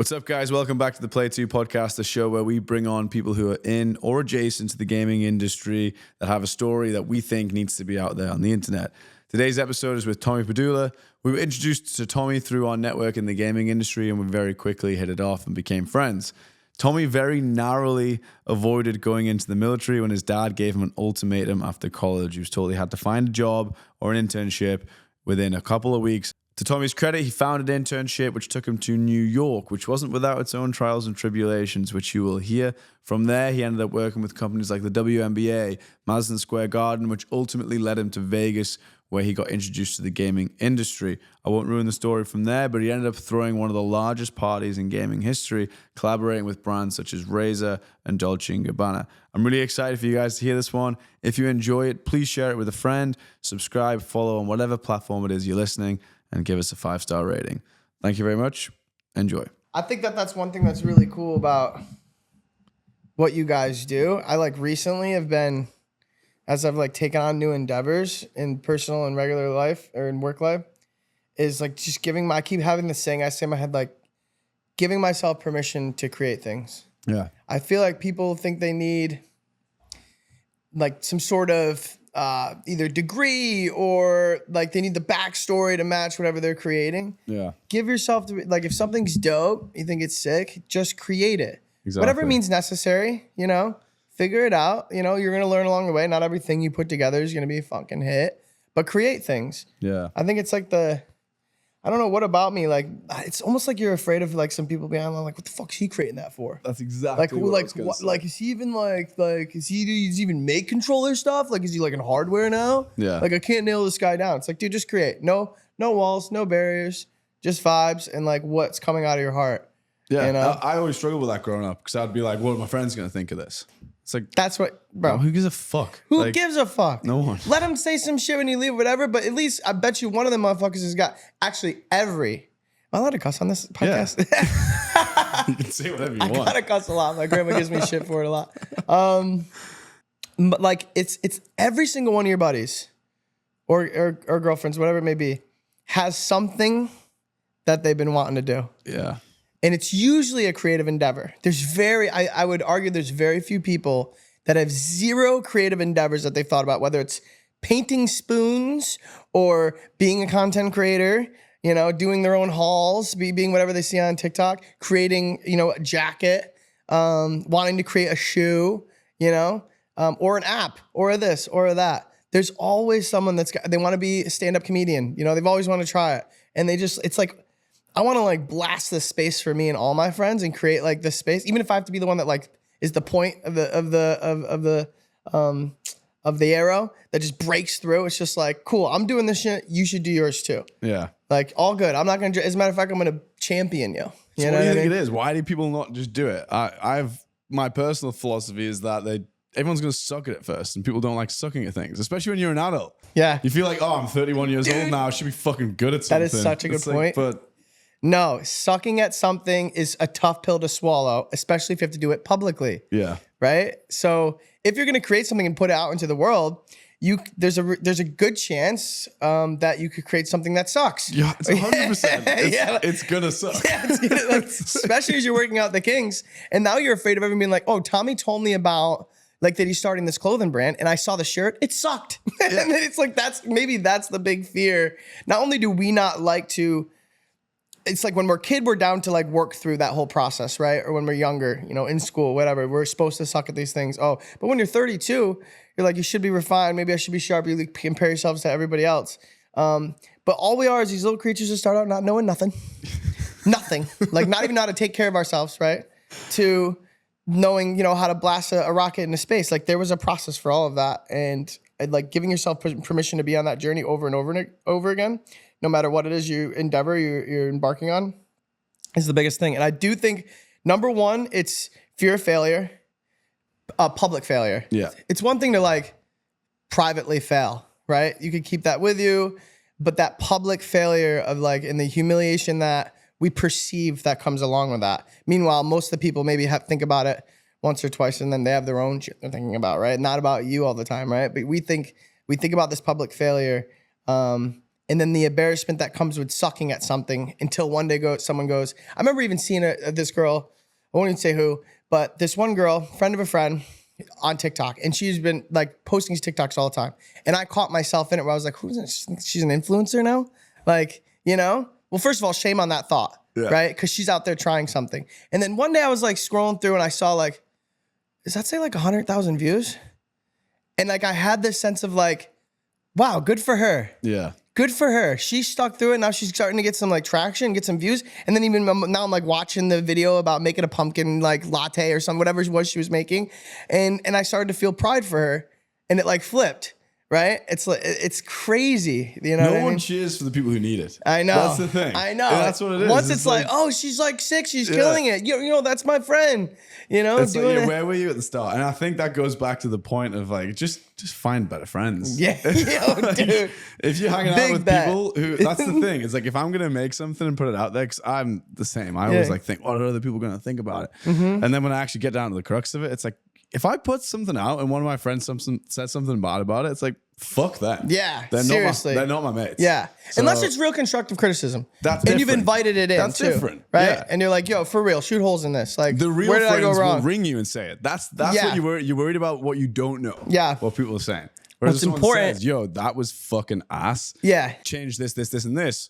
What's up, guys? Welcome back to the Play 2 podcast, the show where we bring on people who are in or adjacent to the gaming industry that have a story that we think needs to be out there on the internet. Today's episode is with Tommy Padula. We were introduced to Tommy through our network in the gaming industry, and we very quickly hit it off and became friends. Tommy very narrowly avoided going into the military when his dad gave him an ultimatum after college. He was told he had to find a job or an internship within a couple of weeks. To Tommy's credit, he found an internship which took him to New York, which wasn't without its own trials and tribulations, which you will hear. From there, he ended up working with companies like the WNBA, Maddison Square Garden, which ultimately led him to Vegas, where he got introduced to the gaming industry. I won't ruin the story from there, but he ended up throwing one of the largest parties in gaming history, collaborating with brands such as Razer and Dolce Gabbana. I'm really excited for you guys to hear this one. If you enjoy it, please share it with a friend, subscribe, follow on whatever platform it is you're listening, and give us a 5-star rating. Thank you very much. Enjoy. I think that's one thing that's really cool about what you guys do. I recently have been, as I've taken on new endeavors in personal and regular life or in work life, is just I keep having this saying I say in my head, giving myself permission to create things. Yeah. I feel like people think they need some sort of either degree or they need the backstory to match whatever they're creating. Yeah. Give yourself if something's dope, you think it's sick, just create it. Exactly. Whatever means necessary, figure it out. You're going to learn along the way. Not everything you put together is going to be a fucking hit, but create things. Yeah. I think it's I don't know what about me. It's almost like you're afraid of some people being what the fuck is he creating that for? That's exactly what I was gonna say. Is he even does he even make controller stuff? Is he in hardware now? Yeah. I can't nail this guy down. It's dude, just create. No walls, no barriers, just vibes and what's coming out of your heart. Yeah. I always struggled with that growing up because I'd be like, what are my friends going to think of this? It's that's what, bro. Who gives a fuck? Who gives a fuck? No one. Let him say some shit when you leave, whatever. But at least I bet you one of them motherfuckers has got Am I allowed to cuss on this podcast? Yeah. You can say whatever you want. I gotta cuss a lot. My grandma gives me shit for it a lot. But it's every single one of your buddies or girlfriends, whatever it may be, has something that they've been wanting to do. Yeah. And it's usually a creative endeavor. I would argue there's very few people that have zero creative endeavors that they've thought about, whether it's painting spoons or being a content creator, doing their own hauls, being whatever they see on TikTok, creating, a jacket, wanting to create a shoe, or an app or this or that. There's always someone they want to be a stand-up comedian. They've always wanted to try it. And I want to blast this space for me and all my friends and create this space, even if I have to be the one that is the point of the arrow that just breaks through. It's just cool. I'm doing this shit. You should do yours too. Yeah. All good. I'm not gonna. As a matter of fact, I'm gonna champion you. So what do you think it is? Why do people not just do it? My personal philosophy is that everyone's gonna suck at it first, and people don't like sucking at things, especially when you're an adult. Yeah. You feel I'm 31 years old now. I should be fucking good at something. That is such a good point. But no, sucking at something is a tough pill to swallow, especially if you have to do it publicly. Yeah. Right? So if you're going to create something and put it out into the world, there's a good chance that you could create something that sucks. Yeah, it's 100%. It's going to suck. Yeah, especially as you're working out the kinks. And now you're afraid of everyone being oh, Tommy told me about that he's starting this clothing brand and I saw the shirt, it sucked. Yeah. And then it's that's the big fear. Not only do we not like to, it's when we're a kid, we're down to work through that whole process, right? Or when we're younger, in school, whatever, we're supposed to suck at these things. Oh, but when you're 32, you're you should be refined. Maybe I should be sharp. You compare yourselves to everybody else. But all we are is these little creatures that start out not knowing nothing, nothing, not even know how to take care of ourselves, right? To knowing, how to blast a rocket into space. There was a process for all of that. And giving yourself permission to be on that journey over and over and over again, no matter what it is you're embarking on, is the biggest thing. And I do think, number one, it's fear of failure, public failure. Yeah. It's one thing to privately fail, right? You could keep that with you, but that public failure of and the humiliation that we perceive that comes along with that. Meanwhile, most of the people maybe think about it once or twice and then they have their own shit they're thinking about, right? Not about you all the time, right? But we think about this public failure, and then the embarrassment that comes with sucking at something until one day someone goes, I remember even seeing this girl, I won't even say who, but this one girl, friend of a friend on TikTok, and she's been like posting these TikToks all the time. And I caught myself in it where I was like, who's this? She's an influencer now? Like, you know? Well, first of all, shame on that thought, right? Because she's out there trying something. And then one day I was like scrolling through and I saw like, does that say like 100,000 views? And like I had this sense of like, wow, good for her. Yeah. Good for her. She stuck through it. Now she's starting to get some like traction, get some views. And then even now I'm like watching the video about making a pumpkin like latte or something, whatever it was she was making. And I started to feel pride for her and it like flipped. Right? It's like it's crazy. You know, no one cheers for the people who need it. I know. That's the thing. I know. And that's what it is. Once it's like, oh, she's like 6, she's killing it. You know, that's my friend. You know, it's doing like, it. where were you at the start? And I think that goes back to the point of like, just find better friends. Yeah, yo, dude. If you're hanging out with bet. people who, that's the thing. It's like if I'm gonna make something and put it out there, because I'm the same. I always like think, what are other people gonna think about it? And then when I actually get down to the crux of it, it's like if I put something out and one of my friends said something bad about it, it's like, fuck that. Yeah, they're seriously. They're not my mates. Yeah, So, unless it's real constructive criticism. That's and you've different. invited it in. That's too, different, right? yeah. And you're like, yo, for real, shoot holes in this. Like, the real where did I friends go wrong? will ring you and say it. That's what you're worried about what you don't know. Yeah. What people are saying. Whereas What's if someone important- says, yo, that was fucking ass. Yeah. Change this, and this.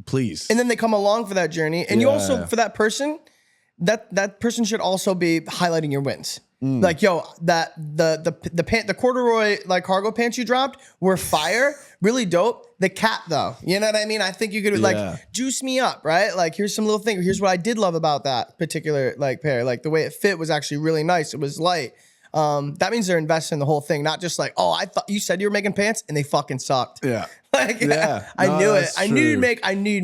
Please. And then they come along for that journey. And you also, for that person, that person should also be highlighting your wins. Like, yo, that the corduroy like cargo pants you dropped were fire, really dope. The cap though, you know what I mean? I think you could like juice me up, right? Like, here's some little thing. Here's what I did love about that particular like pair. Like the way it fit was actually really nice. It was light. That means they're investing in the whole thing, not just like, oh, I thought you said you were making pants and they fucking sucked. Yeah. Like, I knew it. I knew you'd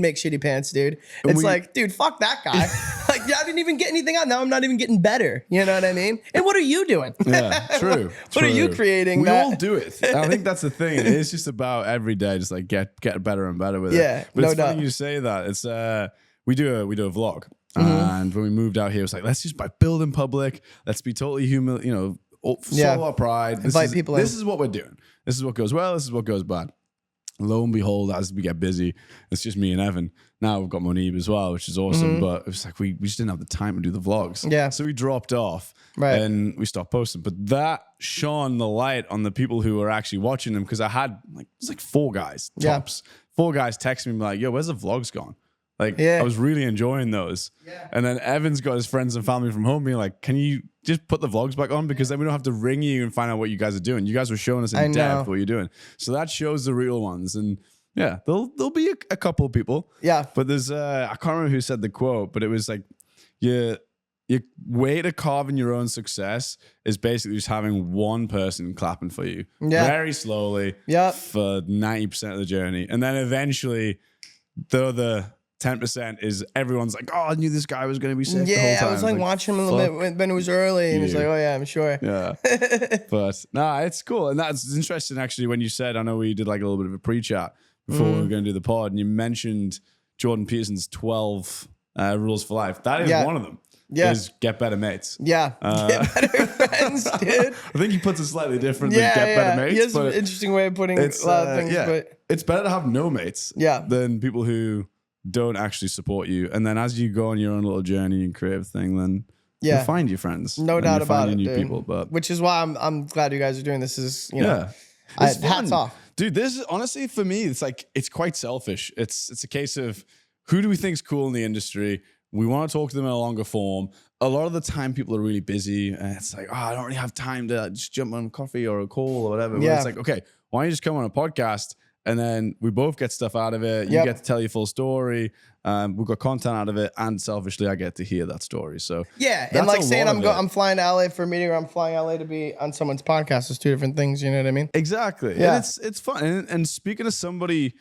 make shitty pants, dude. It's like, dude, fuck that guy. Like, I didn't even get anything out. Now I'm not even getting better. You know what I mean? And what are you doing? Yeah, true. What are you creating? We all do it. I think that's the thing. It is just about every day, just like get better and better with it. Yeah, But no it's funny doubt. you say that. It's we do a vlog, and when we moved out here, it's like let's just build in public. Let's be totally human. You know, swallow our pride. Invite people in. This is what we're doing. This is what goes well. This is what goes bad. Lo and behold, as we get busy, it's just me and Evan. Now we've got Monib as well, which is awesome. But it was like we just didn't have the time to do the vlogs. Yeah. So we dropped off Right. and we stopped posting. But that shone the light on the people who were actually watching them, because I had like it was like 4 guys tops. 4 guys texting me like, "Yo, where's the vlogs gone?" Like I was really enjoying those. Yeah. And then Evan's got his friends and family from home being like, "Can you just put the vlogs back on? Because then we don't have to ring you and find out what you guys are doing. You guys were showing us in depth what you're doing." So that shows the real ones. And yeah, there'll be a couple of people. Yeah. But there's I can't remember who said the quote, but it was like, your way to carve in your own success is basically just having one person clapping for you very slowly for 90% of the journey. And then eventually the other 10% is everyone's like, "Oh, I knew this guy was going to be sick the whole time." I was like watching him a little bit when it was early, and he's like, "Oh yeah, I'm sure." Yeah, but nah, it's cool, and that's interesting actually. When you said, I know we did like a little bit of a pre-chat before we were going to do the pod, and you mentioned Jordan Peterson's 12 rules for life. That is one of them. Is get better mates. Yeah, get better friends, dude. I think he puts it slightly different than get better mates. He has an interesting way of putting a lot of things. But it's better to have no mates than people who don't actually support you. And then as you go on your own little journey and creative thing, then you'll find your friends. No doubt about it, new dude. people. But which is why I'm glad you guys are doing this. Is hats off, dude. This is honestly for me. It's like it's quite selfish. It's a case of who do we think is cool in the industry. We want to talk to them in a longer form. A lot of the time, people are really busy, and it's like, oh, I don't really have time to just jump on coffee or a call or whatever. But it's like, okay, why don't you just come on a podcast, and then we both get stuff out of it. You get to tell your full story. We've got content out of it, and selfishly, I get to hear that story. So and like saying I'm flying to LA for a meeting, or I'm flying to LA to be on someone's podcast is 2 different things. You know what I mean? Exactly. Yeah, and it's fun. And speaking of somebody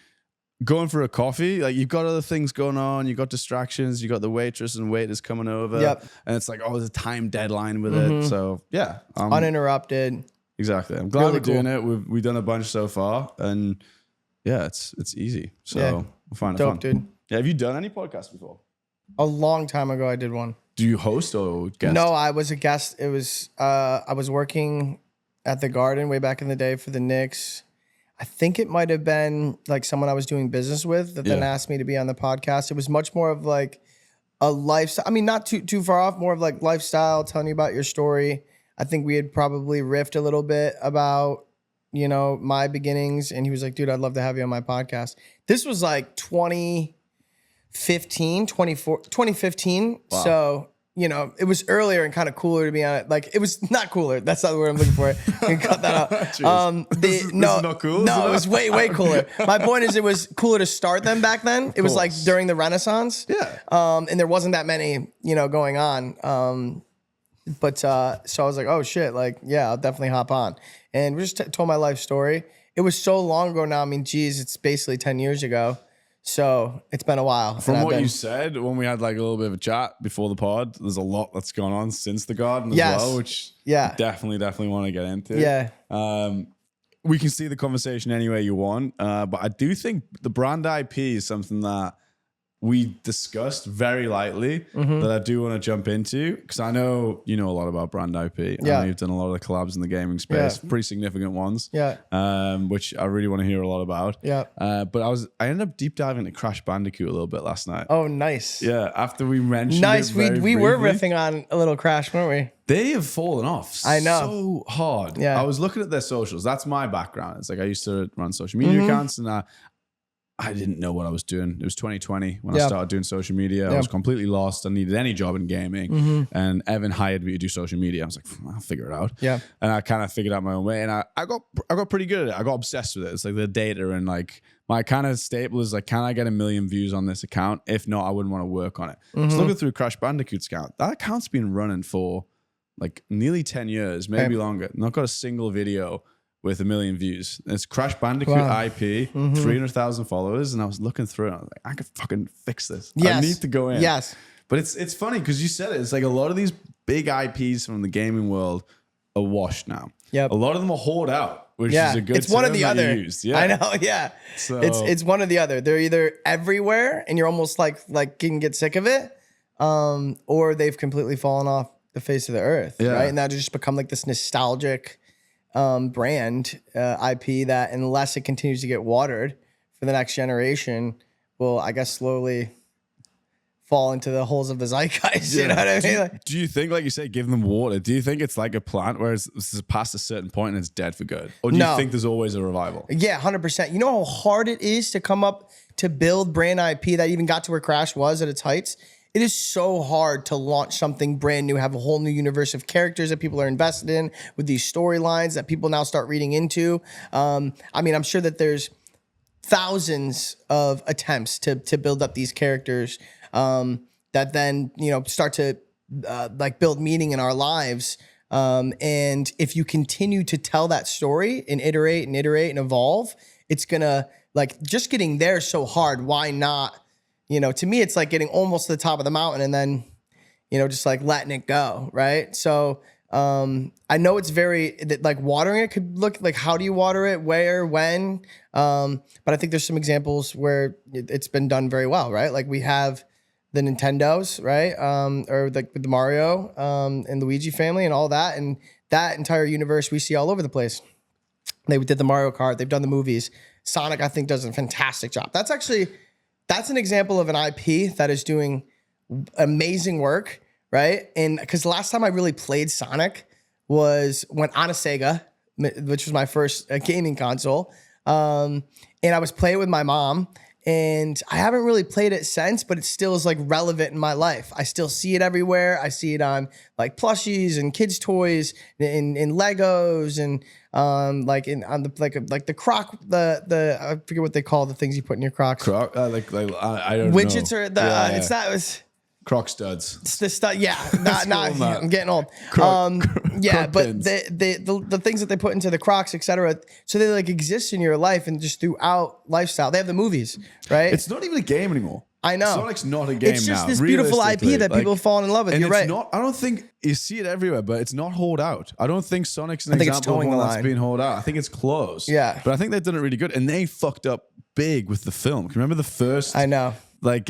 going for a coffee, like you've got other things going on, you got distractions, you got the waitress and waiters coming over, and it's like, oh, there's a time deadline with it. So yeah, uninterrupted. Exactly. I'm glad we're doing it. We've done a bunch so far, and yeah, it's easy. So we'll find it fun, dude. Yeah, have you done any podcasts before? A long time ago, I did one. Do you host or guest? No, I was a guest. It was I was working at the Garden way back in the day for the Knicks. I think it might have been like someone I was doing business with that then asked me to be on the podcast. It was much more of like a lifestyle. I mean, not too far off, more of like lifestyle, telling you about your story. I think we had probably riffed a little bit about, you know, my beginnings. And he was like, dude, I'd love to have you on my podcast. This was like 2015. Wow. So, you know, it was earlier and kind of cooler to be on it. Like, it was not cooler. That's not the word I'm looking for. You can cut that out. This is not cool? No, it was way cooler. My point is it was cooler to start them back then. It was like during the Renaissance. Yeah. And there wasn't that many, you know, going on. So I was like, oh shit, like, yeah, I'll definitely hop on. And we just told my life story. It was so long ago now. I mean, geez, it's basically 10 years ago. So it's been a while. From what you said, when we had like a little bit of a chat before the pod, there's a lot that's gone on since the garden as well, which definitely want to get into. Yeah. We can see the conversation any way you want. But I do think the brand IP is something that we discussed very lightly that I do want to jump into because I know you know a lot about brand IP. I know you've done a lot of the collabs in the gaming space, pretty significant ones. Which I really want to hear a lot about. But I ended up deep diving into Crash Bandicoot a little bit last night. Oh, nice. Yeah, after we mentioned we were riffing on a little Crash, weren't we? They have fallen off I know. so hard. I was looking at their socials. That's my background. It's like I used to run social media accounts and I didn't know what I was doing. It was 2020 when I started doing social media. I was completely lost. I needed any job in gaming. And Evan hired me to do social media. I was like, I'll figure it out. And I kind of figured out my own way. And I got pretty good at it. I got obsessed with it. It's like the data and like my kind of staple is like, can I get 1 million views on this account? If not, I wouldn't want to work on it. Just looking through Crash Bandicoot's account, that account's been running for like nearly 10 years, maybe longer. Not got a single video with 1 million views. It's Crash Bandicoot IP, 300,000 followers. And I was looking through it. I was like, I could fucking fix this. I need to go in. But it's funny because you said it. It's like a lot of these big IPs from the gaming world are washed now. A lot of them are hoarded out, which is a good It's one or the other. I know, So it's one or the other. They're either everywhere and you're almost like can get sick of it, or they've completely fallen off the face of the earth, right? And now they just become like this nostalgic brand IP that unless it continues to get watered for the next generation will, I guess, slowly fall into the holes of the zeitgeist. You know what I mean? Do you think, like you say, give them water? Do you think it's like a plant where it's past a certain point and it's dead for good? Or do you think there's always a revival? Yeah, 100%. You know how hard it is to come up to build brand IP that even got to where Crash was at its heights? It is so hard to launch something brand new, have a whole new universe of characters that people are invested in with these storylines that people now start reading into. I mean, I'm sure that there's thousands of attempts to build up these characters that then, you know, start to like build meaning in our lives. And if you continue to tell that story and iterate and evolve, it's gonna like just getting there is so hard. Why not? You know, to me, it's like getting almost to the top of the mountain and then, you know, just like letting it go, right? So I know it's very, like watering it could look like, how do you water it, where, when? But I think there's some examples where it's been done very well, right? Like we have the Nintendos, right? Or like with the Mario and Luigi family and all that. And that entire universe we see all over the place. They did the Mario Kart. They've done the movies. Sonic, I think, does a fantastic job. That's an example of an IP that is doing amazing work, right? And because the last time I really played Sonic was when on a Sega, which was my first gaming console. And I was playing with my mom, and I haven't really played it since, but it still is like relevant in my life. I still see it everywhere. I see it on like plushies and kids' toys, in Legos, and like the Croc, the I forget what they call the things you put in your Crocs. I don't know. Widgets are the it's not. It's Croc studs. It's the stuff. Yeah, not. I'm getting old. Yeah, Croc but pins. the things that they put into the Crocs, etc. So they like exist in your life and just throughout lifestyle. They have the movies, right? It's not even a game anymore. I know. Sonic's not a game now. It's just this beautiful IP that people have fallen in love with. You're right. I don't think you see it everywhere, but it's not hauled out. I don't think Sonic's an example of one that's been hauled out. I think it's close. Yeah. But I think they've done it really good. And they fucked up big with the film. Can you remember the first? I know. Like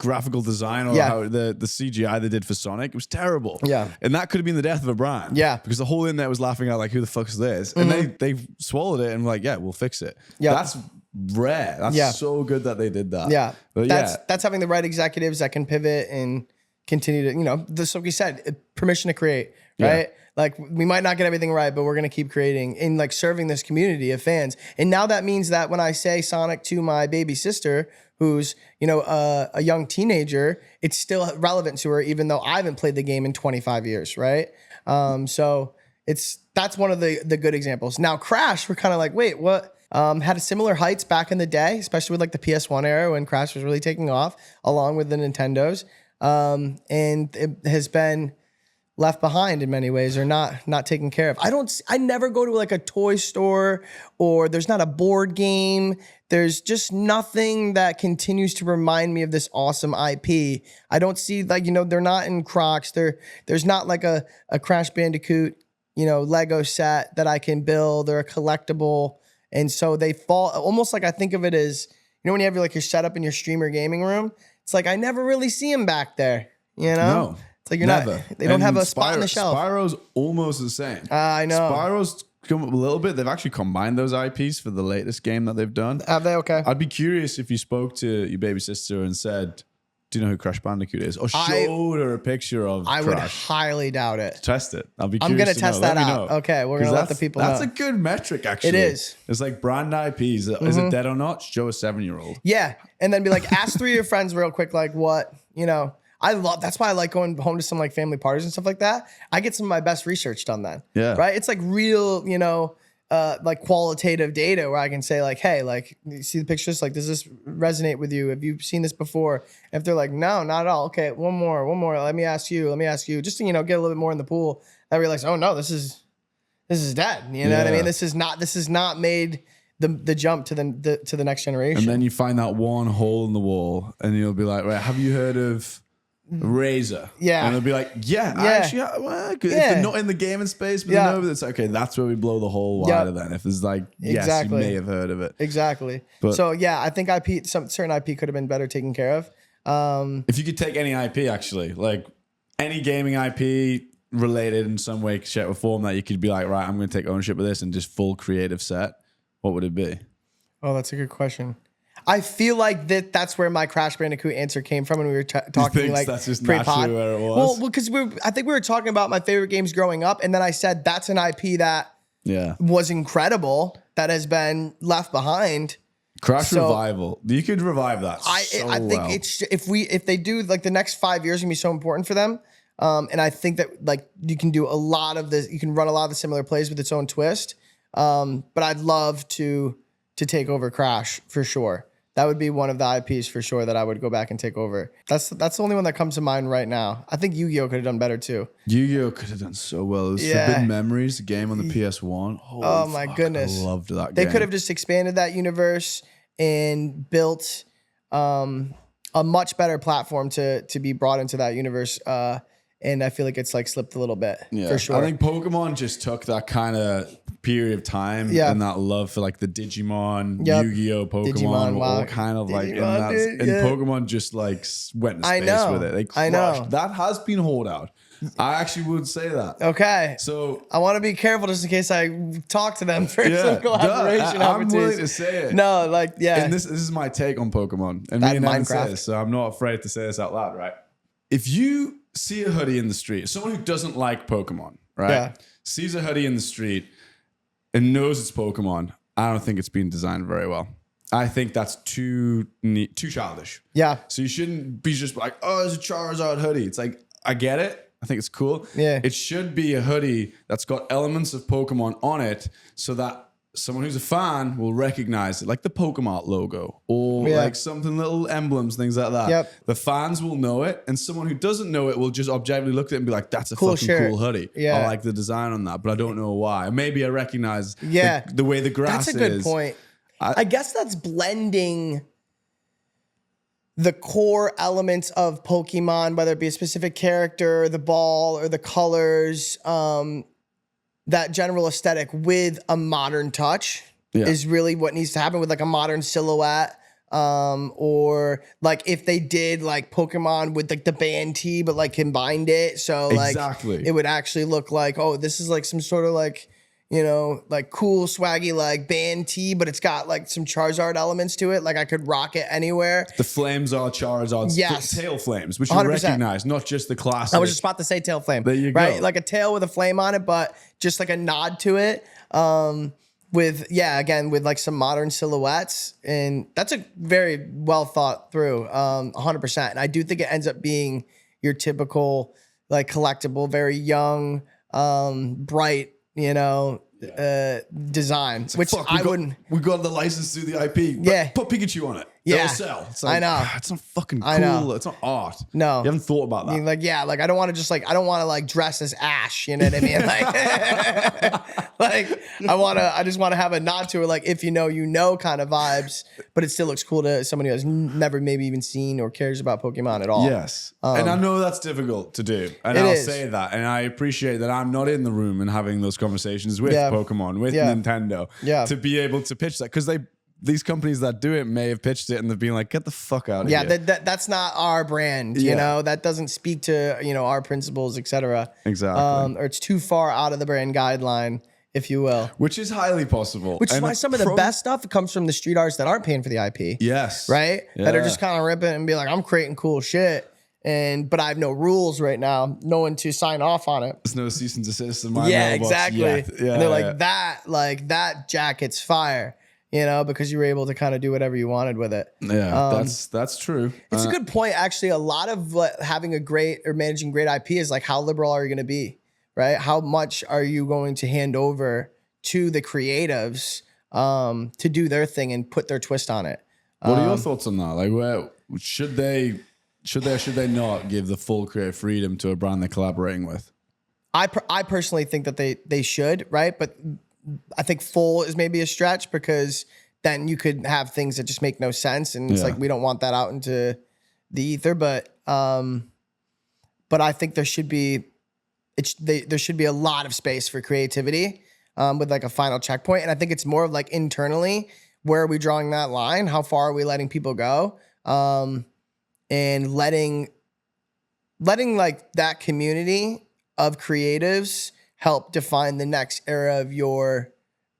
graphical design or how the CGI they did for Sonic. It was terrible. Yeah. And that could have been the death of a brand. Yeah. Because the whole internet was laughing at like, who the fuck is this? And they swallowed it and were like, yeah, we'll fix it. Yeah. That's rare. That's so good that they did that. Yeah. But That's having the right executives that can pivot and continue to, like we said, permission to create, right? Yeah. Like we might not get everything right, but we're going to keep creating and like serving this community of fans. And now that means that when I say Sonic to my baby sister, who's, a young teenager, it's still relevant to her, even though I haven't played the game in 25 years. Right. So that's one of the good examples. Now Crash, we're kind of like, wait, what? Had a similar heights back in the day, especially with like the PS1 era when Crash was really taking off along with the Nintendos. And it has been left behind in many ways or not taken care of. I never go to like a toy store or there's not a board game. There's just nothing that continues to remind me of this awesome IP. I don't see like, they're not in Crocs. There's not like a Crash Bandicoot, Lego set that I can build or a collectible. And so they fall almost like I think of it as, when you have your setup in your streamer gaming room, it's like, I never really see them back there, No. It's like they don't And have a spot on the shelf. Spyro's almost the same. I know. Spyro's come up a little bit. They've actually combined those IPs for the latest game that they've done. Have they? Okay. I'd be curious if you spoke to your baby sister and said, do you know who Crash Bandicoot is? Or showed her a picture of I Crash. would highly doubt it. Test it. I'll be I'm curious going to test that out. Know. Okay. We're going to let the people know. That's a good metric, actually. It is. It's like brand IPs. Is it dead or not? Show a 7-year-old. Yeah. And then be like, ask 3 of your friends real quick, like what, that's why I like going home to some like family parties and stuff like that. I get some of my best research done then. Yeah. Right. It's like real, like qualitative data where I can say like, hey, like you see the pictures, like, does this resonate with you? Have you seen this before? If they're like, no, not at all. Okay. One more. Let me ask you, just to, get a little bit more in the pool. I realize, oh no, this is dead. You know what I mean? This is not made the jump to the next generation. And then you find that one hole in the wall and you'll be like, right, have you heard of Razor? Yeah. And they'll be like, actually, if they're not in the gaming space, but they know that it's okay, that's where we blow the hole wider then. If there's like, yes, you may have heard of it. Exactly. But so yeah, I think some certain IP could have been better taken care of. If you could take any IP, actually, like any gaming IP related in some way, shape, or form that you could be like, right, I'm going to take ownership of this and just full creative set, what would it be? Oh, that's a good question. I feel like that's where my Crash Bandicoot answer came from when we were talking like that's just pre-pod. naturally where it was? Well, because I think we were talking about my favorite games growing up, and then I said that's an IP that was incredible that has been left behind. Crash Revival. You could revive that. I think it's if they do like the next 5 years gonna be so important for them. And I think that like you can do a lot of this, you can run a lot of the similar plays with its own twist. But I'd love to take over Crash for sure. That would be one of the IPs for sure that I would go back and take over. That's the only one that comes to mind right now. I think Yu-Gi-Oh could have done better too. Yu-Gi-Oh could have done so well. It was Forbidden Memories, the game on the PS1. Oh my goodness. I loved that game. They could have just expanded that universe and built a much better platform to be brought into that universe. And I feel like it's like slipped a little bit for sure. I think Pokemon just took that kind of period of time and that love for like the Digimon, Yu-Gi-Oh, Pokemon, all kind of like, Pokemon just like went into space with it. They crushed. I know. That has been hold out. I actually would say that. Okay. So I want to be careful just in case I talk to them for some collaboration opportunities. I'm willing to say it. No, like, And this is my take on Pokemon. And me and Evan say this, so I'm not afraid to say this out loud, right? If you see a hoodie in the street, someone who doesn't like Pokemon, right? Sees a hoodie in the street and knows it's Pokemon, I don't think it's been designed very well. I think that's too childish. Yeah. So you shouldn't be just like, oh, it's a Charizard hoodie. It's like, I get it. I think it's cool. Yeah. It should be a hoodie that's got elements of Pokemon on it so that someone who's a fan will recognize it, like the Pokemon logo or like something, little emblems, things like that. Yep. The fans will know it, and someone who doesn't know it will just objectively look at it and be like, that's a fucking cool hoodie. Yeah. I like the design on that, but I don't know why. Maybe I recognize the way the grass is. That's a good point. I guess that's blending the core elements of Pokemon, whether it be a specific character, the ball, or the colors, that general aesthetic with a modern touch is really what needs to happen with like a modern silhouette. or like if they did like Pokemon with like the band tee, but like combined it. So like Exactly. it would actually look like, oh, this is like some sort of like, you know, like cool swaggy like band tee, but it's got like some Charizard elements to it. Like I could rock it anywhere. The flames are Charizard's tail flames, which you 100%. recognize, not just the classic. I was just about to say tail flame. There you right? go. Like a tail with a flame on it, but just like a nod to it. With again with like some modern silhouettes, and that's a very well thought through, 100%. And I do think it ends up being your typical like collectible, very young, bright, you know, design, which I wouldn't. We got the license to the IP. Yeah. Put Pikachu on it. Yeah. It'll sell. It's like, I know. It's not fucking cool. I know. It's not art. No. You haven't thought about that. I mean, like, yeah, like I don't want to just like, I don't want to like dress as Ash, you know what I mean? Like, like I just want to have a nod to it, like if you know kind of vibes, but it still looks cool to somebody who has never maybe even seen or cares about Pokemon at all. Yes. And I know that's difficult to do. And I'll say that. And I appreciate that I'm not in the room and having those conversations with Pokemon, with Nintendo, to be able to pitch that. Because these companies that do it may have pitched it and they've been like, get the fuck out of here. Yeah, that's not our brand, you know? That doesn't speak to, you know, our principles, etc. Exactly. Or it's too far out of the brand guideline, if you will. Which is highly possible. Which is why some of the best stuff comes from the street artists that aren't paying for the IP. Yes. Right? Yeah. That are just kind of ripping and be like, I'm creating cool shit. But I have no rules right now, no one to sign off on it. There's no cease and desist in my mailbox exactly. yet. Yeah, and they're like that jacket's fire, you know, because you were able to kind of do whatever you wanted with it. Yeah, that's true. It's a good point, actually. A lot of having a great or managing great IP is like, how liberal are you going to be, right? How much are you going to hand over to the creatives to do their thing and put their twist on it? What are your thoughts on that? Like, where should they not give the full creative freedom to a brand they're collaborating with? I personally think that they should, right? But I think full is maybe a stretch, because then you could have things that just make no sense, and it's like we don't want that out into the ether. But I think there should be there should be a lot of space for creativity with like a final checkpoint. And I think it's more of like internally, where are we drawing that line? How far are we letting people go? And letting like that community of creatives help define the next era of your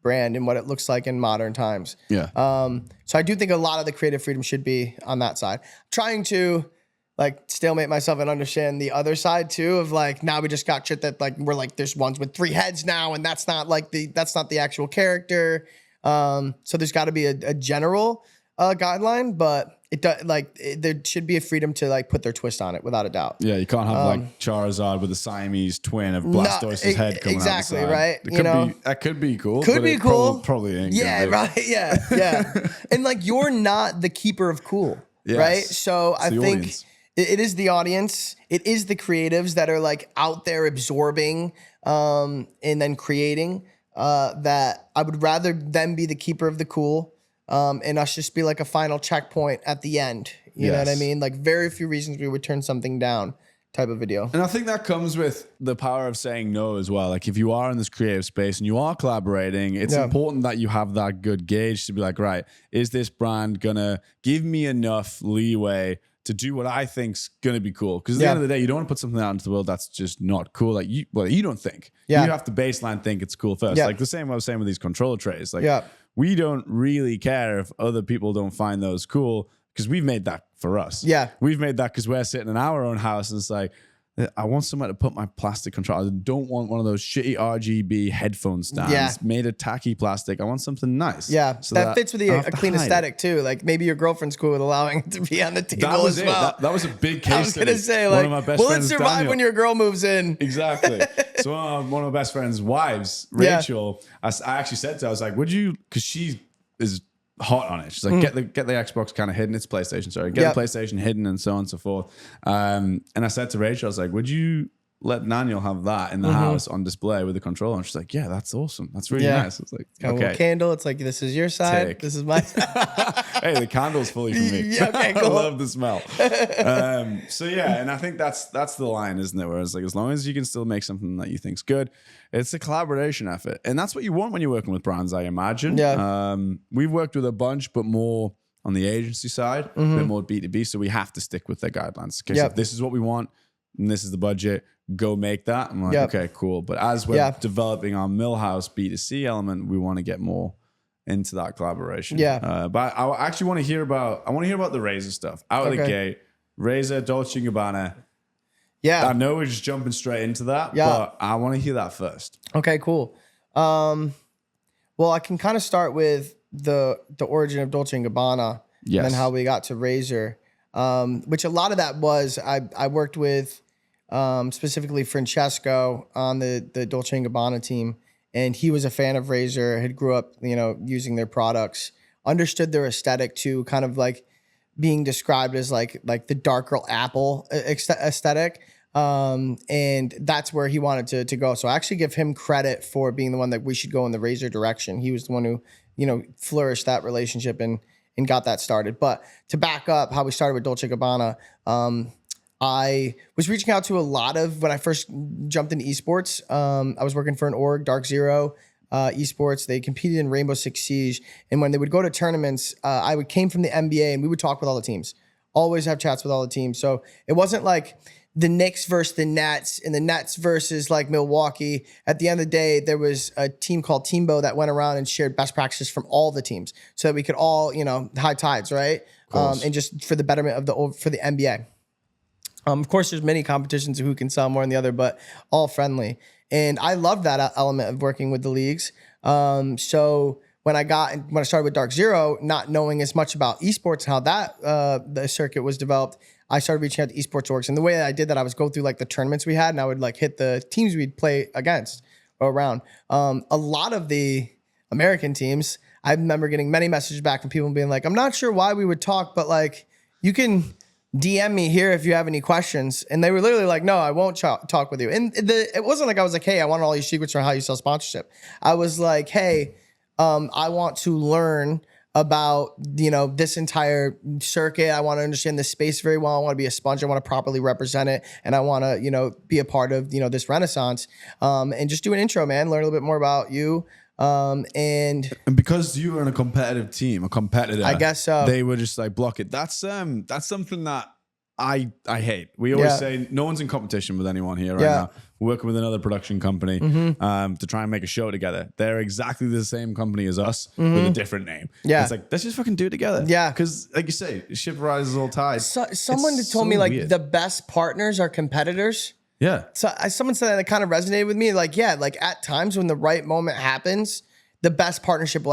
brand and what it looks like in modern times. Yeah. So I do think a lot of the creative freedom should be on that side. Trying to like stalemate myself and understand the other side too, of like, now we just got shit that like, we're like, there's ones with 3 heads now, and that's not the actual character. So there's got to be a general guideline, but there should be a freedom to like put their twist on it, without a doubt. Yeah, you can't have like Charizard with a Siamese twin of Blastoise's head coming exactly, out the side. Right? That could be cool. Could be cool. Probably ain't. Yeah, right. Yeah. And like, you're not the keeper of cool, right? So I think audience. It is the audience. It is the creatives that are like out there absorbing and then creating. That I would rather them be the keeper of the cool. And us just be like a final checkpoint at the end. You know what I mean? Like, very few reasons we would turn something down type of video. And I think that comes with the power of saying no as well. Like, if you are in this creative space and you are collaborating, it's important that you have that good gauge to be like, right, is this brand gonna give me enough leeway to do what I think's gonna be cool? Because at the end of the day, you don't want to put something out into the world that's just not cool. Like, you don't think. You have to baseline think it's cool first. Like the same way I was saying with these controller trays. Like, we don't really care if other people don't find those cool, because we've made that for us. Yeah. We've made that because we're sitting in our own house and it's like, I want somewhere to put my plastic controller. I don't want one of those shitty RGB headphone stands made of tacky plastic. I want something nice. Yeah, so that fits with a clean aesthetic too. Like, maybe your girlfriend's cool with allowing it to be on the table as well. That was a big case. I was going to say, like, one of my best friends, survive Daniel. When your girl moves in. Exactly. So one of my best friend's wives, Rachel, I actually said to her, I was like, would you, because she is hot on it. She's like, get the Xbox kind of hidden. It's PlayStation, sorry. Get the PlayStation hidden, and so on and so forth. And I said to Rachel, I was like, would you let Daniel have that in the house on display with the controller? And she's like, yeah, that's awesome. That's really nice. It's like, okay. A little candle. It's like, this is your side. This is my side. Hey, the candle's fully for me. Yeah, okay, cool. I love the smell. So yeah, and I think that's the line, isn't it? Where it's like, as long as you can still make something that you think's good, it's a collaboration effort. And that's what you want when you're working with brands, I imagine. Yeah. We've worked with a bunch, but more on the agency side, a bit more B2B. So we have to stick with their guidelines. Okay, so if this is what we want and this is the budget, go make that. I'm like, okay, cool. But as we're developing our Millhouse B2C element, we want to get more into that collaboration. But I actually want to hear about the Razor stuff out of the gate. Razor, Dolce Gabbana. I know we're just jumping straight into that, but I want to hear that first. Okay, cool. Well, I can kind of start with the origin of Dolce & Gabbana and then how we got to Razor, which a lot of that was I worked with specifically Francesco on the Dolce & Gabbana team, and he was a fan of Razor, had grew up, using their products, understood their aesthetic too, kind of like being described as like the dark girl Apple aesthetic. And that's where he wanted to go. So I actually give him credit for being the one that we should go in the Razor direction. He was the one who, flourished that relationship and got that started. But to back up how we started with Dolce Gabbana, I was reaching out to a lot of, when I first jumped into esports, I was working for an org, Dark Zero esports. They competed in Rainbow Six Siege. And when they would go to tournaments, came from the NBA and we would talk with all the teams, always have chats with all the teams. So it wasn't like the Knicks versus the Nets and the Nets versus like Milwaukee. At the end of the day, there was a team called Teambo that went around and shared best practices from all the teams so that we could all, high tides, right? And just for the betterment for the NBA. Of course, there's many competitions of who can sell more than the other, but all friendly. And I love that element of working with the leagues. So when I started with Dark Zero, not knowing as much about esports and how that the circuit was developed, I started reaching out to esports orgs. And the way that I did that, I was go through like the tournaments we had, and I would like hit the teams we'd play against or around. A lot of the American teams, I remember getting many messages back from people being like, I'm not sure why we would talk, but like you can DM me here if you have any questions. And they were literally like, no, I won't talk with you. And it wasn't like I was like, hey, I want all your secrets for how you sell sponsorship. I was like, hey, I want to learn about, this entire circuit. I want to understand this space very well. I want to be a sponge. I want to properly represent it. And I want to, be a part of, this renaissance. And just do an intro, man. Learn a little bit more about you. And because you were in a competitive team, a competitor, I guess so. They were just like, block it. That's something that I hate. We always say no one's in competition with anyone here right now. We're working with another production company to try and make a show together. They're exactly the same company as us with a different name. It's like, let's just fucking do it together. Because like you say, ship rises all tides. Someone told me like weird. The best partners are competitors. So someone said that kind of resonated with me. Like, like at times when the right moment happens, the best partnership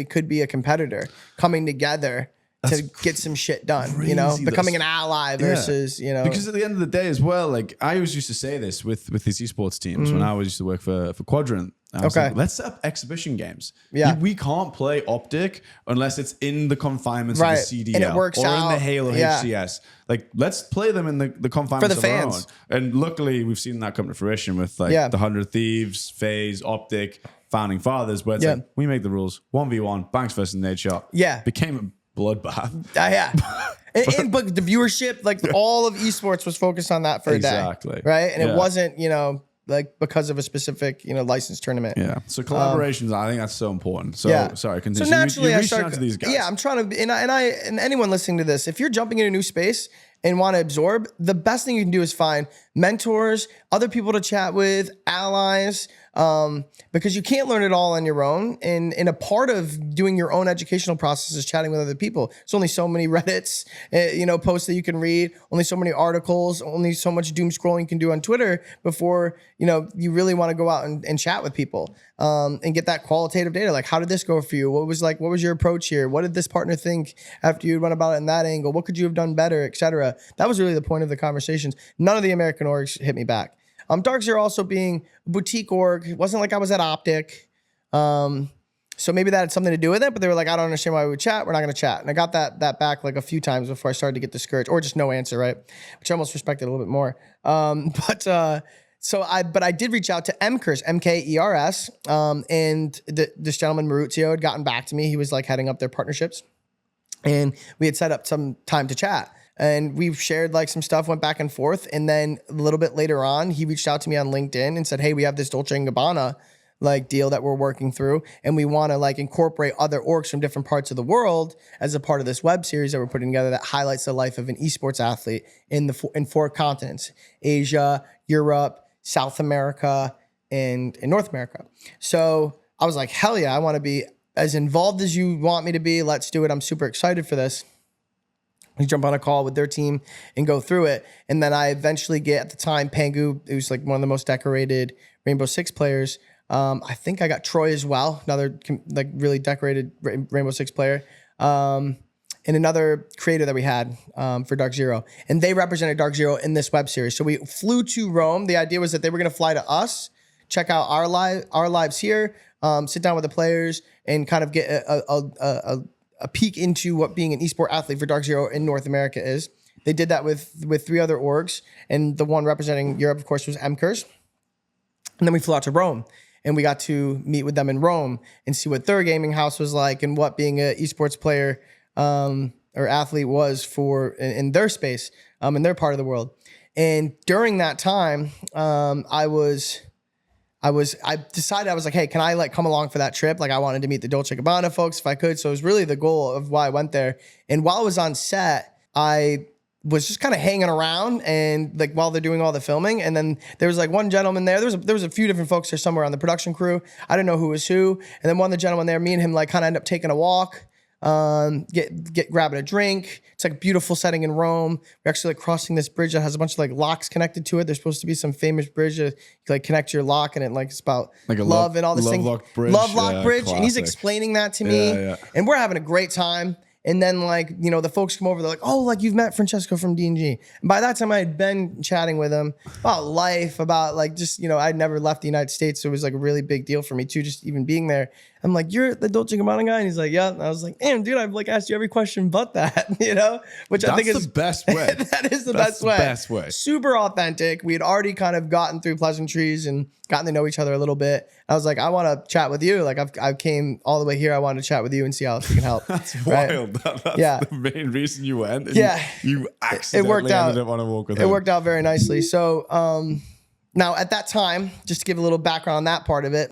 could be a competitor coming together to get some shit done, crazy. Becoming an ally versus, Because at the end of the day as well, like I always used to say this with these esports teams when I used to work for Quadrant. I was like, let's set up exhibition games. We can't play Optic unless it's in the confinements of the CDL and it works or in the Halo HCS. Like, let's play them in the confinements for the fans. Our own. And luckily, we've seen that come to fruition with like the 100 Thieves, FaZe, Optic, Founding Fathers, where it's like, we make the rules. 1v1, Banks versus Nade Shot. Became a bloodbath. But the viewership, like all of esports was focused on that for a day. Right? And it wasn't, like because of a specific, licensed tournament. So collaborations, I think that's so important. So sorry, continue. So naturally, you reached out to these guys. I'm trying to, and anyone listening to this, if you're jumping in a new space and want to absorb, the best thing you can do is find mentors, other people to chat with, allies, because you can't learn it all on your own. And a part of doing your own educational process is chatting with other people. There's only so many Reddits, posts that you can read, only so many articles, only so much doom scrolling you can do on Twitter before, you really want to go out and chat with people, and get that qualitative data. Like, how did this go for you? What was your approach here? What did this partner think after you went about it in that angle? What could you have done better, et cetera? That was really the point of the conversations. None of the American orgs hit me back. Dark Zero also being a boutique org. It wasn't like I was at Optic. So maybe that had something to do with it, but they were like, I don't understand why we would chat. We're not going to chat. And I got that back like a few times before I started to get discouraged, or just no answer, right? Which I almost respected a little bit more. But I did reach out to MKers, MKERS, and this gentleman, Maurizio, had gotten back to me. He was like heading up their partnerships. And we had set up some time to chat. And we've shared like some stuff, went back and forth. And then a little bit later on, he reached out to me on LinkedIn and said, hey, we have this Dolce & Gabbana like deal that we're working through, and we want to like incorporate other orgs from different parts of the world as a part of this web series that we're putting together that highlights the life of an esports athlete in four continents: Asia, Europe, South America, and North America. So I was like, hell yeah, I want to be as involved as you want me to be. Let's do it. I'm super excited for this. We jump on a call with their team and go through it. And then I eventually get, at the time, Pangu, who's like one of the most decorated Rainbow Six players. I think I got Troy as well, another like really decorated Rainbow Six player. And another creator that we had for Dark Zero. And they represented Dark Zero in this web series. So we flew to Rome. The idea was that they were going to fly to us, check out our lives here, sit down with the players, and kind of get a peek into what being an esport athlete for Dark Zero in North America is. They did that with 3 other orgs, and the one representing Europe, of course, was MKers. And then we flew out to Rome, and we got to meet with them in Rome and see what their gaming house was like and what being an esports player or athlete was for in their space, in their part of the world. And during that time, I decided, I was like, hey, can I like come along for that trip? Like I wanted to meet the Dolce Gabbana folks if I could. So it was really the goal of why I went there. And while I was on set, I was just kind of hanging around and like while they're doing all the filming. And then there was like one gentleman there. There was a few different folks there somewhere on the production crew. I didn't know who was who. And then one of the gentlemen there, me and him like kind of end up taking a walk. Grabbing a drink. It's like a beautiful setting in Rome. We're actually like crossing this bridge that has a bunch of like locks connected to it. There's supposed to be some famous bridge that you like connect your lock, and it like it's about like love and all this thing. Love lock bridge. Classic. And he's explaining that to me, and we're having a great time. And then like, you know, the folks come over, they're like, oh, like you've met Francesco from D&G. And by that time I had been chatting with him about life, about like just, you know, I'd never left the United States. So it was like a really big deal for me too, just even being there. I'm like, you're the Dolce Gabbana guy? And he's like, yeah. And I was like, damn, dude, I've like asked you every question but that, you know, which I think is the best way. That is the best way. Super authentic. We had already kind of gotten through pleasantries and gotten to know each other a little bit. I was like, I want to chat with you. Like I came all the way here. I wanted to chat with you and see how we can help. That's wild. That's the main reason you went. And you accidentally it worked out. ended up on a walk with him. It worked out very nicely. So now at that time, just to give a little background on that part of it,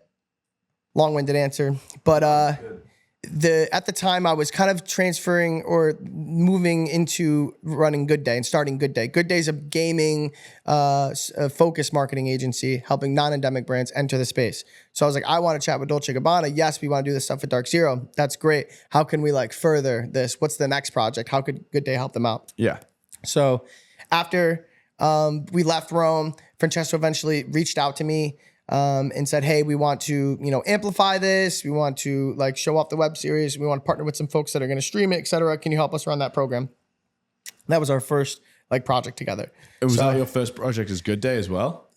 long-winded answer, but at the time I was kind of transferring or moving into running Good Day and starting Good Day. Good Day is a gaming focused marketing agency helping non-endemic brands enter the space. So I was like, I want to chat with Dolce Gabbana. Yes, we want to do this stuff with Dark Zero. That's great. How can we like further this? What's the next project? How could Good Day help them out? Yeah. So after we left Rome, Francesco eventually reached out to me and said, hey, we want to, you know, amplify this. We want to like show off the web series. We want to partner with some folks that are going to stream it, et cetera. Can you help us run that program? That was our first like project together. Was that your first project as Good Day as well?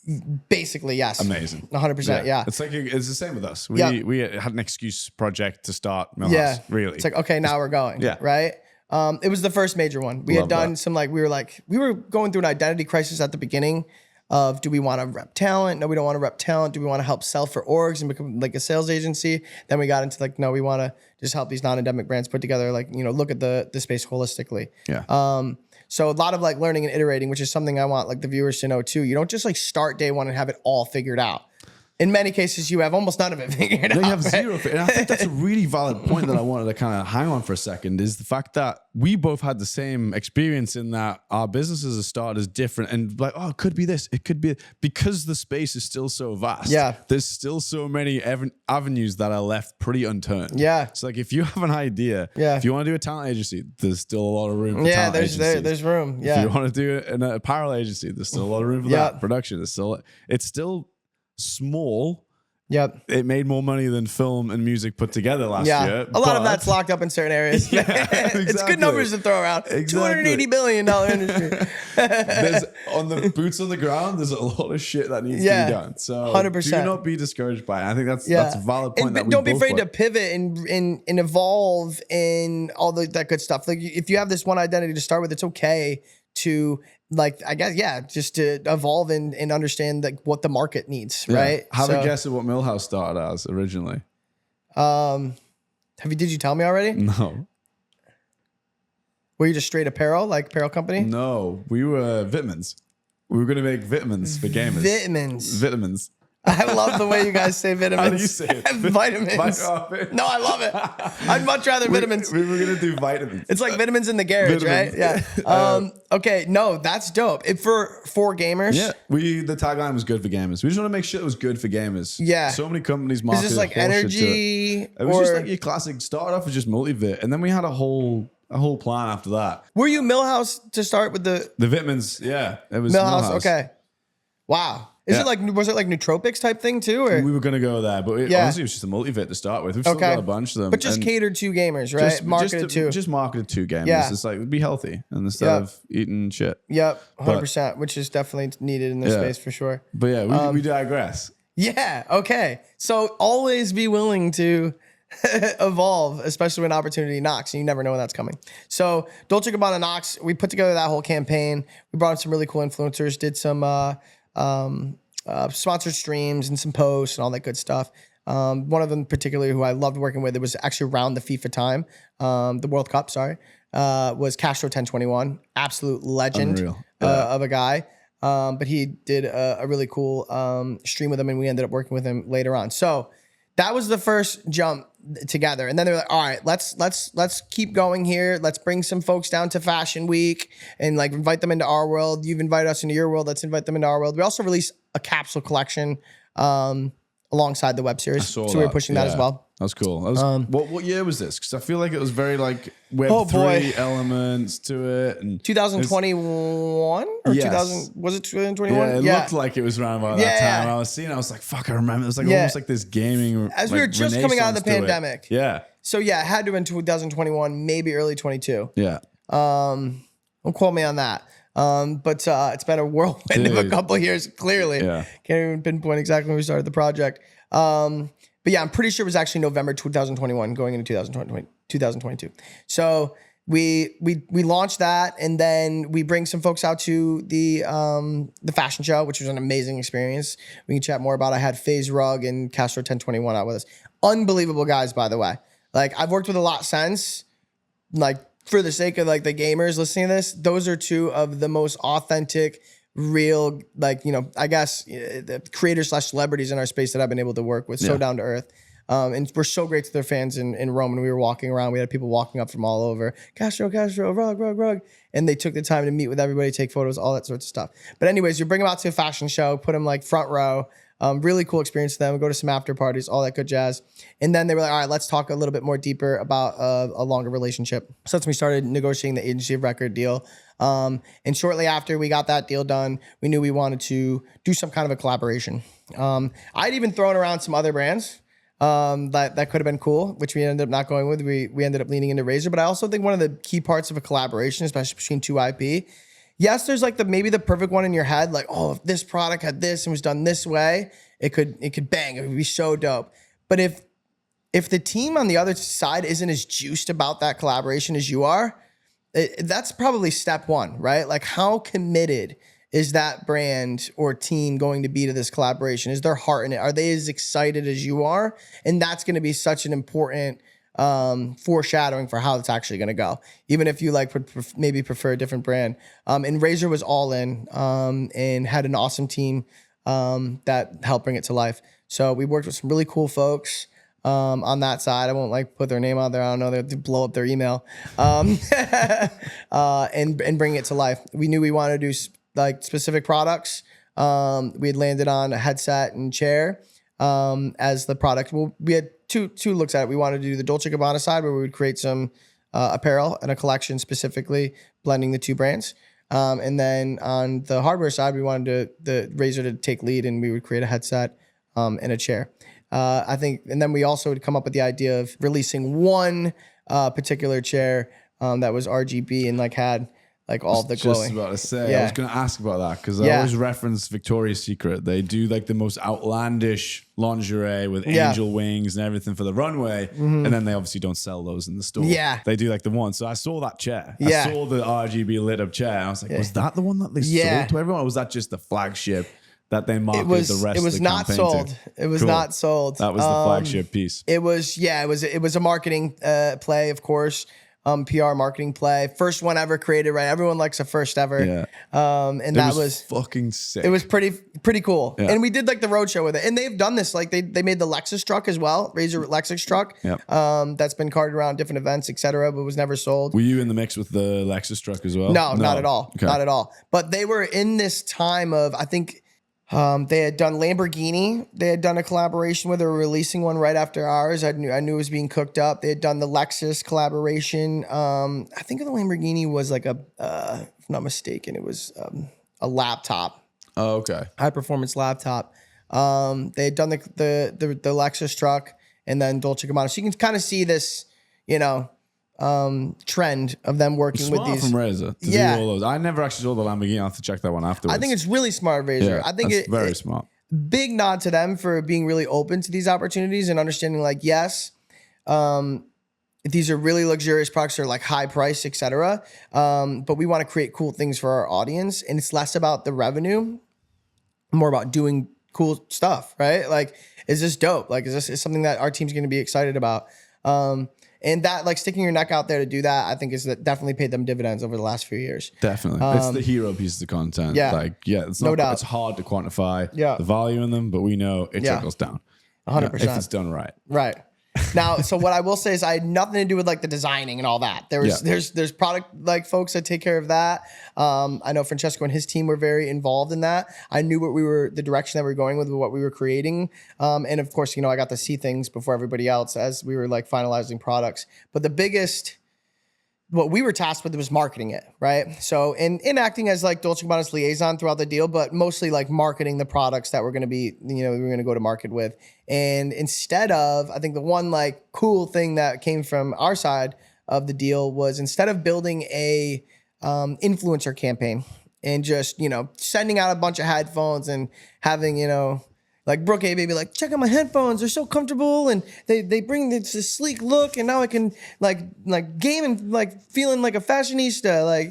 Basically, yes. Amazing. 100%. Yeah. It's like, it's the same with us. We had an excuse project to start Millhouse, really. It's like, okay, now we're going. Yeah. Right. It was the first major one. We had done some like, we were going through an identity crisis at the beginning of, do we want to rep talent? No, we don't want to rep talent. Do we want to help sell for orgs and become like a sales agency? Then we got into like, no, we want to just help these non-endemic brands put together, like, you know, look at the space holistically. Yeah. So a lot of like learning and iterating, which is something I want like the viewers to know too. You don't just like start day one and have it all figured out. In many cases, you have almost none of it figured out. You have zero. And I think that's a really valid point that I wanted to kind of hang on for a second, is the fact that we both had the same experience in that our businesses are started as different, and like, oh, it could be this, it could be, because the space is still so vast. Yeah. There's still so many avenues that are left pretty unturned. Yeah. So like, if you have an idea, if you want to do a talent agency, there's still a lot of room for talent agencies. There's room. Yeah. If you want to do an apparel agency, there's still a lot of room for that. Production, it's still small. Yep. It made more money than film and music put together last year. A lot of that's locked up in certain areas. Exactly. It's good numbers to throw around. $280 billion industry. There's on the boots on the ground, there's a lot of shit that needs to be done. So 100%. Do not be discouraged by it. I think that's a valid point. And don't be afraid to pivot and evolve and all that good stuff. Like if you have this one identity to start with, it's okay to, like, I guess, just to evolve and understand like what the market needs, right? Have a guess at what Millhouse started as originally. Did you tell me already? No. Were you just straight apparel, like apparel company? No, we were vitamins. We were going to make vitamins for gamers. Vitamins. I love the way you guys say vitamins. How do you say it? Vitamins. No, I love it. I'd much rather vitamins. We were gonna do vitamins. It's like vitamins in the garage, Vitamins. right? Yeah. Okay. No, that's dope. If for gamers. Yeah, the tagline was good for gamers. We just want to make sure it was good for gamers. Yeah. So many companies Is marketed this like horseshit to energy? it. It was just like your classic. Started off with just multivit, and then we had a whole plan after that. Were you Millhouse to start with the vitamins? Yeah, it was Millhouse? Okay. Wow. Was it like nootropics type thing too, or we were gonna go there, but honestly, it was just a multivit to start with. We've still got a bunch of them, but just catered to gamers, right? Marketed to just marketed to gamers. Yeah. It's like be healthy and instead of eating shit. Yep, 100%, which is definitely needed in this space for sure. But yeah, we digress. Yeah. Okay. So always be willing to evolve, especially when opportunity knocks, and you never know when that's coming. So Dolce Gabbana knocks. We put together that whole campaign. We brought in some really cool influencers, did some sponsored streams and some posts and all that good stuff. One of them particularly who I loved working with, it was actually around the FIFA time, the World Cup, was Castro 1021, absolute legend of a guy. But he did a really cool stream with him, and we ended up working with him later on. So that was the first jump together. And then they're like, all right, let's keep going here. Let's bring some folks down to Fashion Week and like invite them into our world. You've invited us into your world. Let's invite them into our world. We also released a capsule collection alongside the web series. So we were pushing that as well. That was cool. That was, what year was this? Because I feel like it was very like Web3 elements to it. And 2021 or 2000? Was it 2021? Yeah, it looked like it was around about that time. I was seeing, I was like, fuck, I remember. It was like almost like this gaming. As we were just coming out of the pandemic. Yeah. So yeah, it had to have been 2021, maybe early 22. Yeah. Don't quote me on that. But it's been a whirlwind of a couple of years, clearly. Yeah. Can't even pinpoint exactly when we started the project. But yeah, I'm pretty sure it was actually November 2021 going into 2022. So we launched that, and then we bring some folks out to the fashion show, which was an amazing experience. We can chat more about it. I had FaZe Rug and Castro 1021 out with us. Unbelievable guys, by the way. Like, I've worked with a lot since, like, for the sake of like the gamers listening to this, those are two of the most authentic, real, like, you know, I guess the creators / celebrities in our space that I've been able to work with. So down to earth. And we're so great to their fans in Rome. And we were walking around, we had people walking up from all over, Castro, Rug. And they took the time to meet with everybody, take photos, all that sorts of stuff. But anyways, you bring them out to a fashion show, put them like front row. Really cool experience for them. We go to some after parties, all that good jazz. And then they were like, all right, let's talk a little bit more deeper about a longer relationship. So that's when we started negotiating the agency of record deal. And shortly after we got that deal done, we knew we wanted to do some kind of a collaboration. I'd even thrown around some other brands that could have been cool, which we ended up not going with. We ended up leaning into Razer. But I also think one of the key parts of a collaboration, especially between two IP, yes, there's like maybe the perfect one in your head, like, oh, if this product had this and was done this way, it could bang, it would be so dope. But if the team on the other side isn't as juiced about that collaboration as you are, that's probably step one, right? Like, how committed is that brand or team going to be to this collaboration? Is their heart in it? Are they as excited as you are? And that's going to be such an important foreshadowing for how it's actually going to go, even if you like maybe prefer a different brand. And Razer was all in and had an awesome team that helped bring it to life. So we worked with some really cool folks on that side. I won't like put their name out there. I don't know, they blow up their email and bring it to life. We knew we wanted to do like specific products. We had landed on a headset and chair as the product. Well, we had two looks at it. We wanted to do the Dolce Gabbana side, where we would create some apparel and a collection specifically blending the two brands. And then on the hardware side, we wanted the Razer to take lead, and we would create a headset and a chair. I think, and then we also would come up with the idea of releasing one particular chair that was RGB and like had like all the glowing. Just about to say, I was going to ask about that because I always reference Victoria's Secret. They do like the most outlandish lingerie with angel wings and everything for the runway, and then they obviously don't sell those in the store. Yeah, they do like the one. So I saw that chair. I saw the RGB lit up chair. And I was like, was that the one that they sold to everyone, or was that just the flagship that they marketed the rest of the campaign to? It was not sold. That was the flagship piece. It was a marketing play, of course. PR marketing play. First one ever created, right? Everyone likes a first ever. Yeah. And that was fucking sick. it was pretty cool. Yeah. And we did like the roadshow with it. And they've done this. Like they made the Lexus truck as well, Razor Lexus truck. Yep. That's been carted around different events, etc., but was never sold. Were you in the mix with the Lexus truck as well? No, not at all. Okay. Not at all. But they were in this time of, I think, they had done Lamborghini. They had done a collaboration where they were releasing one right after ours. I knew it was being cooked up. They had done the Lexus collaboration. I think the Lamborghini was like if I'm not mistaken, it was a laptop. Oh, okay. High performance laptop. They had done the Lexus truck and then Dolce Gabbana. So you can kind of see this, trend of them working with these. From Razor to do all those. I never actually saw the Lamborghini. I have to check that one afterwards. I think it's really smart, Razor. I think it's very smart. Big nod to them for being really open to these opportunities and understanding like, yes, these are really luxurious products, they're like high price, etc. But we want to create cool things for our audience, and it's less about the revenue, more about doing cool stuff, right? Like, is this dope? Like, is something that our team's going to be excited about? And that, like, sticking your neck out there to do that, I think is definitely paid them dividends over the last few years. Definitely. It's the hero pieces of content. Yeah. It's not, no doubt. It's hard to quantify the value in them, but we know it trickles down. 100%. If it's done right. Right. Now, so what I will say is I had nothing to do with like the designing and all that. There's product like folks that take care of that. I know Francesco and his team were very involved in that. I knew the direction that we were going with what we were creating. And of course, I got to see things before everybody else as we were like finalizing products. But what we were tasked with was marketing it, right? So in acting as like Dolce Gabbana's liaison throughout the deal, but mostly like marketing the products that we're going to be, we were going to go to market with. And instead of, I think the one like cool thing that came from our side of the deal was instead of building a influencer campaign and just, sending out a bunch of headphones and having, like Brooke A. Baby, like, check out my headphones. They're so comfortable. And they bring this sleek look. And now I can like game and like feeling like a fashionista, like,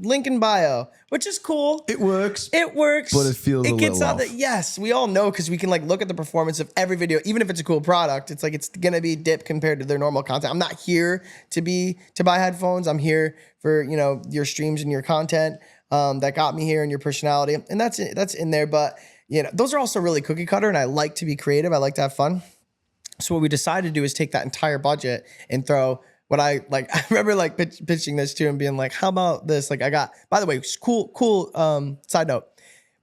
link in bio, which is cool. It works. But it feels a little off. Yes, we all know because we can like look at the performance of every video, even if it's a cool product. It's like, it's going to be dipped compared to their normal content. I'm not here to buy headphones. I'm here for, your streams and your content that got me here and your personality. And that's in there. But those are also really cookie cutter, and I like to be creative. I like to have fun. So what we decided to do is take that entire budget and throw what I like. I remember like pitching this to him, being like, "How about this?" Like, by the way, cool. Side note: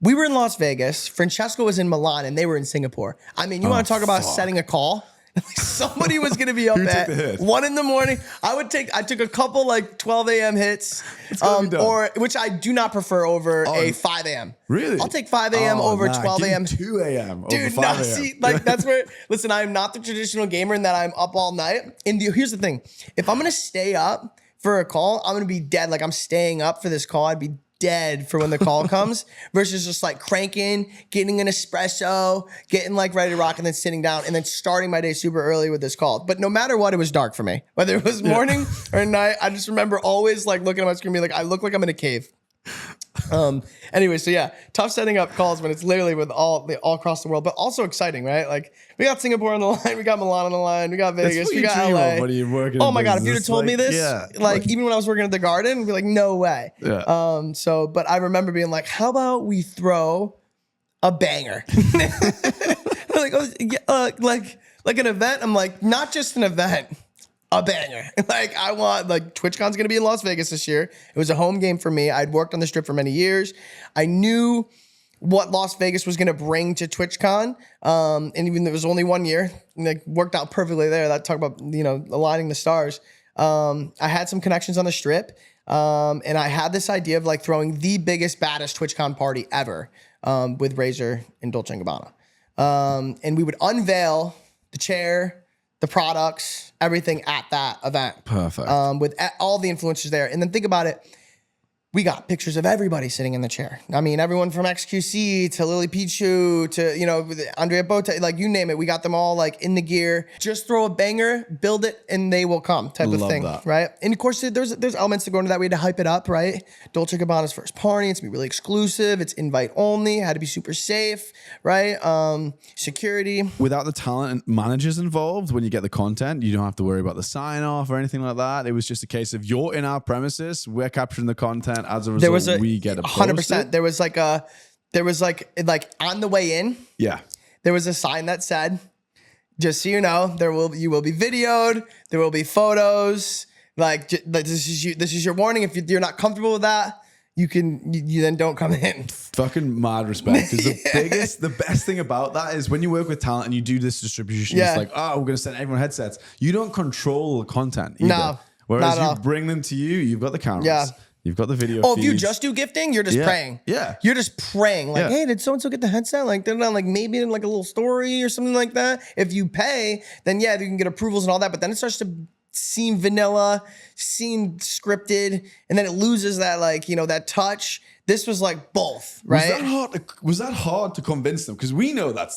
we were in Las Vegas. Francesco was in Milan, and they were in Singapore. I mean, you want to talk about setting a call? Somebody was going to be up at 1 a.m. I took a couple like 12 a.m. hits, which I do not prefer over a 5 a.m. Really? I'll take 5 a.m. over 12 a.m. 2 a.m. Dude, over 5 a.m. See, like that's where, listen, I'm not the traditional gamer in that I'm up all night. And here's the thing. If I'm going to stay up for a call, I'm going to be dead. Like I'm staying up for this call. I'd be dead for when the call comes versus just like cranking, getting an espresso, getting like ready to rock and then sitting down and then starting my day super early with this call. But no matter what, it was dark for me. Whether it was morning or night, I just remember always like looking at my screen and be like, I look like I'm in a cave. Anyway, so yeah, tough setting up calls when it's literally with all across the world, but also exciting, right? Like we got Singapore on the line, we got Milan on the line, we got Vegas, we got LA. Oh my God, if you'd have told me this, even when I was working at the Garden, I'd be like, no way. Yeah. But I remember being like, how about we throw a banger? like an event. I'm like, not just an event. A banger. Like I want, like Twitchcon's going to be in Las Vegas this year. It was a home game for me. I'd worked on the strip for many years. I knew what Las Vegas was going to bring to Twitchcon. And even though it was only 1 year, like worked out perfectly there. That talk about, aligning the stars. I had some connections on the strip. And I had this idea of like throwing the biggest, baddest TwitchCon party ever with Razor and Dolce Gabbana. And we would unveil the chair, the products, everything at that event. Perfect. With all the influencers there. And then think about it. we got pictures of everybody sitting in the chair. I mean, everyone from XQC to Lily Pichu to, you know, Andrea Botte, like you name it. We got them all like in the gear. Just throw a banger, build it, and they will come type of thing, right? And of course, there's elements to go into that. We had to hype it up, right? Dolce Gabbana's first party. It's gonna be really exclusive. It's invite only. Had to be super safe, right? Security. Without the talent and managers involved, when you get the content, you don't have to worry about the sign off or anything like that. It was just a case of you're in our premises, we're capturing the content. As a result, we get a 100%. There was like on the way in. Yeah. There was a sign that said, "Just so you know, you will be videoed. There will be photos. Like this is your warning. If you're not comfortable with that, you then don't come in." Fucking mad respect. Because the best thing about that is when you work with talent and you do this distribution, it's like, oh, we're gonna send everyone headsets. You don't control the content either. No. Whereas you bring them to you, you've got the cameras. Yeah. You've got the video. Oh, if you just do gifting, you're just praying. Yeah. You're just praying. Like, hey, did so-and-so get the headset? Like, they're not like maybe in like a little story or something like that. If you pay, then yeah, you can get approvals and all that. But then it starts to seem vanilla, seem scripted, and then it loses that like, you know, that touch. This was like both, right? Was that hard to convince them? Because we know that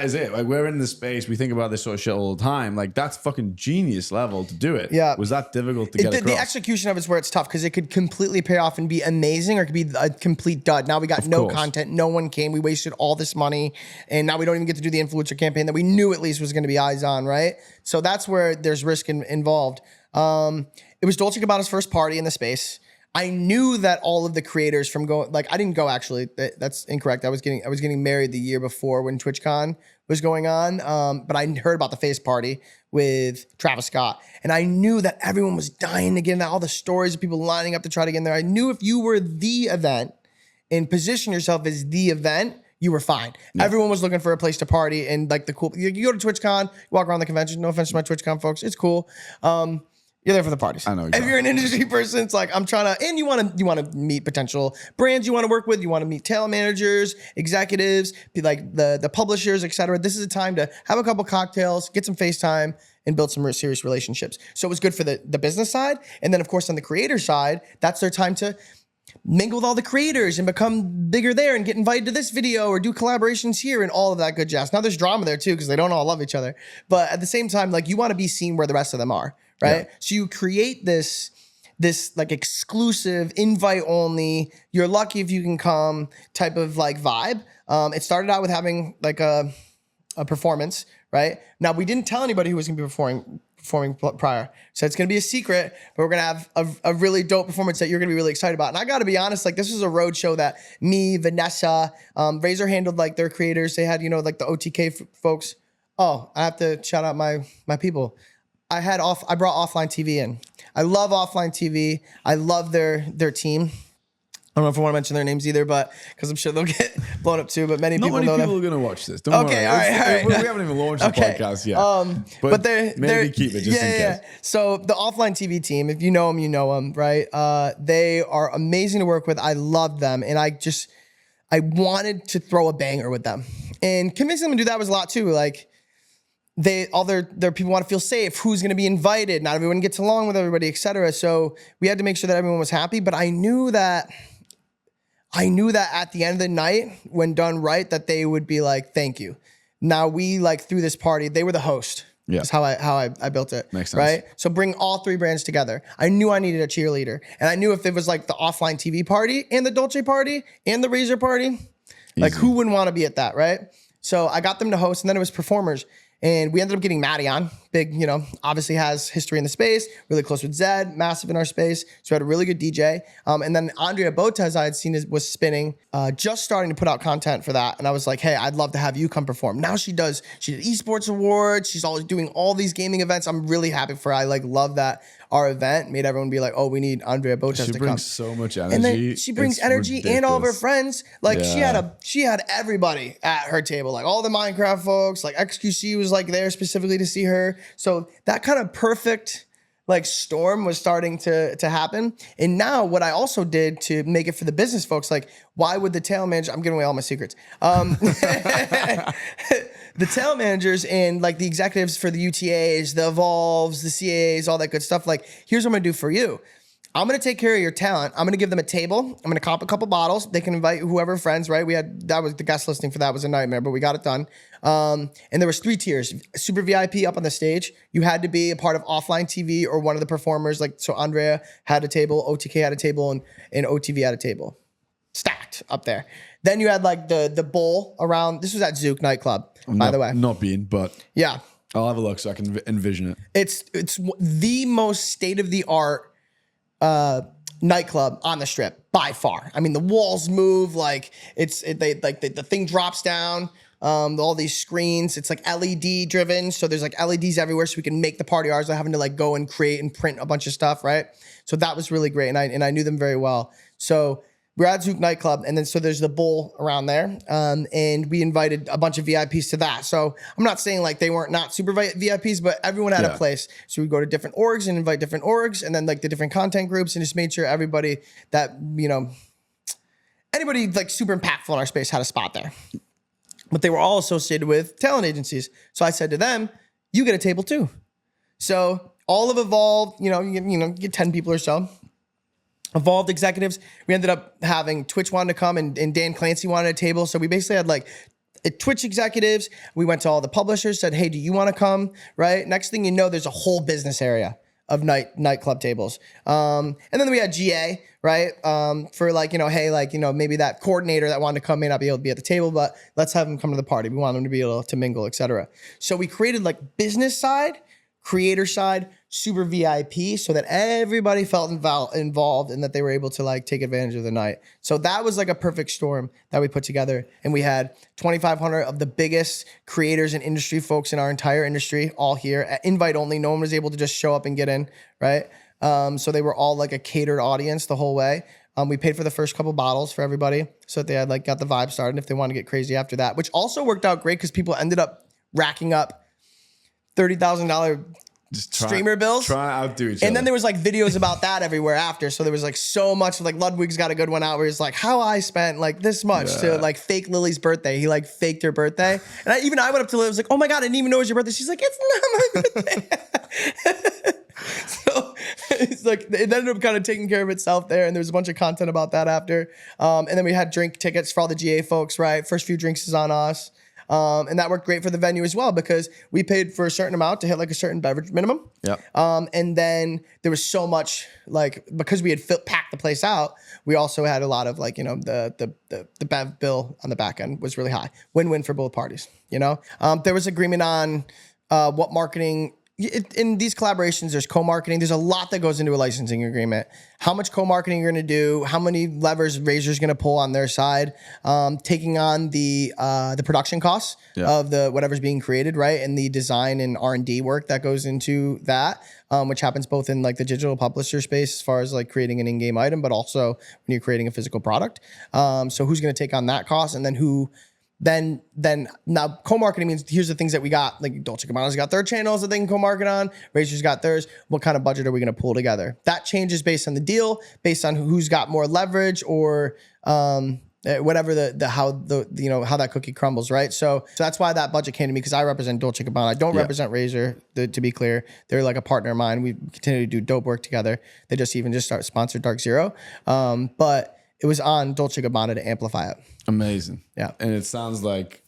is it. Like, we're in the space. We think about this sort of shit all the time. Like, that's fucking genius level to do it. Yeah. Was that difficult to get across? The execution of it's where it's tough because it could completely pay off and be amazing, or it could be a complete dud. Now we got no content. No one came. We wasted all this money. And now we don't even get to do the influencer campaign that we knew at least was going to be eyes on, right? So that's where there's risk involved. It was Dolce Gabbana's first party in the space. I knew that all of the creators from going, like, I didn't go actually. That's incorrect. I was getting married the year before when Twitchcon was going on. But I heard about the face party with Travis Scott, and I knew that everyone was dying to get in there. All the stories of people lining up to try to get in there. I knew if you were the event and position yourself as the event, you were fine. Yeah. Everyone was looking for a place to party and like the cool. You go to TwitchCon, you walk around the convention. No offense to my TwitchCon folks, it's cool. You're there for the parties. I know. Exactly. If you're an industry person, it's like I'm trying to, and you want to meet potential brands you want to work with. You want to meet talent managers, executives, be like the publishers, etc. This is a time to have a couple cocktails, get some FaceTime, and build some serious relationships. So it was good for the business side, and then of course on the creator side, that's their time to mingle with all the creators and become bigger there and get invited to this video or do collaborations here and all of that good jazz. Now there's drama there too because they don't all love each other, but at the same time, like you want to be seen where the rest of them are. Right. Yeah. So you create this like exclusive invite only, you're lucky if you can come type of like vibe. It started out with having like a performance, right? Now we didn't tell anybody who was gonna be performing prior. So it's gonna be a secret, but we're gonna have a really dope performance that you're gonna be really excited about. And I gotta be honest, like this was a road show that me, Vanessa, Razor handled like their creators. They had, you know, like the OTK folks. Oh, I have to shout out my people. I brought offline TV in. I love offline TV. I love their team. I don't know if I want to mention their names either, but because I'm sure they'll get blown up too. But many people know them. Not many people are going to watch this. Don't worry. All right. We haven't even launched the podcast yet. But maybe keep it just in case. Yeah. So the offline TV team, if you know them, you know them, right? They are amazing to work with. I love them, and I wanted to throw a banger with them, and convincing them to do that was a lot too. Like. All their people want to feel safe. Who's going to be invited? Not everyone gets along with everybody, etc. So we had to make sure that everyone was happy. But I knew that at the end of the night, when done right, that they would be like, "Thank you." Now we like through this party, they were the host. Yeah, that's how I built it. Makes sense, right? So bring all three brands together. I knew I needed a cheerleader, and I knew if it was like the offline TV party and the Dolce party and the Razor party, like who wouldn't want to be at that, right? So I got them to host, and then it was performers. And we ended up getting Maddie on. Big, you know, obviously has history in the space, really close with Zed, massive in our space. So we had a really good DJ. And then Andrea Botte, I had seen was spinning, just starting to put out content for that. And I was like, hey, I'd love to have you come perform. Now she did esports awards. She's always doing all these gaming events. I'm really happy for her. I like love that our event made everyone be like, oh, we need Andrea Botte to come. She brings so much energy. And then she brings energy ridiculous. And all of her friends. Like she had everybody at her table, like all the Minecraft folks, like XQC was like there specifically to see her. So that kind of perfect like storm was starting to happen. And now what I also did to make it for the business folks, like why would the talent manager, I'm giving away all my secrets. The talent managers and like the executives for the UTAs, the Evolves, the CAAs, all that good stuff. Like, here's what I'm gonna do for you. I'm going to take care of your talent. I'm going to give them a table. I'm going to comp a couple bottles. They can invite whoever friends, right? That was the guest listing for that was a nightmare, but we got it done. And there was 3 tiers. Super VIP up on the stage. You had to be a part of offline TV or one of the performers. Like, so Andrea had a table, OTK had a table, and OTV had a table. Stacked up there. Then you had like the bowl around. This was at Zouk nightclub, by the way. Not being, but yeah. I'll have a look so I can envision it. It's the most state-of-the-art nightclub on the Strip by far. I mean, the walls move like the thing drops down. All these screens. It's like LED driven, so there's like LEDs everywhere, so we can make the party ours without having to like go and create and print a bunch of stuff, right? So that was really great, and I knew them very well. So we're at Zouk nightclub, and then so there's the bowl around there, and we invited a bunch of VIPs to that. So I'm not saying like they weren't not super VIPs, but everyone had a place. So we go to different orgs and invite different orgs, and then like the different content groups, and just made sure everybody that anybody like super impactful in our space had a spot there. But they were all associated with talent agencies. So I said to them, "You get a table too." So all of Evolve, you get 10 people or so. Evolved executives. We ended up having Twitch wanted to come and Dan Clancy wanted a table. So we basically had like Twitch executives. We went to all the publishers, said, "Hey, do you want to come?" Right. Next thing you know, there's a whole business area of nightclub tables. And then we had GA, right? For like, hey, like, maybe that coordinator that wanted to come may not be able to be at the table, but let's have them come to the party. We want them to be able to mingle, et cetera. So we created like business side, creator side, super VIP, so that everybody felt involved and that they were able to like take advantage of the night. So that was like a perfect storm that we put together. And we had 2,500 of the biggest creators and industry folks in our entire industry all here at invite only. No one was able to just show up and get in, right? So they were all like a catered audience the whole way. We paid for the first couple bottles for everybody so that they had like got the vibe started if they want to get crazy after that, which also worked out great because people ended up racking up $30,000 streamer bills. Try to outdo each other. And then there was like videos about that everywhere after. So there was like so much, like Ludwig's got a good one out where he's like, how I spent like this much to like fake Lily's birthday. He like faked her birthday. And I went up to Lily, I was like, "Oh my God, I didn't even know it was your birthday." She's like, "It's not my birthday." So it's like, it ended up kind of taking care of itself there. And there was a bunch of content about that after. And then we had drink tickets for all the GA folks, right? First few drinks is on us. And that worked great for the venue as well because we paid for a certain amount to hit like a certain beverage minimum. Yeah. And then there was so much like because we had packed the place out, we also had a lot of like the bev bill on the back end was really high. Win-win for both parties. There was agreement on what marketing. In these collaborations, there's co-marketing. There's a lot that goes into a licensing agreement. How much co-marketing you're going to do, how many levers Razor's going to pull on their side, taking on the production costs of the whatever's being created, right, and the design and R&D work that goes into that, which happens both in like the digital publisher space as far as like creating an in-game item, but also when you're creating a physical product. So who's going to take on that cost, and then who? Then now co-marketing means here's the things that we got. Like Dolce Gabbana's got their channels that they can co-market on. Razor's got theirs. What kind of budget are we going to pull together? That changes based on the deal, based on who's got more leverage or whatever how that cookie crumbles, right? So that's why that budget came to me because I represent Dolce Gabbana. I don't represent Razor. To be clear, they're like a partner of mine. We continue to do dope work together. They just sponsored Dark Zero, but it was on Dolce Gabbana to amplify it. Amazing. Yeah. And it sounds like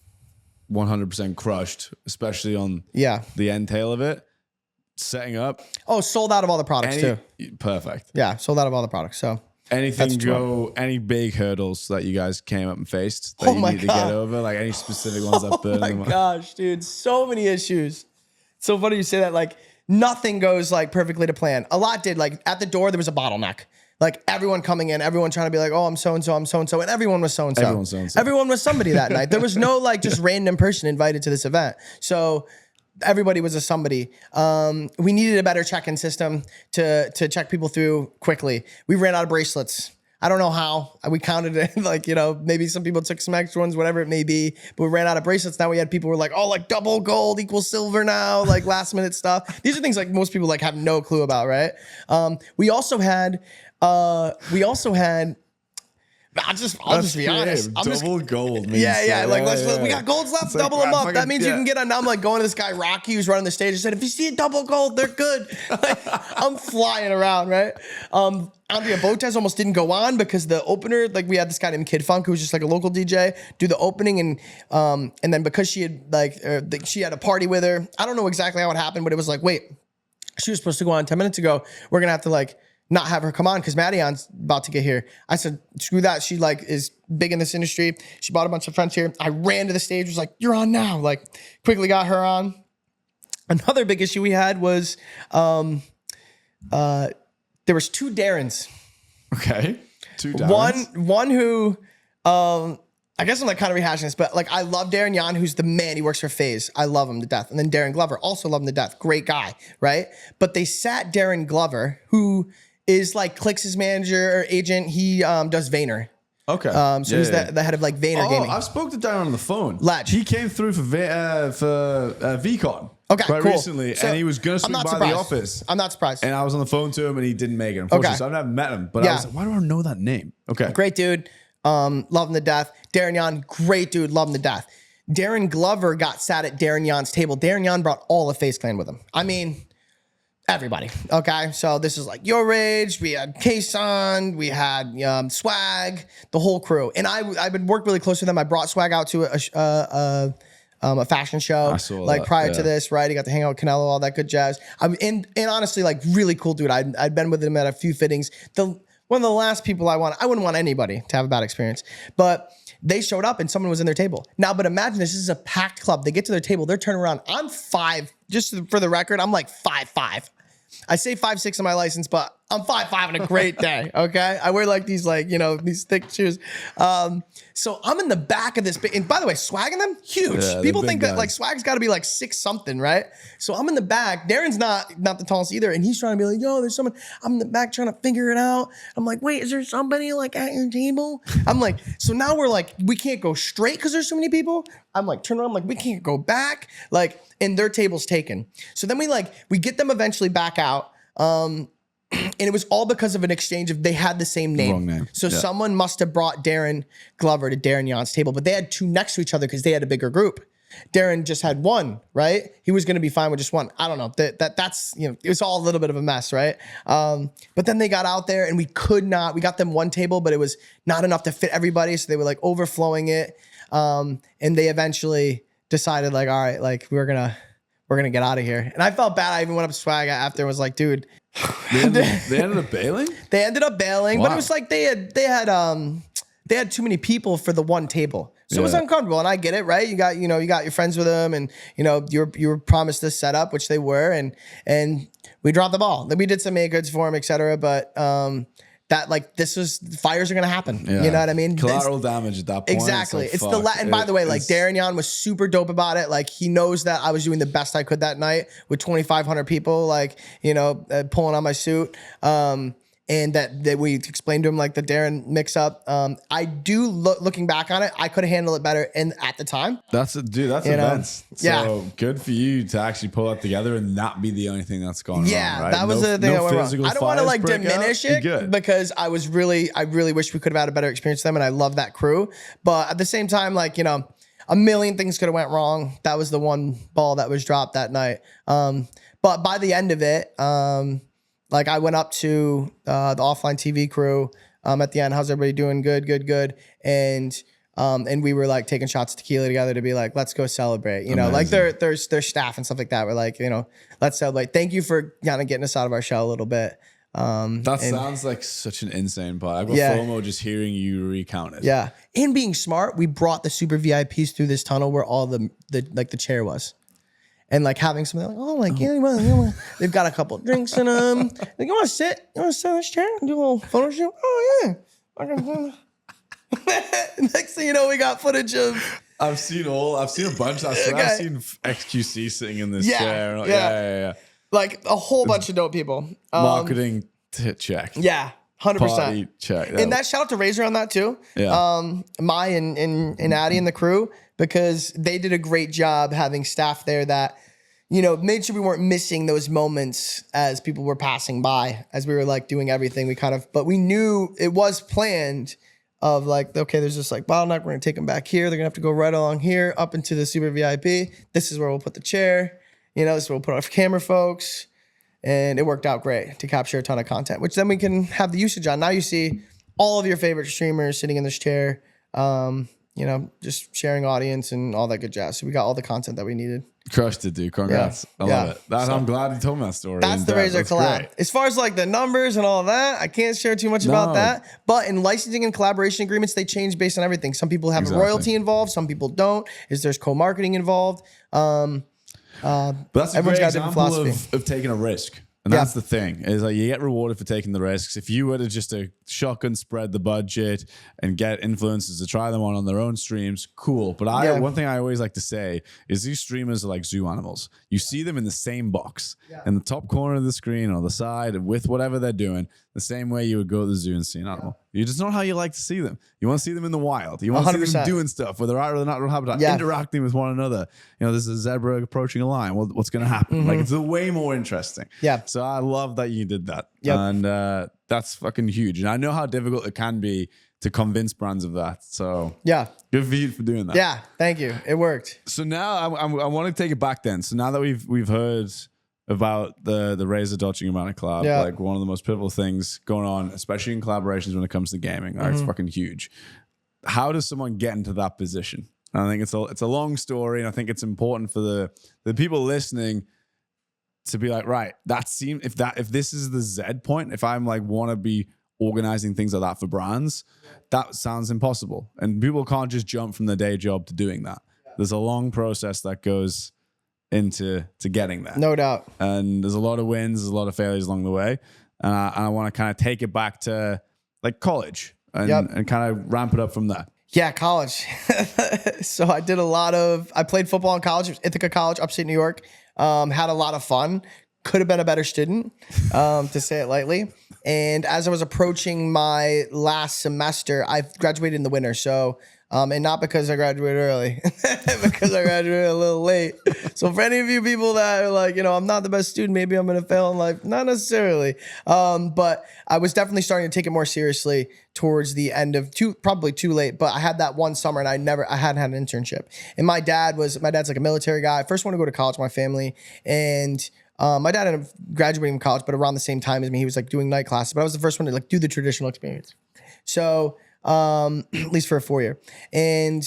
100% crushed, especially on the end tail of it. Setting up. Oh, sold out of all the products too. Perfect. Yeah, sold out of all the products. So any big hurdles that you guys came up and faced that you need to get over? Like any specific ones that burned them? Oh my gosh, dude. So many issues. It's so funny you say that. Like nothing goes like perfectly to plan. A lot did. Like at the door, there was a bottleneck. Like everyone coming in, everyone trying to be like, "Oh, I'm so-and-so, I'm so-and-so." And everyone was so-and-so. Everyone's so-and-so. Everyone was somebody that night. There was no like just random person invited to this event. So everybody was a somebody. We needed a better check-in system to check people through quickly. We ran out of bracelets. I don't know how. We counted it like, maybe some people took some extra ones, whatever it may be. But we ran out of bracelets. Now we had people who were like, "Oh, like double gold equals silver now," like last minute stuff. These are things like most people like have no clue about, right? We also had I'll just be honest. I'm just Double gold. Means yeah. Like yeah. we got golds left, It's like, double them up. fucking- That means you can get on. Now I'm like going to this guy Rocky who's running the stage. I said, if you see a double gold, they're good. Like, I'm flying around, right? Andrea Botez almost didn't go on because the opener, like we had this guy named Kid Funk who was just like a local DJ do the opening, and then because she had she had a party with her. I don't know exactly how it happened, but it was like, wait, she was supposed to go on 10 minutes ago. We're gonna have to like not have her come on because Maddion's about to get here. I said, screw that. She like is big in this industry. She brought a bunch of friends here. I ran to the stage, was like, you're on now. Like quickly got her on. Another big issue we had was there was 2 Darrens. Okay. 2 Darrens. One who I guess I'm like kind of rehashing this, but like I love Darren Yan, who's the man. He works for FaZe. I love him to death. And then Darren Glover, also love him to death. Great guy, right? But they sat Darren Glover, who is like Clix's manager or agent. He does Vayner. Okay. So he's the head of like Vayner Gaming. I spoke to Darren on the phone. Ledge. He came through for VCon. Okay, quite cool. recently, So, and he was going to I'm swing not by the surprised. office. I'm not surprised. And I was on the phone to him, and he didn't make it, unfortunately. Okay. So I've never met him. But I was like, why do I know that name? Okay. Great dude. Love him to death. Darren Yan, great dude. Love him to death. Darren Glover got sat at Darren Yan's table. Darren Yan brought all of FaZe Clan with him. I mean, everybody. Okay. So this is like Your Rage. We had Kason. We had Swag, the whole crew. And I've been worked really close with them. I brought Swag out to a fashion show. I saw like that, prior to this, right? He got to hang out with Canelo, all that good jazz. And honestly, like really cool dude. I'd been with him at a few fittings. One of the last people I wouldn't want anybody to have a bad experience, but they showed up and someone was in their table. Now, but imagine this is a packed club. They get to their table, they're turning around. I'm 5, just for the record, I'm like 5'5". I say 5'6" on my license, but I'm 5'5" on a great day. Okay. I wear like these, like, these thick shoes. So I'm in the back of this big, and by the way, Swag in them, huge. Yeah, People big think guys. that like Swag's got to be like 6 something, right? So I'm in the back. Darren's not the tallest either. And he's trying to be like, yo, there's someone. I'm in the back trying to figure it out. I'm like, wait, is there somebody like at your table? I'm like, so now we're like, we can't go straight because there's so many people. I'm like, turn around. I'm like, we can't go back. Like, and their table's taken. So then we get them eventually back out. And it was all because of an exchange of they had the same name. Wrong name. So Yeah. someone must have brought Darren Glover to Darren Yan's table, but they had 2 next to each other because they had a bigger group. Darren just had 1, right? He was going to be fine with just 1. I don't know. That's it was all a little bit of a mess, right? But then they got out there and we got them 1 table, but it was not enough to fit everybody. So they were like overflowing it. And they eventually decided like, all right, like we're going to get out of here. And I felt bad. I even went up to Swag after and was like, dude, They ended up bailing? they ended up bailing, but Wow. it was like they had too many people for the 1 table. So it was Yeah. uncomfortable. And I get it, right? You got your friends with them and you were promised this setup, which they were, and we dropped the ball. Then we did some make goods for him, et cetera. But that like fires are gonna happen. Yeah. You know what I mean? Collateral damage at that point. Exactly. It's It's like, the fuck. and by the way, like It's- Darren Yan was super dope about it. Like he knows that I was doing the best I could that night with 2,500 people, like pulling on my suit. And that we explained to him like the Darren mix up. I do looking back on it, I could have handled it better. And at the time, That's events. Yeah. So good for you to actually pull that together and not be the only thing that's going on. Right? that was the thing that went wrong. physical I don't want to fires like break out. diminish You're it good. because I really wish we could have had a better experience with them, and I love that crew. But at the same time, like a million things could have went wrong. That was the one ball that was dropped that night. But by the end of it, like I went up to the offline TV crew at the end. How's everybody doing? Good. And we were like taking shots of tequila together to be like, let's go celebrate. Like their staff and stuff like that. We're like, let's celebrate. Thank you for kind of getting us out of our shell a little bit. Sounds like such an insane part. I got Yeah. FOMO just hearing you recount it. Yeah, and being smart, we brought the super VIPs through this tunnel where all the chair was. And like having something like, oh, like, yeah, they've got a couple of drinks in them. Like, you want to sit? You want to sit in this chair and do a little photo shoot? Oh, yeah. Next thing you know, we got footage of. I've seen a bunch. I've seen XQC sitting in this chair. Yeah. Like a whole bunch of dope people. Marketing check. Yeah, 100%. Party check. And that shout out to Razor on that too. Yeah. Mai and Addy and the crew, because they did a great job having staff there that, made sure we weren't missing those moments as people were passing by, as we were like doing everything. But we knew it was planned. of like, okay, there's this like bottleneck. We're gonna take them back here. They're gonna have to go right along here up into the super VIP. This is where we'll put the chair. This is where we'll put our camera folks. And it worked out great to capture a ton of content, which then we can have the usage on. Now you see all of your favorite streamers sitting in this chair, just sharing audience and all that good jazz. So we got all the content that we needed. Crushed it, dude. Congrats. I love it. I'm glad you told me that story. That's the Razor collab. Great. As far as like the numbers and all that, I can't share too much about that. But in licensing and collaboration agreements, they change based on everything. Some people have a royalty involved. Some people don't. There's co-marketing involved. But that's a great example of taking a risk. And that's the thing, is like you get rewarded for taking the risks. If you were to just shotgun spread the budget and get influencers to try them on their own streams, cool. But one thing I always like to say is these streamers are like zoo animals. You see them in the same box, in the top corner of the screen or the side with whatever they're doing, the same way you would go to the zoo and see an animal. You just not how you like to see them. You want to see them in the wild. You want to see them doing stuff, whether out or not habitat, interacting with one another. There's a zebra approaching a lion. Well, what's going to happen? Like, it's way more interesting. Yeah. So I love that you did that. Yep. And that's fucking huge. And I know how difficult it can be to convince brands of that. So good for you for doing that. Yeah, thank you. It worked. So now I want to take it back then. So now that we've heard about the Razor Dolce Gabbana collab, like one of the most pivotal things going on, especially in collaborations when it comes to gaming. Like, it's fucking huge. How does someone get into that position? And I think it's a long story, and I think it's important for the people listening to be like, right, if this is the Z point, if I'm like want to be organizing things like that for brands, that sounds impossible. And people can't just jump from their day job to doing that. There's a long process that goes into getting there. No doubt. And there's a lot of wins, there's a lot of failures along the way. And I want to kind of take it back to like college and kind of ramp it up from there. Yeah, college. So I played football in college. It was Ithaca College, upstate New York. Had a lot of fun. Could have been a better student, to say it lightly. And as I was approaching my last semester, I graduated in the winter. So, and not because I graduated early, because I graduated a little late. So for any of you people that are like, I'm not the best student, maybe I'm going to fail in life. Not necessarily. But I was definitely starting to take it more seriously towards the end of probably too late. But I had that one summer and I hadn't had an internship. And my dad's like a military guy. I first wanted to go to college with my family. And my dad ended up graduating from college, but around the same time as me. He was like doing night classes, but I was the first one to like do the traditional experience. So at least for a 4-year. And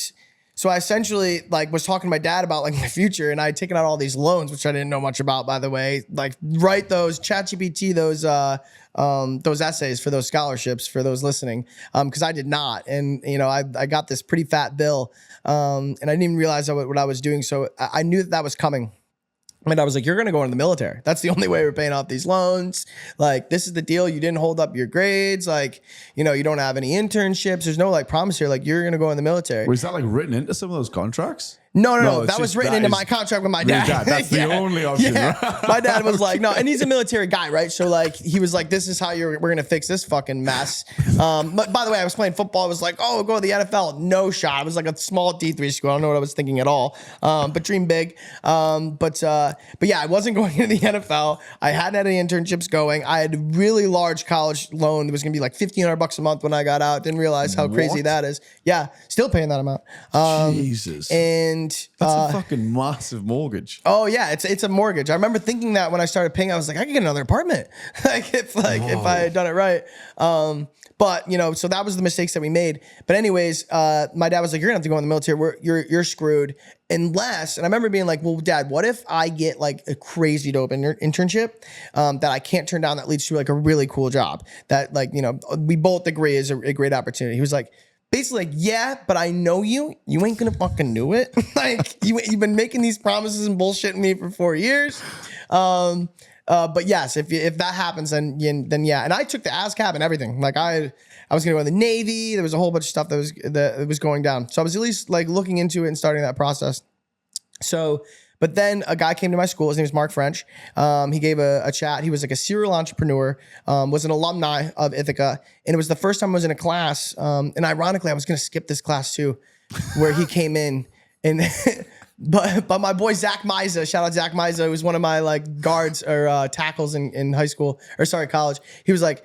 so I essentially like was talking to my dad about like my future, and I had taken out all these loans, which I didn't know much about, by the way, like write those ChatGPT, those essays for those scholarships for those listening. Cause I did not. And I got this pretty fat bill. And I didn't even realize what I was doing. So I knew that was coming. And I was like, you're going to go into the military. That's the only way we're paying off these loans. Like, this is the deal. You didn't hold up your grades. Like, you don't have any internships. There's no like promise here. Like, you're going to go in the military. Was that like written into some of those contracts? No. That was written into my contract with my dad. That's the only option. Yeah. Right? My dad was like, no, and he's a military guy, right? So like, he was like, this is how we're gonna fix this fucking mess. But by the way, I was playing football. I was like, oh, go to the NFL. No shot. It was like a small D3 school. I don't know what I was thinking at all. But dream big. But yeah, I wasn't going into the NFL. I hadn't had any internships going. I had a really large college loan. It was gonna be like $1,500 a month when I got out. Didn't realize how crazy that is. Yeah, still paying that amount. Jesus. And that's a fucking massive mortgage. Oh yeah, it's a mortgage. I remember thinking that when I started paying, I was like, I could get another apartment, if I had done it right. But so that was the mistakes that we made. But anyways, my dad was like, you're gonna have to go in the military. You're screwed unless. And I remember being like, well, Dad, what if I get like a crazy dope internship that I can't turn down that leads to like a really cool job that like we both agree is a great opportunity. He was like, basically like, yeah, but I know you ain't gonna fucking do it. Like you've been making these promises and bullshitting me for 4 years. But yes, if that happens, then yeah. And I took the ASCAP and everything. Like I was gonna go in the Navy. There was a whole bunch of stuff that was going down. So I was at least like looking into it and starting that process. So, but then a guy came to my school. His name is Mark French. He gave a chat. He was like a serial entrepreneur, was an alumni of Ithaca. And it was the first time I was in a class. And ironically, I was going to skip this class too, where he came in. And but my boy, Zach Miza, shout out Zach Miza, who was one of my like guards or tackles in high school, or sorry, college. He was like,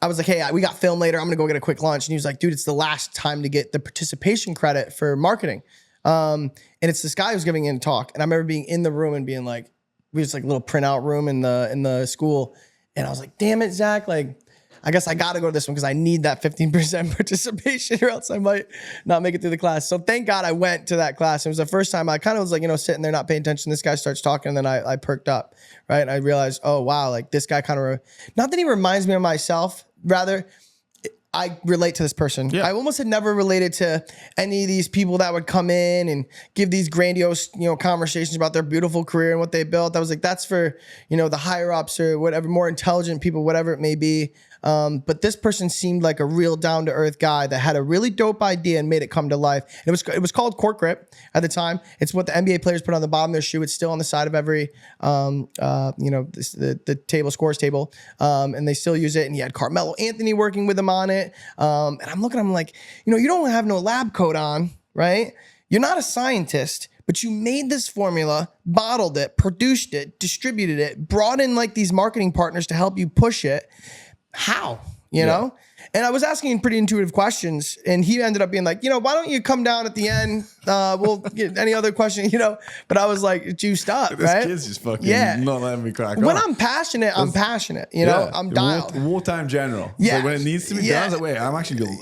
I was like, hey, we got film later. I'm going to go get a quick lunch. And he was like, dude, it's the last time to get the participation credit for marketing. And it's this guy who's giving a talk. And I remember being in the room and being like, we just like a little printout room in the school. And I was like, damn it, Zach. Like, I guess I got to go to this one because I need that 15% participation or else I might not make it through the class. So thank God I went to that class. It was the first time I kind of was like, sitting there not paying attention. This guy starts talking and then I perked up, right? And I realized, oh, wow, like this guy kind of, not that he reminds me of myself, rather I relate to this person. Yeah. I almost had never related to any of these people that would come in and give these grandiose, conversations about their beautiful career and what they built. I was like, that's for, the higher ups or whatever, more intelligent people, whatever it may be. But this person seemed like a real down to earth guy that had a really dope idea and made it come to life. And it was called Court Grip at the time. It's what the NBA players put on the bottom of their shoe. It's still on the side of every, the table, scores table. And they still use it. And he had Carmelo Anthony working with him on it. And I'm looking at him like, you don't have no lab coat on, right? You're not a scientist, but you made this formula, bottled it, produced it, distributed it, brought in like these marketing partners to help you push it. How, you know? And I was asking pretty intuitive questions and he ended up being like, why don't you come down at the end? We'll get any other question, but I was like juiced up, this right? Kid's just fucking not letting me crack When on. I'm passionate, I'm passionate, I'm dialed. Wartime general. Yeah. Like when it needs to be done, I was like, wait,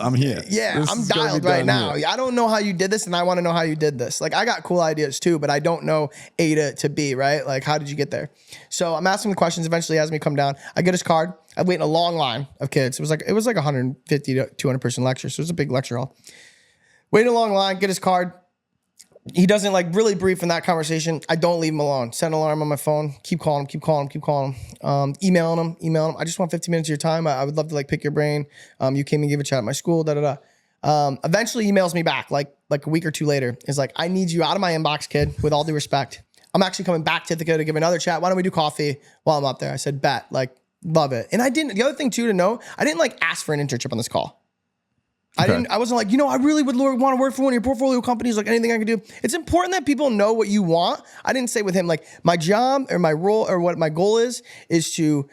I'm here. Yeah, This I'm is gonna dialed be right done now. here. I don't know how you did this and I want to know how you did this. Like I got cool ideas too, but I don't know A to B, right? Like how did you get there? So I'm asking the questions, eventually he has me come down. I get his card. I wait in a long line of kids. It was like 150 to 200 person lecture. So it was a big lecture hall. Wait in a long line, get his card. He doesn't like really brief in that conversation. I don't leave him alone. Set an alarm on my phone. Keep calling him. Emailing him. I just want 15 minutes of your time. I would love to like pick your brain. You came and gave a chat at my school, eventually emails me back like a week or two later. Is like, I need you out of my inbox, kid, with all due respect. I'm actually coming back to Ithaca to give another chat. Why don't we do coffee while I'm up there? I said, bet, like, love it. And the other thing too to know, I didn't like ask for an internship on this call. Okay. I wasn't like, I really would want to work for one of your portfolio companies, like anything I can do. It's important that people know what you want. I didn't say with him, like my job or my role or what my goal is to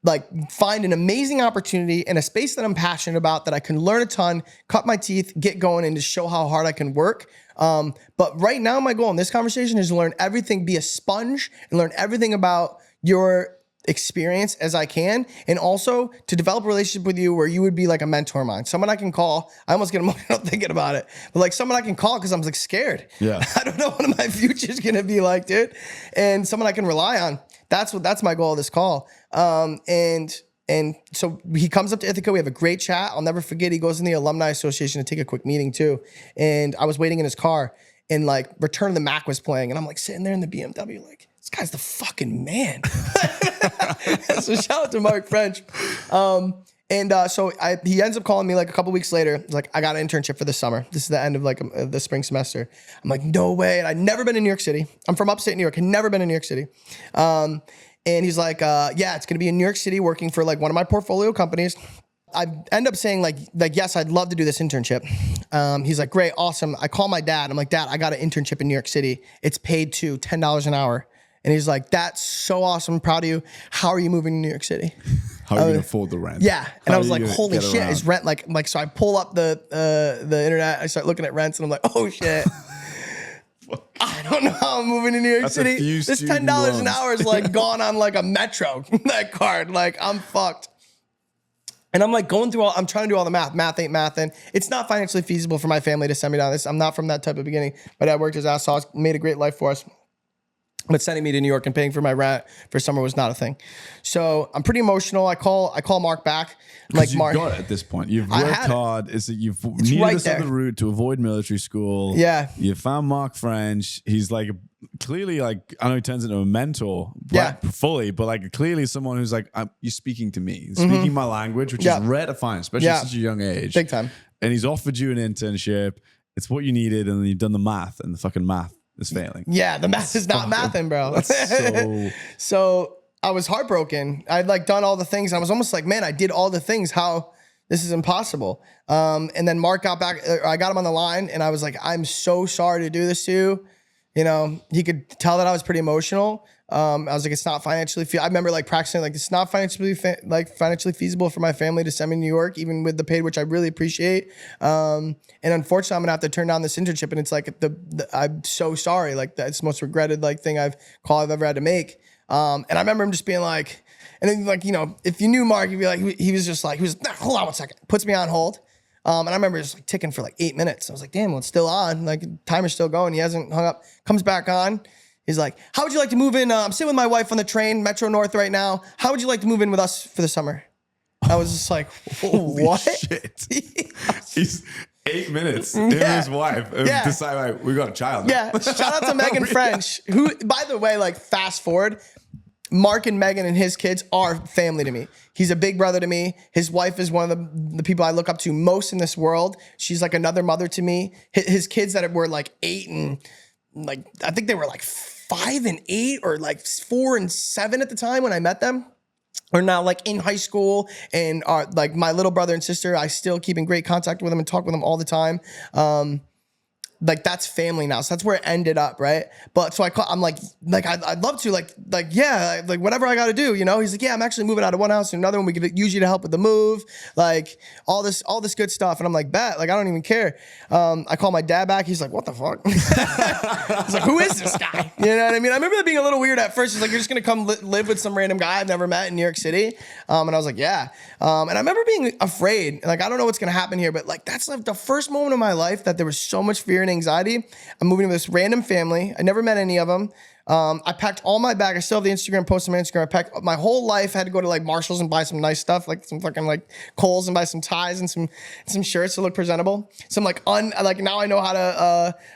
like find an amazing opportunity in a space that I'm passionate about, that I can learn a ton, cut my teeth, get going, and to show how hard I can work. But right now, my goal in this conversation is to learn everything, be a sponge, and learn everything about your experience as I can, and also to develop a relationship with you where you would be like a mentor of mine, someone I can call. I almost get emotional thinking about it, but like someone I can call because I'm like scared. Yeah, I don't know what my future is gonna be like, dude, and someone I can rely on. That's my goal of this call. And so he comes up to Ithaca. We have a great chat. I'll never forget. He goes in the Alumni Association to take a quick meeting too, and I was waiting in his car, and like Return of the Mac was playing, and I'm like sitting there in the BMW, like, this guy's the fucking man. So shout out to Mark French. So he ends up calling me like a couple weeks later. He's like, I got an internship for this summer. This is the end of like the spring semester. I'm like, no way. And I'd never been in New York City. I'm from upstate New York. Had never been in New York City. And he's like, yeah, it's going to be in New York City working for like one of my portfolio companies. I end up saying like, yes, I'd love to do this internship. He's like, great, awesome. I call my dad. I'm like, Dad, I got an internship in New York City. It's paid to $10 an hour. And he's like, that's so awesome. I'm proud of you. How are you moving to New York City? How are you going to afford the rent? Yeah. And I was like, holy shit, is rent like, so I pull up the internet. I start looking at rents and I'm like, oh shit. I don't know how I'm moving to New York City. This $10 an hour is like gone on like a Metro, that card. Like I'm fucked. And I'm like going through I'm trying to do all the math. Math ain't math. And it's not financially feasible for my family to send me down this. I'm not from that type of beginning. My dad worked his ass off, made a great life for us. But sending me to New York and paying for my rent for summer was not a thing. So I'm pretty emotional. I call Mark back. I'm like, Mark, got it at this point. You've worked hard. You've needed right this other route to avoid military school. Yeah. You found Mark French. He's like clearly like, I know he turns into a mentor, fully, but like clearly someone who's like, you're speaking to me, speaking my language, which is rare to find, especially at such a young age. Big time. And he's offered you an internship. It's what you needed, and then you've done the math, and the fucking math is failing. Yeah, the math is not mathing, bro. So I was heartbroken. I'd like done all the things. And I was almost like, man, I did all the things. How this is impossible. And then Mark got back. I got him on the line, and I was like, I'm so sorry to do this to you. You know, he could tell that I was pretty emotional. I was like, it's not financially I remember like practicing like it's not financially feasible for my family to send me to New York, even with the paid, which I really appreciate. And unfortunately, I'm gonna have to turn down this internship. And it's like I'm so sorry. Like that's the most regretted like thing I've ever had to make. And I remember him just being like, and then like, you know, if you knew Mark, you'd be like, he was nah, hold on 1 second, puts me on hold. And I remember just like ticking for like 8 minutes. I was like, damn, well, it's still on. Like timer's still going. He hasn't hung up, comes back on. He's like, how would you like to move in? I'm sitting with my wife on the train, Metro North right now. How would you like to move in with us for the summer? I was just like, what? Shit. He's 8 minutes. Him and his wife decide, like, we got a child now. Yeah. Shout out to Megan French, who, by the way, like fast forward, Mark and Megan and his kids are family to me. He's a big brother to me. His wife is one of the people I look up to most in this world. She's like another mother to me. His kids that were like 8 and like, I think they were like 5 and 8 or like 4 and 7 at the time when I met them, are now like in high school and are like my little brother and sister. I still keep in great contact with them and talk with them all the time. Like that's family now. So that's where it ended up. Right. But so I'm like, I'd love to yeah, like whatever I got to do, you know. He's like, yeah, I'm actually moving out of one house to another one. We could use you to help with the move, like all this good stuff. And I'm like, bet, like, I don't even care. I call my dad back. He's like, what the fuck? He's like, who is this guy? You know what I mean? I remember that being a little weird at first. He's like, you're just going to come live with some random guy I've never met in New York City. And I was like, yeah. And I remember being afraid, like, I don't know what's going to happen here, but like, that's like the first moment of my life that there was so much fear and anxiety. I'm moving to this random family. I never met any of them. I packed all my bag. I still have the Instagram post on my Instagram. I packed my whole life. I had to go to like Marshall's and buy some nice stuff, like some fucking like Kohl's and buy some ties and some shirts to look presentable. Some like now I know how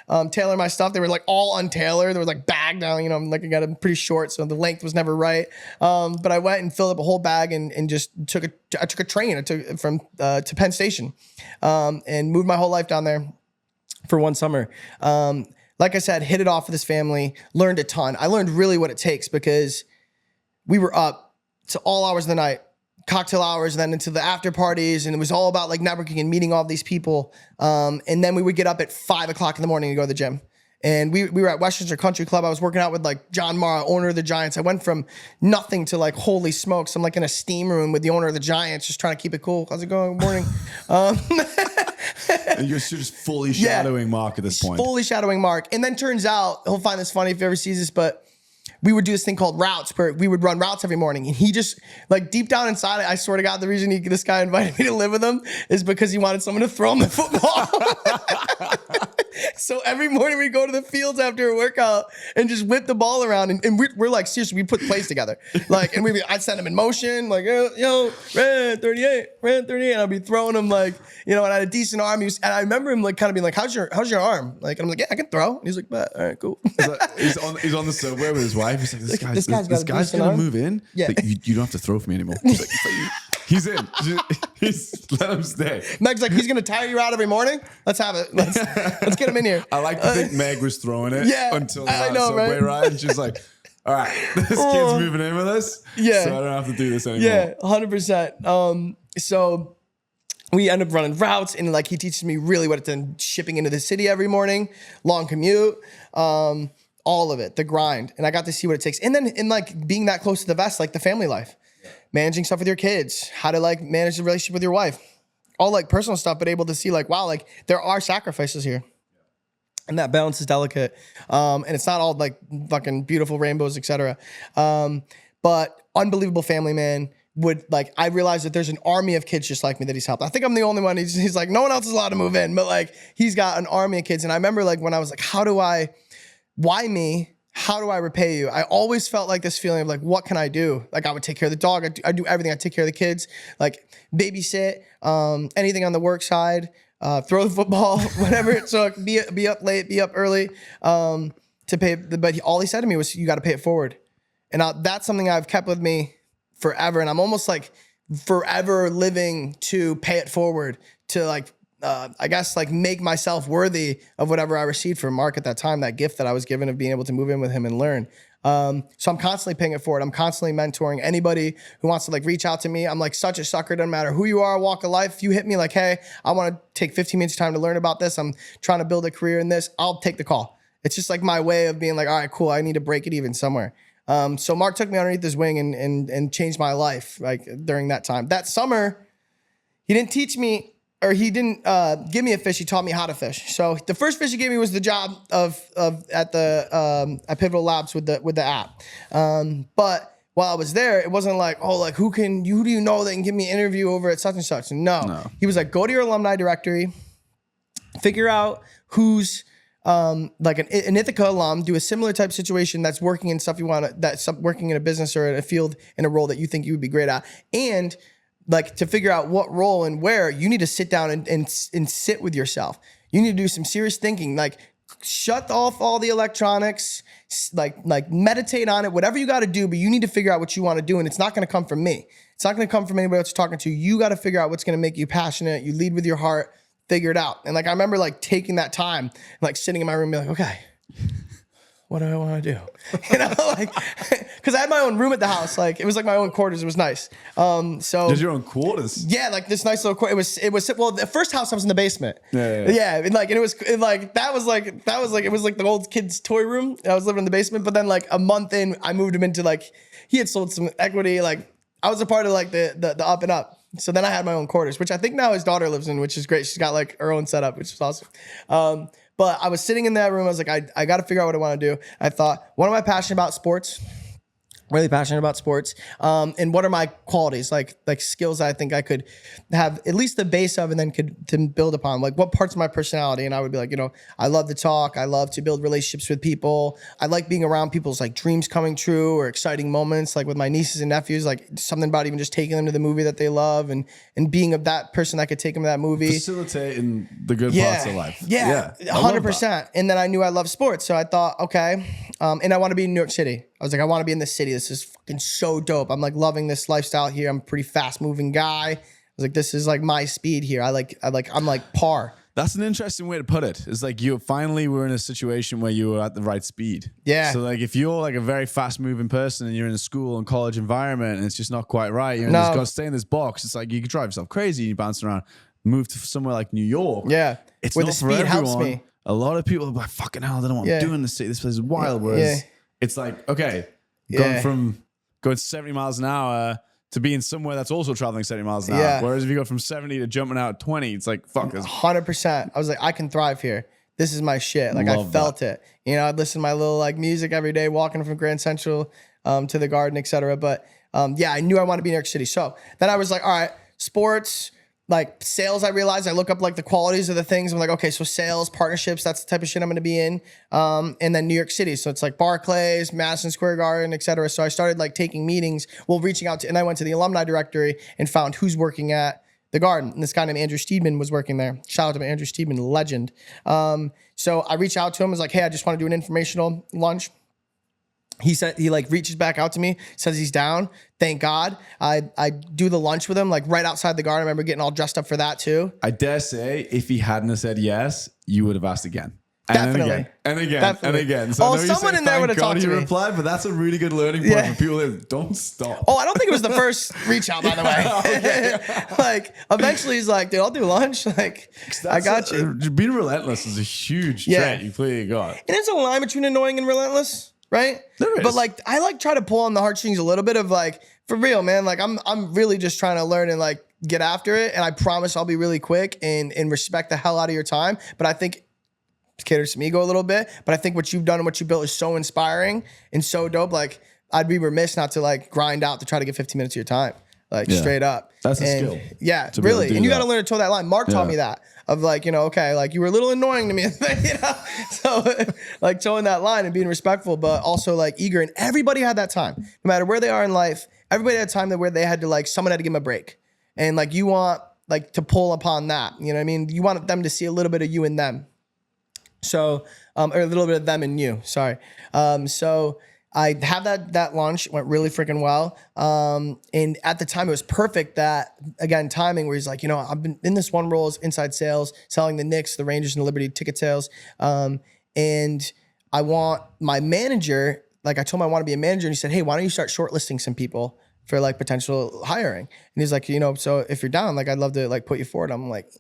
to tailor my stuff. They were like all untailored. They were like bagged down. You know, like I got them pretty short, so the length was never right. But I went and filled up a whole bag and just took a train. I took from to Penn Station and moved my whole life down there for one summer. Like I said, hit it off with this family, learned a ton. I learned really what it takes because we were up to all hours of the night, cocktail hours, and then into the after parties. And it was all about like networking and meeting all these people. And then we would get up at 5 o'clock in the morning and go to the gym. And we were at Westchester Country Club. I was working out with like John Mara, owner of the Giants. I went from nothing to like, holy smokes, I'm like in a steam room with the owner of the Giants, just trying to keep it cool. How's it going? Good morning. And you're just fully shadowing Mark at this point. Fully shadowing Mark. And then turns out, he'll find this funny if he ever sees this, but we would do this thing called routes where we would run routes every morning. And he just, like deep down inside, I swear to God, the reason this guy invited me to live with him is because he wanted someone to throw him the football. So every morning we go to the fields after a workout and just whip the ball around. And we're like, seriously, we put plays together. Like, and I'd send him in motion, like, yo, ran 38. And I'd be throwing him like, you know, and I had a decent arm. And I remember him like kind of being like, how's your arm? Like, and I'm like, yeah, I can throw. And he's like, bet. All right, cool. He's on the subway with his wife. He's like, this guy's gonna move in. Yeah. Like, you don't have to throw for me anymore. He's like, he's in. Let him stay. Meg's like, he's gonna tire you out every morning. Let's have it. Let's get him in here. I like to think Meg was throwing it until the subway ride. She's like, all right, this kid's moving in with us. Yeah. So I don't have to do this anymore. Yeah, 100%. So we end up running routes and like he teaches me really what it's in shipping into the city every morning, long commute, all of it, the grind. And I got to see what it takes. And then in like being that close to the vest, like the family life, managing stuff with your kids, how to like manage the relationship with your wife, all like personal stuff, but able to see like, wow, like there are sacrifices here. And that balance is delicate. And it's not all like fucking beautiful rainbows, etc. But unbelievable family man. I realized that there's an army of kids just like me that he's helped. I think I'm the only one. He's like, no one else is allowed to move in, but like he's got an army of kids. And I remember like when I was like, why me? How do I repay you? I always felt like this feeling of like, what can I do? Like I would take care of the dog. I do everything. I take care of the kids, like babysit, anything on the work side, throw the football, whatever. So I could be up late, be up early, to pay. But all he said to me was, you got to pay it forward. And that's something I've kept with me forever. And I'm almost like forever living to pay it forward, to like, I guess like make myself worthy of whatever I received from Mark at that time, that gift that I was given of being able to move in with him and learn. So I'm constantly paying it forward. I'm constantly mentoring anybody who wants to like reach out to me. I'm like such a sucker. Doesn't matter who you are, walk of life. If you hit me like, hey, I want to take 15 minutes of time to learn about this. I'm trying to build a career in this. I'll take the call. It's just like my way of being like, all right, cool. I need to break it even somewhere. So Mark took me underneath his wing and changed my life like during that time. That summer, he didn't teach me, or he didn't give me a fish. He taught me how to fish. So the first fish he gave me was the job at Pivotal Labs with the app. But while I was there, it wasn't like, oh, like who do you know that can give me an interview over at such and such? No. He was like, go to your alumni directory, figure out who's like an Ithaca alum, do a similar type situation that's working in stuff you want to, working in a business or in a field in a role that you think you would be great at, and like to figure out what role and where you need to sit down and sit with yourself. You need to do some serious thinking, like shut off all the electronics, like meditate on it, whatever you got to do, but you need to figure out what you want to do. And it's not going to come from me. It's not going to come from anybody else you're talking to. You got to figure out what's going to make you passionate. You lead with your heart, figure it out. And like, I remember like taking that time, like sitting in my room and be like, okay, what do I want to do? You know, like, cause I had my own room at the house. Like it was like my own quarters. It was nice. So there's your own quarters. Yeah. Like this nice little quarter. It was, well, the first house I was in the basement. Yeah. And like, and it was like it was like the old kid's toy room. I was living in the basement, but then like a month in, I moved him into like, he had sold some equity. Like I was a part of like the up and up. So then I had my own quarters, which I think now his daughter lives in, which is great. She's got like her own setup, which is awesome. But I was sitting in that room. I was like, I got to figure out what I want to do. I thought, what am I passionate about? Sports. Really passionate about sports. And what are my qualities, like skills that I think I could have at least the base of, and then to build upon, like what parts of my personality. And I would be like, you know, I love to talk. I love to build relationships with people. I like being around people's like dreams coming true or exciting moments, like with my nieces and nephews, like something about even just taking them to the movie that they love and being of that person that could take them to that movie. Facilitating the good parts of life. Yeah, 100%. And then I knew I loved sports. So I thought, okay. And I want to be in New York City. I was like, I want to be in this city. This is fucking so dope. I'm like loving this lifestyle here. I'm a pretty fast moving guy. I was like, this is like my speed here. I'm like par. That's an interesting way to put it. It's like you finally were in a situation where you were at the right speed. Yeah. So like if you're like a very fast moving person and you're in a school and college environment and it's just not quite right, you're just got to stay in this box. It's like you can drive yourself crazy and you bounce around. Move to somewhere like New York. Yeah. It's where not the speed for everyone. helps me. A lot of people are like, fucking hell, I don't know what I'm doing in this city. This place is wild. Whereas it's like, okay, going 70 miles an hour to being somewhere that's also traveling 70 miles an hour. Whereas if you go from 70 to jumping out at 20, it's like, fuck this. 100%. I was like, I can thrive here. This is my shit. Like I felt it. You know, I'd listen to my little like music every day, walking from Grand Central to the Garden, etc. But I knew I wanted to be in New York City. So then I was like, all right, sports, like sales. I realized I look up like the qualities of the things. I'm like, okay, so sales, partnerships, that's the type of shit I'm going to be in. And then New York City. So it's like Barclays, Maddison Square Garden, etc. So I started like taking meetings, reaching out to, and I went to the alumni directory and found who's working at the Garden. And this guy named Andrew Steedman was working there. Shout out to Andrew Steedman, legend. So I reached out to him. I was like, hey, I just want to do an informational lunch. He said, he like reaches back out to me, says he's down. Thank God. I do the lunch with him, like right outside the Garden. I remember getting all dressed up for that too. I dare say if he hadn't have said yes, you would have asked again. Definitely. And again. So someone in there would have talked to me. Replied, but that's a really good learning point for people that don't stop. Oh, I don't think it was the first reach out, by the way. Like, eventually he's like, dude, I'll do lunch. Like, I got you. Being relentless is a huge trait you clearly got. And there's a line between annoying and relentless, right? There is. But like, I like try to pull on the heartstrings a little bit of like, for real, man. Like, I'm really just trying to learn and like get after it. And I promise I'll be really quick and respect the hell out of your time. But I think caters to me ego a little bit, but I think what you've done and what you built is so inspiring and so dope. Like I'd be remiss not to like grind out to try to get 15 minutes of your time, like straight up. That's a skill. Yeah, really. And you got to learn to toe that line. Mark taught me that of like, you know, okay, like you were a little annoying to me, you know? So like towing that line and being respectful, but also like eager. And everybody had that time, no matter where they are in life. Everybody had time where they had to like, someone had to give them a break. And like, you want like to pull upon that, you know what I mean? You want them to see a little bit of you in them. So, or a little bit of them and you, sorry. So I have that launch, went really freaking well. And at the time it was perfect that, again, timing where he's like, you know, I've been in this one role as inside sales, selling the Knicks, the Rangers and the Liberty ticket sales. And I want my manager, like I told him I want to be a manager and he said, hey, why don't you start shortlisting some people for like potential hiring? And he's like, you know, so if you're down, like I'd love to like put you forward. I'm like,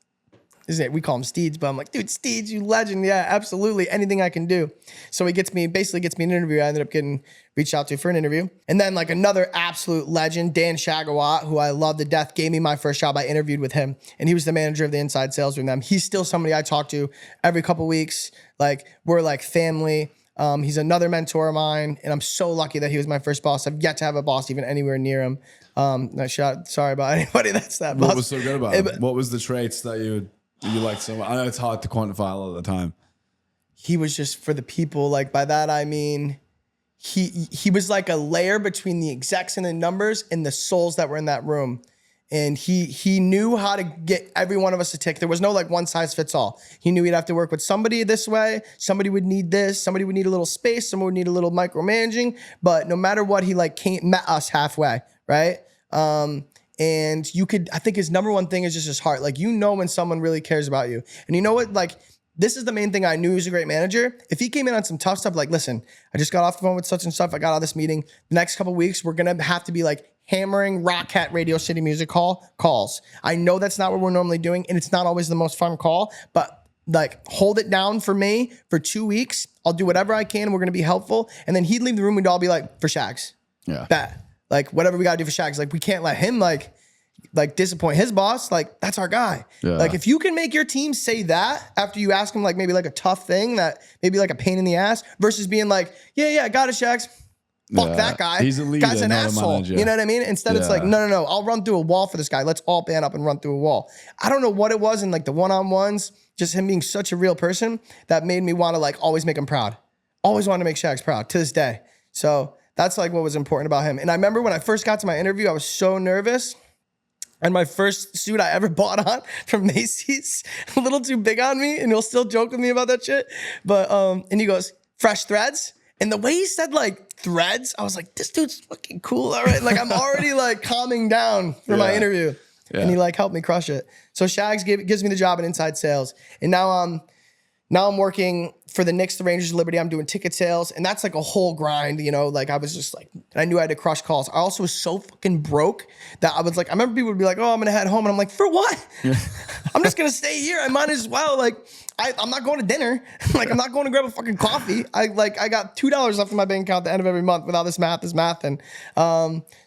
We call him Steeds, but I'm like, dude, Steeds, you legend. Yeah, absolutely. Anything I can do. So he basically gets me an interview. I ended up getting reached out to for an interview. And then like another absolute legend, Dan Shagawat, who I love to death, gave me my first job. I interviewed with him and he was the manager of the inside sales with them. He's still somebody I talk to every couple weeks. Like we're like family. He's another mentor of mine, and I'm so lucky that he was my first boss. I've yet to have a boss even anywhere near him. Sorry about anybody that's that boss. What was so good about him? What was the traits that you liked so much? I know it's hard to quantify a lot of the time. He was just for the people. Like by that I mean, he was like a layer between the execs and the numbers and the souls that were in that room. And he knew how to get every one of us to tick. There was no like one size fits all. He knew he'd have to work with somebody this way. Somebody would need this. Somebody would need a little space. Someone would need a little micromanaging. But no matter what, he like met us halfway, right? And I think his number one thing is just his heart. Like, you know when someone really cares about you. And you know what? Like, this is the main thing I knew he was a great manager. If he came in on some tough stuff, like, listen, I just got off the phone with such and stuff. I got out of this meeting. The next couple of weeks, we're going to have to be like, hammering Rock Cat Radio City Music Hall calls. I know that's not what we're normally doing, and it's not always the most fun call, but like hold it down for me for 2 weeks. I'll do whatever I can. We're going to be helpful. And then he'd leave the room and we'd all be like, for Shags. Yeah. Bet. Like whatever we got to do for Shags. Like we can't let him like disappoint his boss. Like that's our guy. Yeah. Like if you can make your team say that after you ask him like maybe like a tough thing that maybe like a pain in the ass versus being like, yeah, I got it, Shags. Fuck that guy. He's a leader, guy's an not a asshole. manager. You know what I mean? Instead, it's like, no. I'll run through a wall for this guy. Let's all band up and run through a wall. I don't know what it was in like the one-on-ones, just him being such a real person that made me want to like always make him proud. Always want to make Shags proud to this day. So that's like what was important about him. And I remember when I first got to my interview, I was so nervous. And my first suit I ever bought on from Macy's, a little too big on me, and he'll still joke with me about that shit. But and he goes, fresh threads. And the way he said like threads, I was like, this dude's fucking cool. All right. Like I'm already like calming down for my interview. Yeah. And he like helped me crush it. So Shags gives me the job in inside sales. And now I'm working for the Knicks, the Rangers, Liberty. I'm doing ticket sales. And that's like a whole grind, you know, like I was just like, I knew I had to crush calls. I also was so fucking broke that I was like, I remember people would be like, oh, I'm going to head home. And I'm like, for what? Yeah. I'm just going to stay here. I might as well. Like, I'm not going to dinner. Like, I'm not going to grab a fucking coffee. I got $2 left in my bank account at the end of every month without this math. And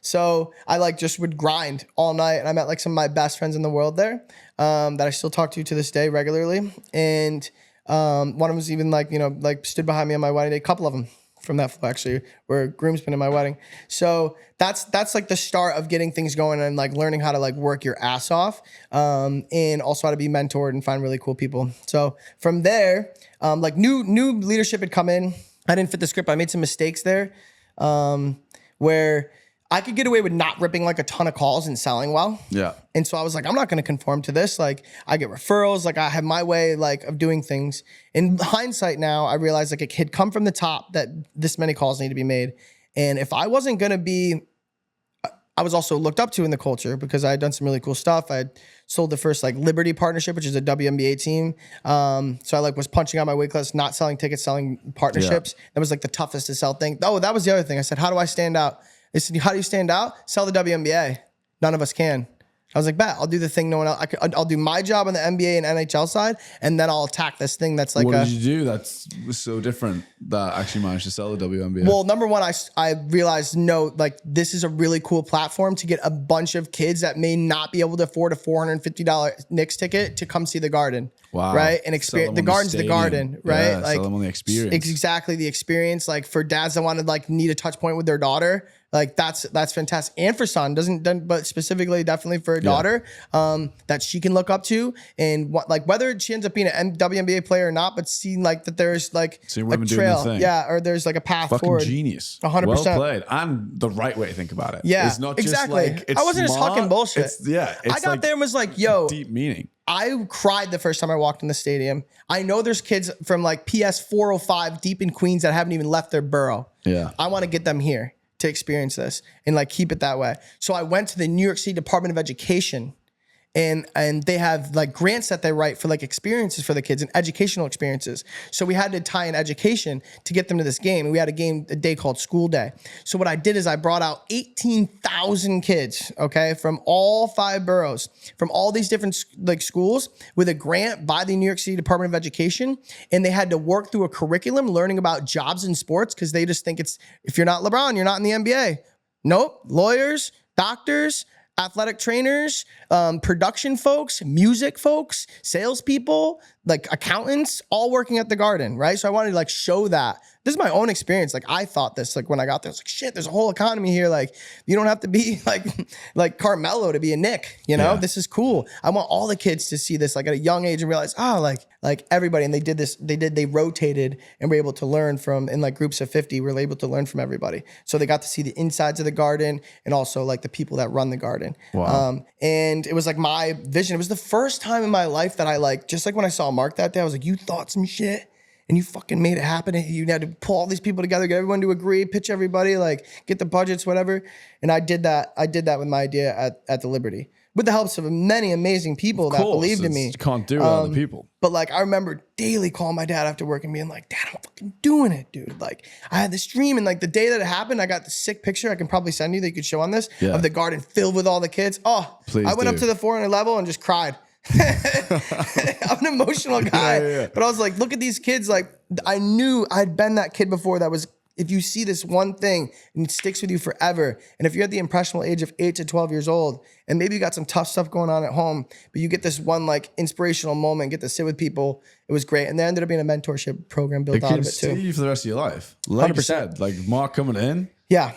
so I like just would grind all night. And I met like some of my best friends in the world there that I still talk to this day regularly. And one of them was even like, you know, like stood behind me on my wedding day. A couple of them from that flow actually were groomsmen in my wedding. So that's like the start of getting things going and like learning how to like work your ass off and also how to be mentored and find really cool people. So from there, like new leadership had come in. I didn't fit the script. I made some mistakes there where I could get away with not ripping like a ton of calls and selling well. Yeah. And so I was like, I'm not going to conform to this. Like I get referrals. Like I have my way like of doing things. In hindsight now, I realized like it had come from the top that this many calls need to be made. And if I wasn't going to be, I was also looked up to in the culture because I had done some really cool stuff. I had sold the first like Liberty partnership, which is a WNBA team. So I like was punching out my weight class, not selling tickets, selling partnerships. Yeah. That was like the toughest to sell thing. Oh, that was the other thing. I said, how do I stand out? They said, how do you stand out? Sell the WNBA. None of us can. I was like, bet, I'll do the thing no one else. I'll do my job on the NBA and NHL side, and then I'll attack this thing that's like. What did you do that's so different that actually managed to sell the WNBA? Well, number one, I realized, no, like this is a really cool platform to get a bunch of kids that may not be able to afford a $450 Knicks ticket to come see the Garden. Wow. Right? And experience the Garden's the Garden, right? Yeah, like sell them on the experience. It's exactly the experience. Like for dads that want to like need a touch point with their daughter. Like that's fantastic. And for son, but specifically definitely for a daughter, that she can look up to and what, like whether she ends up being an WNBA player or not, but seeing like that there's like a trail. Yeah. Or there's like a path forward. Fucking genius. 100%. Well played. And the right way to think about it. Yeah. It's not exactly. just like, it's I wasn't smart, just talking bullshit. It's I got there and was like, yo. Deep meaning. I cried the first time I walked in the stadium. I know there's kids from like PS 405 deep in Queens that haven't even left their borough. Yeah. I want to get them here to experience this and like keep it that way. So I went to the New York City Department of Education and they have like grants that they write for like experiences for the kids and educational experiences. So we had to tie in education to get them to this game. And we had a day called School Day. So what I did is I brought out 18,000 kids, okay, from all 5 boroughs, from all these different like schools with a grant by the New York City Department of Education. And they had to work through a curriculum learning about jobs in sports because they just think if you're not LeBron, you're not in the NBA. Nope. Lawyers, doctors, athletic trainers, production folks, music folks, salespeople, like accountants, all working at the Garden, right? So I wanted to like show that. This is my own experience. Like I thought this, like when I got there, I was like, shit, there's a whole economy here. Like you don't have to be like Carmelo to be a Nick, you know? Yeah. This is cool. I want all the kids to see this like at a young age and realize, like everybody. And they rotated and were able to learn from, in like groups of 50, we were able to learn from everybody. So they got to see the insides of the Garden and also like the people that run the Garden. Wow. And it was like my vision. It was the first time in my life that I like, just like when I saw Mark that day, I was like, you thought some shit and you fucking made it happen. You had to pull all these people together, get everyone to agree, pitch everybody, like get the budgets, whatever. And I did that with my idea at the Liberty with the helps of many amazing people that believed in me. You can't do it without the people. But like, I remember daily calling my dad after work and being like, Dad, I'm fucking doing it, dude. Like I had this dream and like the day that it happened, I got the sick picture I can probably send you that you could show on this of the Garden filled with all the kids. Oh, please I went up to the 400 level and just cried. I'm an emotional guy, but I was like, look at these kids. Like I knew I'd been that kid before that was, if you see this one thing and it sticks with you forever. And if you're at the impressionable age of 8 to 12 years old and maybe you got some tough stuff going on at home, but you get this one like inspirational moment, get to sit with people. It was great. And there ended up being a mentorship program built out of it too. It can you for the rest of your life. Like 100%. You said, like Mark coming in. Yeah.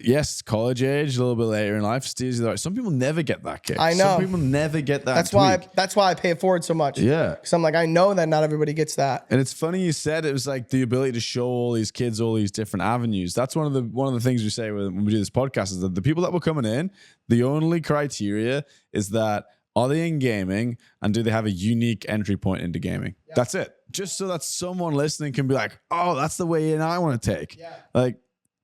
Yes, college age, a little bit later in life, steers you the right. Some people never get that kick. I know. Some people never get that. That's why I pay it forward so much. Yeah. Because I'm like, I know that not everybody gets that. And it's funny you said it was like the ability to show all these kids all these different avenues. That's one of the things we say when we do this podcast is that the people that were coming in, the only criteria is that are they in gaming and do they have a unique entry point into gaming? Yeah. That's it. Just so that someone listening can be like, oh, that's the way in I want to take. Yeah. Like,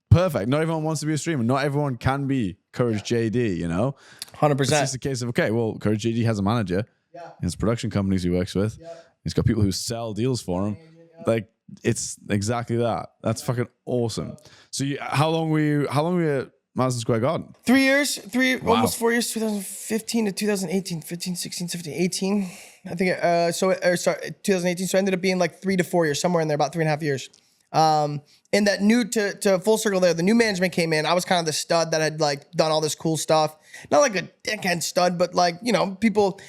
perfect. Not everyone wants to be a streamer. Not everyone can be Courage JD, you know? 100%. It's just a case of, okay, well, Courage JD has a manager. Yeah. He has production companies he works with. Yeah. He's got people who sell deals for him. Yeah. Like, it's exactly that. That's fucking awesome. So how long were you at Maddison Square Garden? 3 years, almost 4 years, 2015 to 2018, 15, 16, 17, 18. I think, 2018. So it ended up being like 3 to 4 years, somewhere in there, about 3.5 years. And that new to full circle there, the new management came in. I was kind of the stud that had like done all this cool stuff. Not like a dickhead stud, but like, you know, people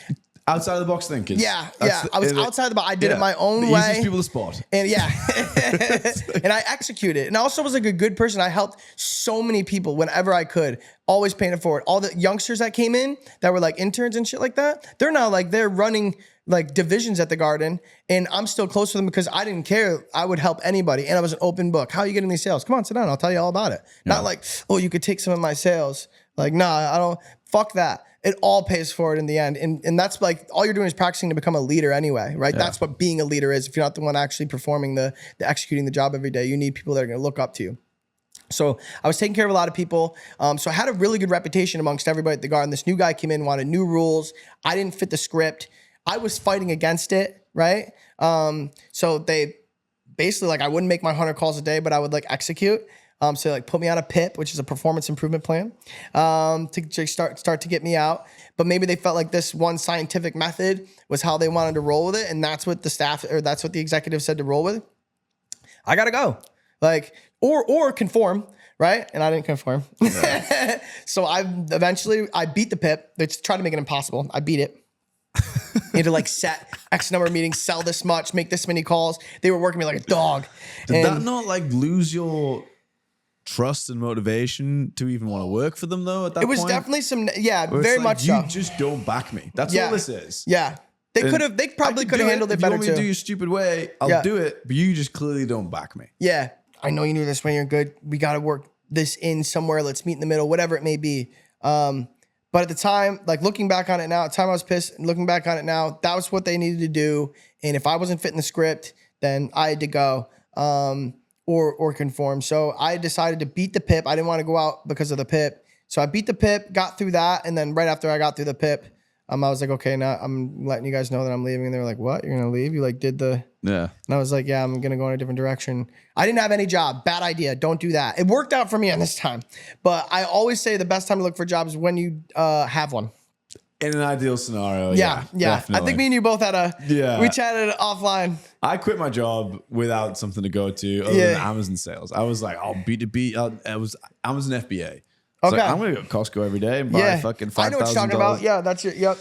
outside of the box thinking. Yeah. I was outside the box. I did it my own way. Easiest people to spot. And and I executed. And I also was like a good person. I helped so many people whenever I could. Always paying it forward. All the youngsters that came in that were like interns and shit like that, they're now like, they're running like divisions at the Garden, and I'm still close to them because I didn't care. I would help anybody, and I was an open book. How are you getting these sales? Come on, sit down. I'll tell you all about it. Yeah. Not like, oh, you could take some of my sales. Like, nah, I don't. Fuck that. It all pays for it in the end, and that's like all you're doing is practicing to become a leader anyway, right? Yeah. That's what being a leader is. If you're not the one actually performing the executing the job every day, you need people that are going to look up to you. So I was taking care of a lot of people. So I had a really good reputation amongst everybody at the Garden. This new guy came in, wanted new rules. I didn't fit the script. I was fighting against it, right? So they basically like, I wouldn't make my 100 calls a day, but I would like execute. So like put me on a PIP, which is a performance improvement plan, to start to get me out. But maybe they felt like this one scientific method was how they wanted to roll with it. And that's what the staff, or that's what the executive said to roll with. I got to go. Like, or conform, right? And I didn't conform. Yeah. So I beat the PIP. They tried to make it impossible. I beat it. You had to like set X number of meetings, sell this much, make this many calls. They were working me like a dog. Did that not like lose your trust and motivation to even want to work for them though at that point? It was definitely some, very like, much so. You just don't back me. That's all this is. Yeah. They probably could have handled it better too. If you want me to do your stupid way, I'll do it, but you just clearly don't back me. Yeah. I know you knew this way, you're good. We got to work this in somewhere. Let's meet in the middle, whatever it may be. But at the time, like looking back on it now, at the time I was pissed, and looking back on it now, that was what they needed to do. And if I wasn't fitting the script, then I had to go or conform. So I decided to beat the PIP. I didn't want to go out because of the PIP. So I beat the PIP, got through that. And then right after I got through the PIP, I was like, okay, now I'm letting you guys know that I'm leaving. And they were like, what? You're going to leave? You like did the... Yeah. And I was like, yeah, I'm going to go in a different direction. I didn't have any job. Bad idea. Don't do that. It worked out for me on this time. But I always say the best time to look for jobs is when you have one. In an ideal scenario. Yeah. Definitely. I think me and you both had we chatted offline. I quit my job without something to go to other than Amazon sales. I was like, I'll B2B. I was Amazon FBA. Okay. Like, I'm going to go to Costco every day and buy fucking $5,000. I know what you're talking about. Yeah, that's it. Yep.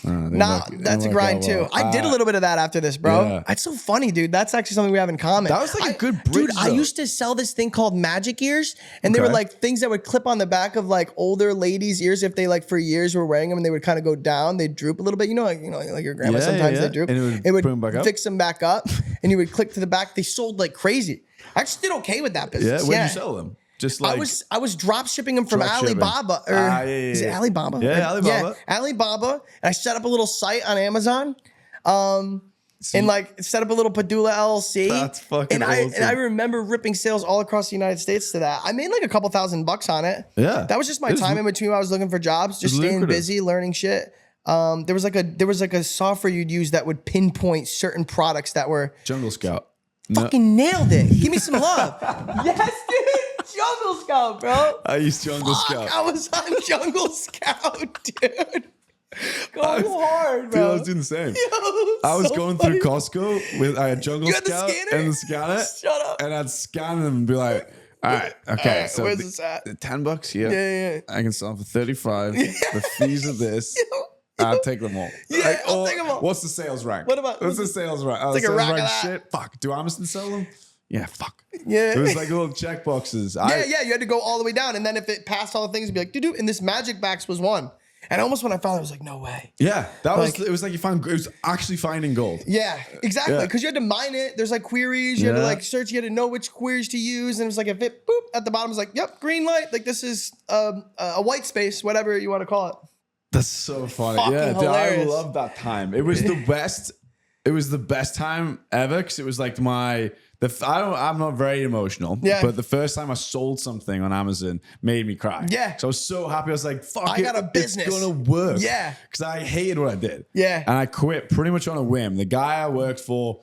That's a grind too. I did a little bit of that after this, bro. Yeah. It's so funny, dude. That's actually something we have in common. That was like a good bridge, dude. I used to sell this thing called magic ears, and they Okay. were like things that would clip on the back of like older ladies' ears if they like for years were wearing them, and they would kind of go down. They droop a little bit, like your grandma. Sometimes they droop. And it would bring them back up? fix them back up, and you would click to the back. They sold like crazy. I actually did okay with that business. Yeah, where'd you sell them? Just like I was drop shipping them from Drop shipping. Alibaba. Is it Alibaba? Yeah, Alibaba. Yeah, Alibaba. And I set up a little site on Amazon. And like set up a little Padula LLC. That's fucking awesome. And I remember ripping sales all across the United States to that. I made like a couple $1,000 on it. Yeah. That was just my time in between while I was looking for jobs, just staying lucrative. busy, learning shit. There was like a software you'd use that would pinpoint certain products that were Jungle Scout. fucking nailed it. Give me some love. Yes, dude. Jungle Scout, bro. I used Jungle Scout. I was on Jungle Scout, dude. Going hard, Dude, bro. I was doing the same. Yo, I was so going funny. through Costco I had Jungle You had the Scout scanner? and the scanner. Shut up. And I'd scan them and be like, all right, okay. So where's this at? $10 here. Yeah. I can sell them for 35. The fees of this. I'll take them all. Yeah, I'll take them all. What's the sales rank? What's the sales rank? like a sales rack of rank that. shit. Fuck. Do Amazon sell them? Yeah, fuck. Yeah. It was like little check boxes. Yeah, you had to go all the way down. And then if it passed all the things, it'd be like, dude, and this magic box was one. And almost when I found it, I was like, no way. Yeah, it was like it was actually finding gold. Yeah, exactly. Yeah. Because you had to mine it. There's like queries. You had to like search. You had to know which queries to use. And it was like, if it boop at the bottom, it was like, yep, green light. Like this is a white space, whatever you want to call it. That's so funny. Fucking Yeah, dude, I hilarious. love that time. It was the best. It was the best time ever because it was like I'm not very emotional. Yeah. But the first time I sold something on Amazon made me cry. Yeah. So I was so happy. I was like, fuck I it. got a business. It's gonna work. Yeah. Because I hated what I did. Yeah. And I quit pretty much on a whim. The guy I worked for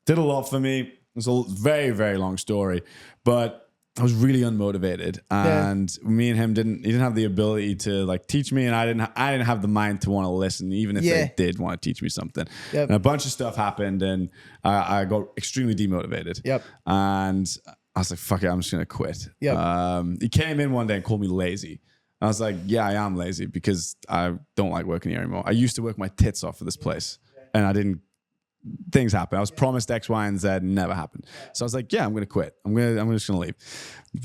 did a lot for me. It's a very, very long story. But I was really unmotivated, and me and him didn't have the ability to like teach me, and I didn't have the mind to want to listen, even if they did want to teach me something. Yep. And a bunch of stuff happened, and I got extremely demotivated. Yep. And I was like, fuck it, I'm just gonna quit. Yep. He came in one day and called me lazy. I was like, yeah, I am lazy because I don't like working here anymore. I used to work my tits off for this place, and I didn't. Things happen. I was promised X, Y, and Z, never happened. So I was like, yeah, I'm gonna quit. I'm just gonna leave.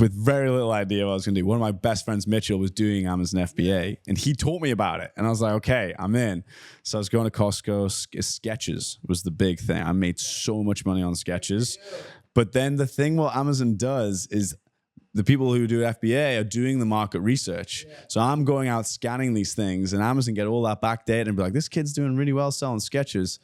With very little idea what I was gonna do. One of my best friends, Mitchell, was doing Amazon FBA, and he taught me about it. And I was like, okay, I'm in. So I was going to Costco. Sketches was the big thing. I made so much money on sketches. But then the thing what Amazon does is the people who do FBA are doing the market research. So I'm going out scanning these things, and Amazon get all that back data and be like, this kid's doing really well selling sketches.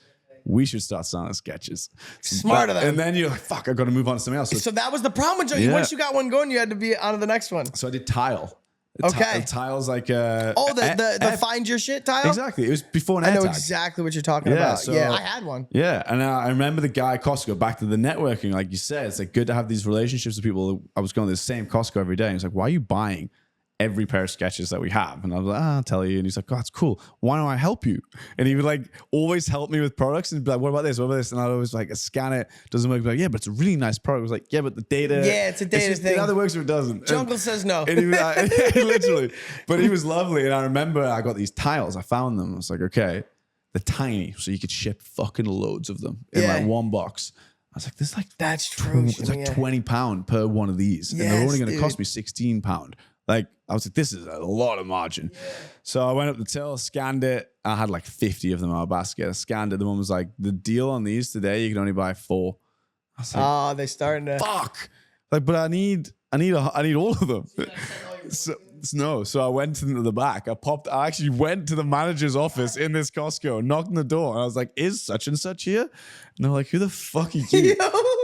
We should start selling sketches. Smart of them. And then you're like, fuck, I've got to move on to something else. So that was the problem with you. Once you got one going, you had to be on to the next one. So I did tile. Okay. Tiles like the find your shit tile? Exactly. It was before an I know AirTag. exactly what you're talking about. So, yeah, I had one. Yeah. And I remember the guy at Costco, back to the networking, like you said, it's like good to have these relationships with people. I was going to the same Costco every day. And he's like, why are you buying every pair of sketches that we have? And I was like, I'll tell you. And he's like, oh, that's cool. Why don't I help you? And he would like always help me with products and be like, what about this? What about this? And I'd always like scan it. Doesn't work. Like, yeah, but it's a really nice product. I was like, yeah, but the data. Yeah, it's a data thing. It either works or it doesn't. Jungle says no. And he was, literally. But he was lovely. And I remember I got these tiles. I found them. I was like, okay, they're tiny. So you could ship fucking loads of them in like one box. I was like, this is like, that's true. It's like £20 per one of these. And they're only going to cost me £16. Like, I was like, this is a lot of margin. Yeah. So I went up the till, scanned it. I had like 50 of them in my basket. I scanned it. The one was like, the deal on these today, you can only buy 4. I was like, oh, they starting to. Fuck. Like, but I need all of them. So I went into the back. I actually went to the manager's office in this Costco, knocked on the door, and I was like, is such and such here? And they're like, who the fuck are you?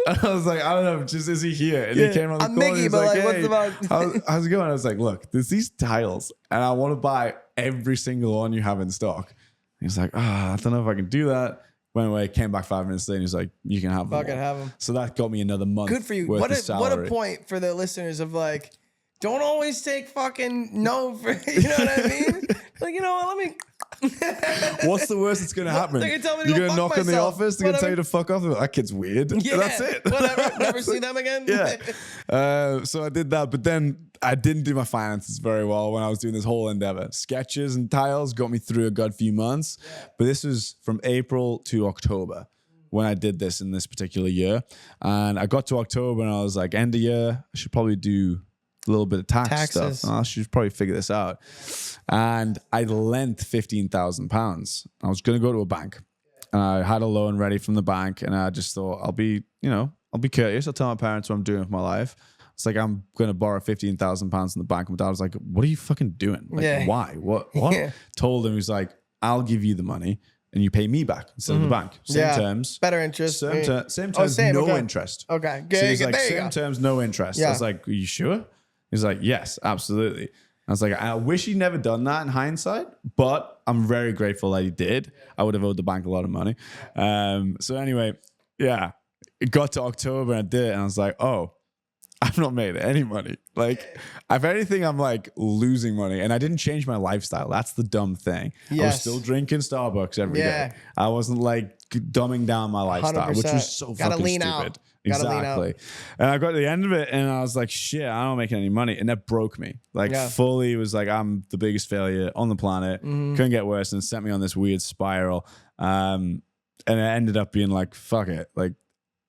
And I was like, I don't know, just is he here? And he came around the I'm corner. Mickey, He's but like, what's hey, about? how's it going? I was like, look, there's these tiles, and I want to buy every single one you have in stock. He's like, I don't know if I can do that. Went away, came back 5 minutes later. He's like, you can have them. Fucking have them. So that got me another month. Good for you. Worth What of a salary. point for the listeners of like, don't always take fucking no for, you know what I mean? Like, you know what, let me. What's the worst that's going to happen? They're gonna tell me to You're go going to fuck knock on the myself. office. They're going to tell you to fuck off. That kid's weird. Yeah, That's it. Whatever. Never see them again. Yeah. So I did that, but then I didn't do my finances very well when I was doing this whole endeavor. Sketches and tiles got me through a good few months, but this was from April to October when I did this in this particular year. And I got to October and I was like, end of year, I should probably do a little bit of taxes stuff. I should probably figure this out. And I lent £15,000. I was going to go to a bank. And I had a loan ready from the bank. And I just thought, I'll be courteous. I'll tell my parents what I'm doing with my life. It's like, I'm going to borrow £15,000 in the bank. My dad was like, what are you fucking doing? Like, why? What? Yeah. Told him, he was like, I'll give you the money and you pay me back instead of the bank. Same terms. Better interest. Same terms, no interest. Okay. Good. So he's like, same terms, no interest. I was like, are you sure? He's like, yes, absolutely. I was like, I wish he'd never done that in hindsight, but I'm very grateful that he did. I would have owed the bank a lot of money. So anyway, yeah, it got to October and I did it. And I was like, oh, I've not made any money. Like, if anything, I'm like losing money. And I didn't change my lifestyle. That's the dumb thing. I was still drinking Starbucks every day. I wasn't like dumbing down my lifestyle, 100%. Which was so fucking lean stupid. Out. Exactly. And I got to the end of it and I was like, shit, I'm not making any money. And that broke me. Like fully was like, I'm the biggest failure on the planet. Couldn't get worse and sent me on this weird spiral. And it ended up being like, fuck it. Like,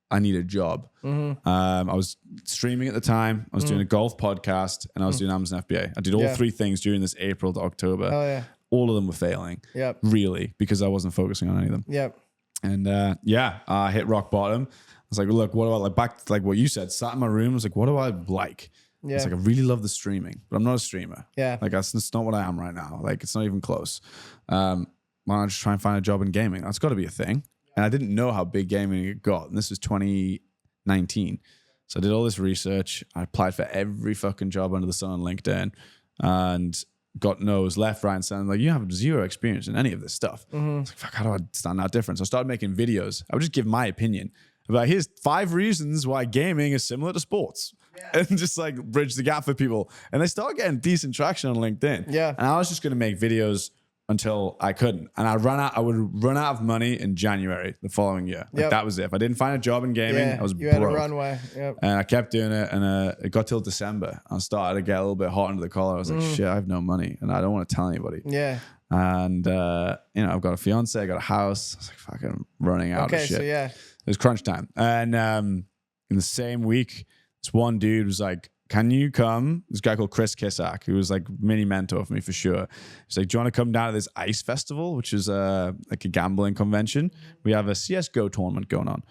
I need a job. I was streaming at the time. I was doing a golf podcast and I was doing Amazon FBA. I did all three things during this April to October. Oh, yeah. All of them were failing. Yep. Really, because I wasn't focusing on any of them. Yep. And I hit rock bottom. I was like, look, what do I like? Back to like what you said, sat in my room. I was like, what do I like? Yeah. It's like, I really love the streaming, but I'm not a streamer. Yeah. Like, that's not what I am right now. Like, it's not even close. Why don't I just try and find a job in gaming? That's got to be a thing. And I didn't know how big gaming it got. And this was 2019. So I did all this research. I applied for every fucking job under the sun on LinkedIn and got no's left, right, and center. Like, you have zero experience in any of this stuff. I was like, fuck, how do I stand out different? So I started making videos. I would just give my opinion. Like, here's 5 reasons why gaming is similar to sports. And just like bridge the gap for people. And they start getting decent traction on LinkedIn. Yeah. And I was just going to make videos until I couldn't. And I would run out of money in January the following year. Like, that was it. If I didn't find a job in gaming, I was broke. You had a runway. Yep. And I kept doing it. And it got till December. I started to get a little bit hot under the collar. I was like, shit, I have no money. And I don't want to tell anybody. Yeah. And, I've got a fiance, I got a house. I was like, fucking running out of shit. So yeah. It was crunch time. And in the same week, this one dude was like, can you come? This guy called Chris Kissack, who was like mini mentor for me for sure. He's like, do you want to come down to this ICE festival, which is like a gambling convention? We have a CSGO tournament going on.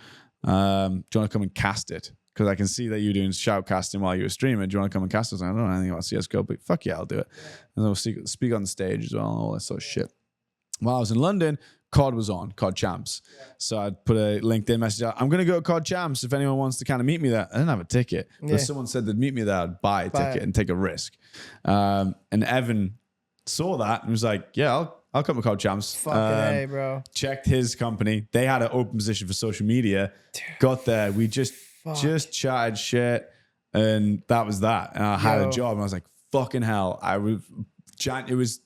Do you want to come and cast it? Because I can see that you're doing shoutcasting while you were streaming. Do you want to come and cast it? I don't know anything about CSGO, but fuck yeah, I'll do it. And then we'll speak on the stage as well and all that sort of shit. While I was in London, COD was on, COD Champs. So I put a LinkedIn message out. I'm going to go to COD Champs if anyone wants to kind of meet me there. I didn't have a ticket. But if someone said they'd meet me there, I'd buy a ticket and take a risk. And Evan saw that and was like, yeah, I'll come to COD Champs. Fucking A, bro. Checked his company. They had an open position for social media. Got there. We just chatted shit. And that was that. And I had a job. And I was like, fucking hell. It was...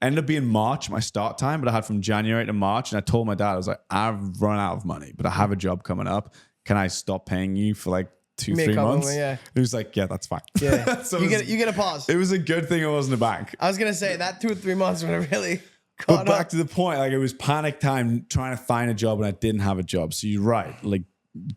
ended up being March, my start time, but I had from January to March. And I told my dad, I was like, I've run out of money, but I have a job coming up. Can I stop paying you for like 2-3 months? He was like, yeah, that's fine. Yeah. So you get a pause. It was a good thing it wasn't a bank. I was going to say that 2 or 3 months would have really caught up. But back to the point, like, it was panic time trying to find a job and I didn't have a job. So you're right. Like,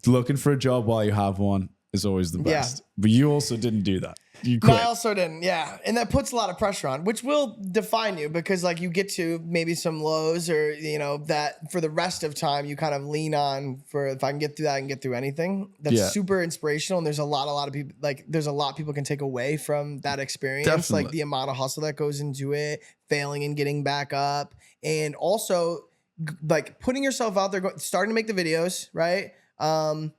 looking for a job while you have one is always the best. Yeah. But you also didn't do that. You quit. No, I also didn't. Yeah. And that puts a lot of pressure on, which will define you because like you get to maybe some lows or, that for the rest of time you kind of lean on for if I can get through that, I can get through anything. That's super inspirational. And there's a lot of people, like there's a lot people can take away from that experience. Definitely. Like the amount of hustle that goes into it, failing and getting back up. And also like putting yourself out there, starting to make the videos, right? And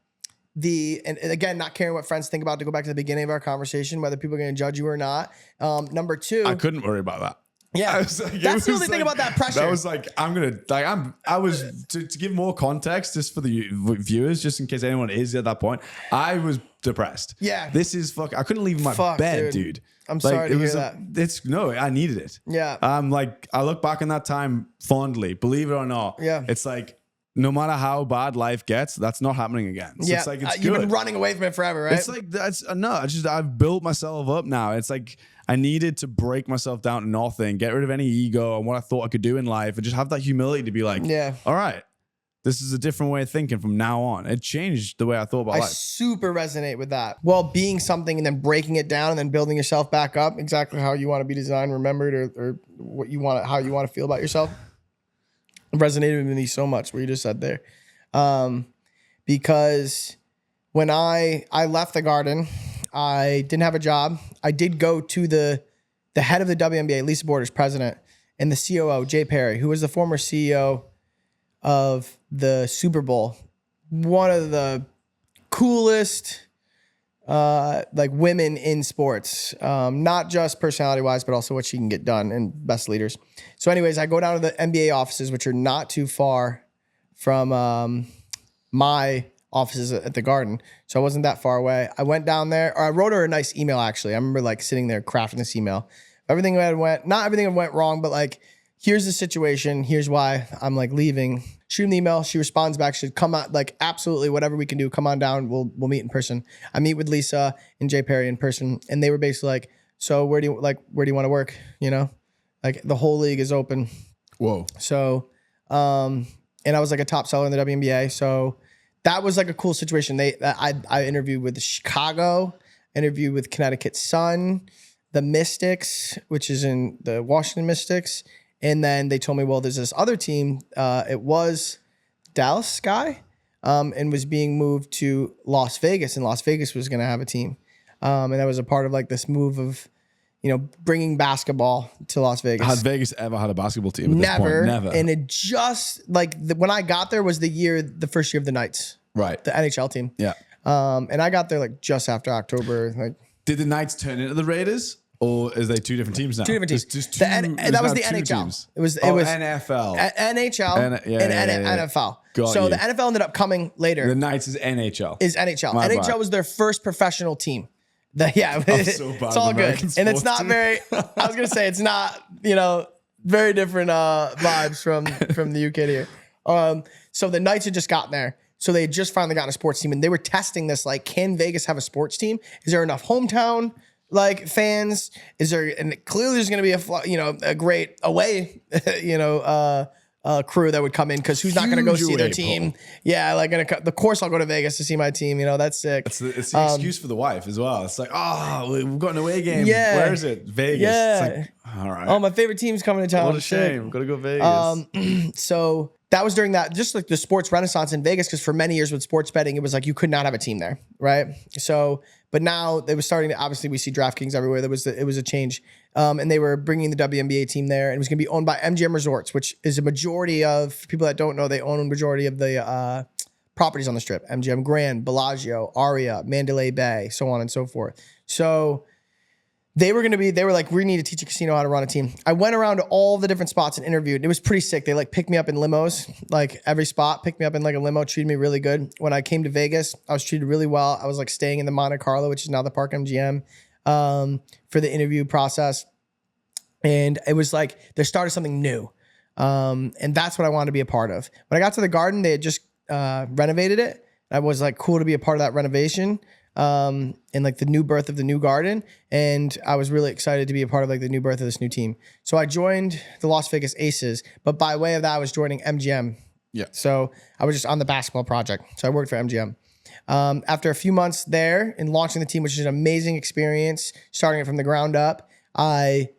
again, not caring what friends think about, to go back to the beginning of our conversation, whether people are going to judge you or not. Number 2, I couldn't worry about that. Yeah, That's the only thing about that pressure. That was like, I was to give more context just for the viewers, just in case anyone is at that point. I was depressed. Yeah. This is I couldn't leave my bed, dude. I'm sorry to hear that. I needed it. Yeah. I look back on that time fondly, believe it or not. Yeah. It's like, no matter how bad life gets, that's not happening again. So it's like, it's You've good. been running away from it forever, right? It's like, I've built myself up now. It's like, I needed to break myself down to nothing, get rid of any ego and what I thought I could do in life, and just have that humility to be like, all right, this is a different way of thinking from now on. It changed the way I thought about life. I super resonate with that. Well, being something and then breaking it down and then building yourself back up, exactly how you want to be designed, remembered, or what you want, how you want to feel about yourself. Resonated with me so much what you just said there. Because when I left the Garden, I didn't have a job. I did go to the head of the WNBA, Lisa Borders, president, and the COO, Jay Perry, who was the former CEO of the Super Bowl. One of the coolest women in sports, not just personality wise, but also what she can get done, and best leaders. So anyways, I go down to the NBA offices, which are not too far from my offices at the Garden. So I wasn't that far away. I went down there, or I wrote her a nice email. Actually, I remember sitting there crafting this email. Not everything went wrong, but here's the situation. Here's why I'm leaving. Shoot an email. She responds back. She'd come out, absolutely whatever we can do. Come on down. We'll meet in person. I meet with Lisa and Jay Perry in person, and they were basically like, so where do you want to work? The whole league is open. Whoa. So, and I was a top seller in the WNBA. So that was a cool situation. I interviewed with Chicago, interviewed with Connecticut Sun, the Mystics, which is in the Washington Mystics. And then they told me, well, there's this other team. It was Dallas Sky, and was being moved to Las Vegas, and Las Vegas was going to have a team. And that was a part of this move of, bringing basketball to Las Vegas. Had Vegas ever had a basketball team at Never. this point? Never. And it just when I got there was the first year of the Knights. Right. The NHL team. Yeah. And I got there just after October. Did the Knights turn into the Raiders? Or is they two different teams now? Two different teams. Just that was the NHL. Teams. It was NFL. NHL and NFL. Got the NFL ended up coming later. The Knights is NHL. NHL was their first professional team. So It's all good. And it's not very, I was going to say, it's not, very different vibes from the UK here. So the Knights had just gotten there. So they had just finally gotten a sports team, and they were testing this, can Vegas have a sports team? Is there enough hometown fans? Is there, and clearly there's going to be a great away, crew that would come in, because who's not going to go see their team? Pull. Yeah, of course I'll go to Vegas to see my team. That's sick. It's the excuse for the wife as well. It's we've got an away game. Yeah. Where is it? Vegas. Yeah. It's all right. Oh, my favorite team's coming to town. What a shame. Got to go Vegas. So that was during that, just the sports renaissance in Vegas, because for many years with sports betting, it was you could not have a team there, right? So, but now they were starting to, obviously we see DraftKings everywhere. It was a change. And they were bringing the WNBA team there, and it was going to be owned by MGM Resorts, which is a majority of people that don't know, they own a majority of the properties on the Strip. MGM Grand, Bellagio, Aria, Mandalay Bay, so on and so forth. So they were like, we need to teach a casino how to run a team. I went around to all the different spots and interviewed. It was pretty sick. They picked me up in limos, every spot picked me up in a limo, treated me really good. When I came to Vegas, I was treated really well. I was staying in the Monte Carlo, which is now the Park MGM, for the interview process. And it was they started something new. And that's what I wanted to be a part of. When I got to the Garden, they had just renovated it. I was cool to be a part of that renovation. And the new birth of the new Garden. And I was really excited to be a part of the new birth of this new team. So I joined the Las Vegas Aces, but by way of that, I was joining MGM. Yeah. So I was just on the basketball project. So I worked for MGM. After a few months there and launching the team, which is an amazing experience, starting it from the ground up, I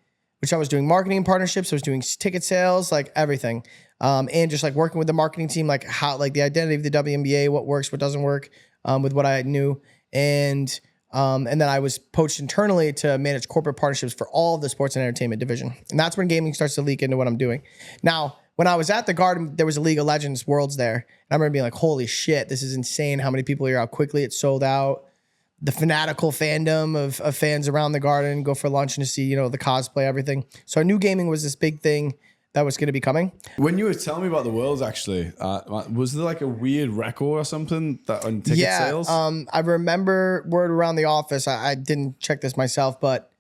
was doing marketing partnerships. I was doing ticket sales, everything. And just working with the marketing team, how, the identity of the WNBA, what works, what doesn't work, with what I knew. And then I was poached internally to manage corporate partnerships for all of the sports and entertainment division. And that's when gaming starts to leak into what I'm doing. Now, when I was at the Garden, there was a League of Legends Worlds there. And I remember being holy shit, this is insane how many people are here, how quickly it sold out. the fanatical fandom of fans around the Garden, go for lunch and to see, you know, the cosplay, everything. So I knew gaming was this big thing that was going to be coming. When you were telling me about the Worlds, actually, was there like a weird record or something that on ticket sales? I remember word around the office. I didn't check this myself, but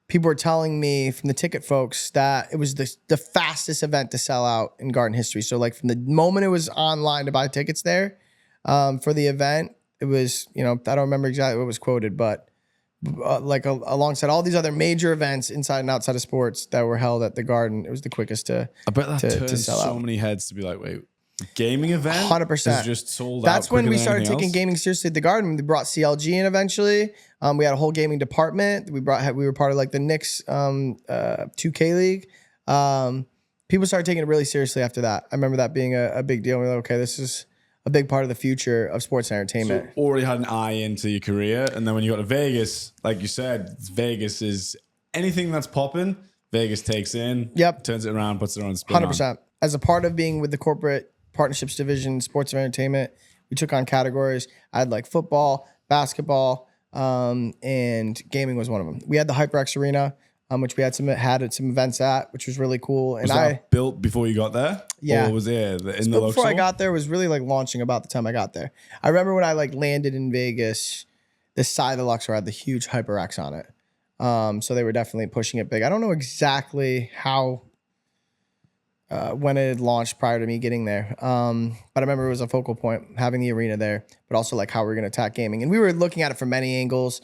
people were telling me from the ticket folks that it was the fastest event to sell out in Garden history. So like from the moment it was online to buy tickets there for the event, it was, you know, I don't remember exactly what was quoted, but alongside all these other major events inside and outside of sports that were held at the Garden, it was the quickest to I bet that to turns sell so out. many heads to be like, wait, gaming event 100%. is just sold out. That's when quicker we than started anything taking else? gaming seriously at the Garden. We brought CLG in eventually. We had a whole gaming department. We were part of like the Knicks 2K league. People started taking it really seriously after that. I remember that being a big deal. We were like, okay, this is a big part of the future of sports and entertainment. So already had an eye into your career, and then when you got to Vegas, like you said, Vegas is anything that's popping. Vegas takes in, turns it around, puts it on spin. 100%. As a part of being with the corporate partnerships division, sports and entertainment, we took on categories. I had like football, basketball, and gaming was one of them. We had the HyperX Arena, which we had some events at, which was really cool. And Was that built before you got there? Yeah. Or was it in the before local? I got there, was really like launching about the time I got there. I remember when I like landed in Vegas, this side of the Luxor had the huge HyperX on it. So they were definitely pushing it big. I don't know exactly how, when it had launched prior to me getting there. But I remember it was a focal point having the arena there, but also like how we're going to attack gaming. And we were looking at it from many angles.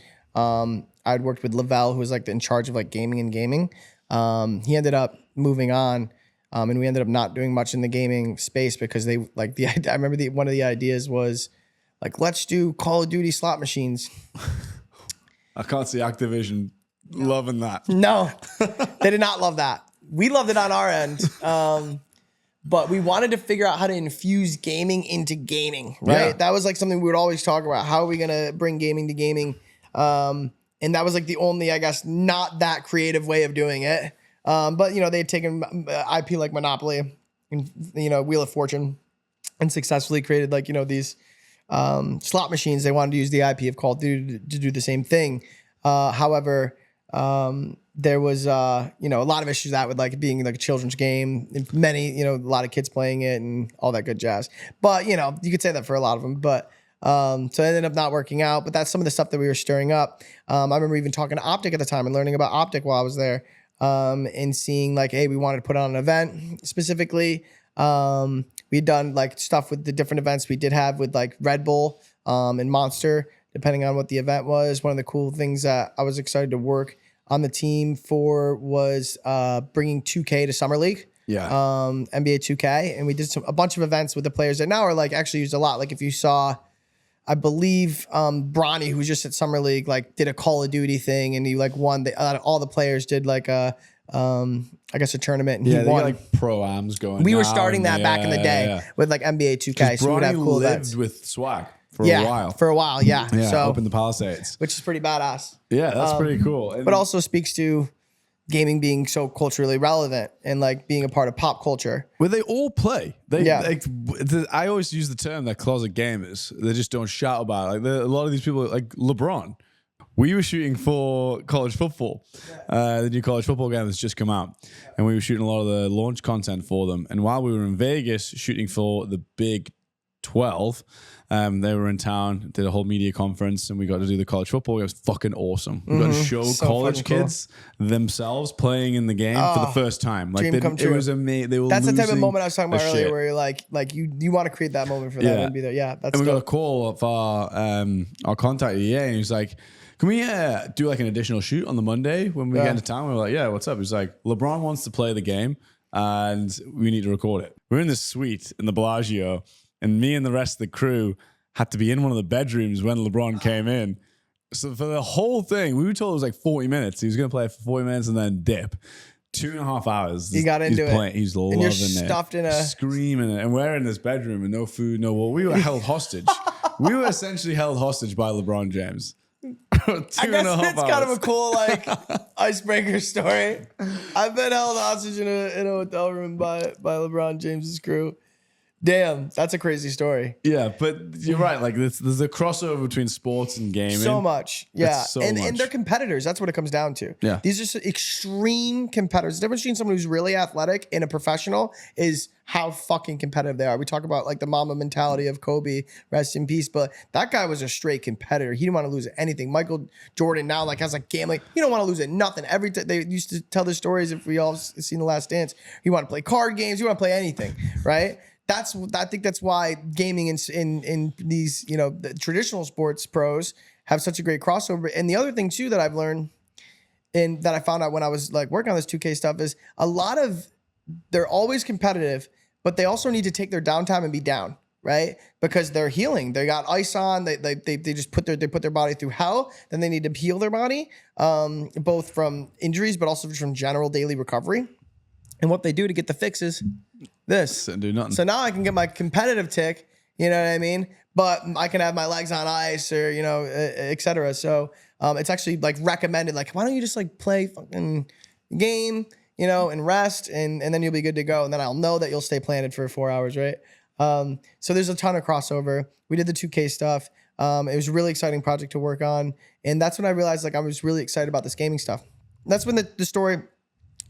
I'd worked with Lavelle, who was like in charge of like gaming and gaming. He ended up moving on. And we ended up not doing much in the gaming space because they like I remember one of the ideas was like, let's do Call of Duty slot machines. I can't see Activision loving that. No, they did not love that. We loved it on our end. But we wanted to figure out how to infuse gaming into gaming, right? Yeah. That was like something we would always talk about. How are we going to bring gaming to gaming? And that was like the only, I guess, not that creative way of doing it. But, you know, they had taken IP like Monopoly and, you know, Wheel of Fortune and successfully created like, you know, these slot machines. They wanted to use the IP of Call of Duty to do the same thing. However, there was, you know, a lot of issues that with like being like a children's game, and many, you know, a lot of kids playing it and all that good jazz. But, you know, you could say that for a lot of them, but so it ended up not working out. But that's some of the stuff that we were stirring up. I remember even talking to Optic at the time and learning about Optic while I was there, and seeing like, hey, we wanted to put on an event specifically. We'd done like stuff with the different events we did have with like Red Bull and Monster, depending on what the event was. One of the cool things that I was excited to work on the team for was bringing 2K to Summer League. Yeah. NBA 2K. And we did a bunch of events with the players that now are like actually used a lot. Like if you saw, I believe Bronny, who was just at Summer League, like did a Call of Duty thing and he like won. All the players did like a, I guess a tournament and he They won. got like pro-ams going. We were now, starting that back in the day with like NBA 2K. So we would have cool lived events. with swag for a while. For a while, yeah. Yeah, So up in the Palisades. which is pretty badass. Yeah, that's pretty cool. And But also speaks to gaming being so culturally relevant and like being a part of pop culture. well, they all play. Yeah. I always use the term they're closet gamers. They just don't shout about it. Like a lot of these people, like LeBron. We were shooting for college football. The new college football game that's just come out. And we were shooting a lot of the launch content for them. And while we were in Vegas shooting for the Big 12, they were in town, did a whole media conference, and we got to do the college football. It was fucking awesome. We got to show So college fucking cool. kids themselves playing in the game for the first time. Like dream come it true. was amazing. They were That's the type of losing moment I was talking about their earlier shit. where you're like you want to create that moment for them and be there. Yeah, that's And we got a dope. call of our contact EA, and he was like, can we do like an additional shoot on the Monday when we get into town? We were like, yeah, what's up? He's like, LeBron wants to play the game and we need to record it. We're in this suite in the Bellagio, and me and the rest of the crew had to be in one of the bedrooms when LeBron came in. So for the whole thing, we were told it was like 40 minutes. He was going to play for 40 minutes and then dip. 2.5 hours. You got into it. He's loving and you're it. stuffed in a Screaming it. And we're in this bedroom with no food, no water. We were held hostage. We were essentially held hostage by LeBron James. I guess that's kind of a cool like icebreaker story. I've been held hostage in a hotel room by LeBron James's crew. Damn, that's a crazy story. Yeah, but you're right. Like there's a crossover between sports and gaming. So much. Yeah. So and much. they're competitors. That's what it comes down to. Yeah. These are extreme competitors. The difference between someone who's really athletic and a professional is how fucking competitive they are. We talk about like the mama mentality of Kobe, rest in peace. But that guy was a straight competitor. He didn't want to lose at anything. Michael Jordan now like has like gambling. He don't want to lose at nothing. Every time they used to tell the stories, if we all seen The Last Dance, he want to play card games. He want to play anything, right? I think that's why gaming in these, you know, the traditional sports pros have such a great crossover. And the other thing too that I've learned and that I found out when I was like working on this 2K stuff is they're always competitive, but they also need to take their downtime and be down, right? Because they're healing. They got ice on. They just put their body through hell. Then they need to heal their body, both from injuries, but also from general daily recovery. And what they do to get the fix is this. Do nothing. So now I can get my competitive tick, you know what I mean? But I can have my legs on ice or, you know, et cetera. So it's actually like recommended, like, why don't you just like play fucking game, you know, and rest and then you'll be good to go. And then I'll know that you'll stay planted for 4 hours, right? So there's a ton of crossover. We did the 2K stuff. It was a really exciting project to work on. And that's when I realized like I was really excited about this gaming stuff. That's when the story...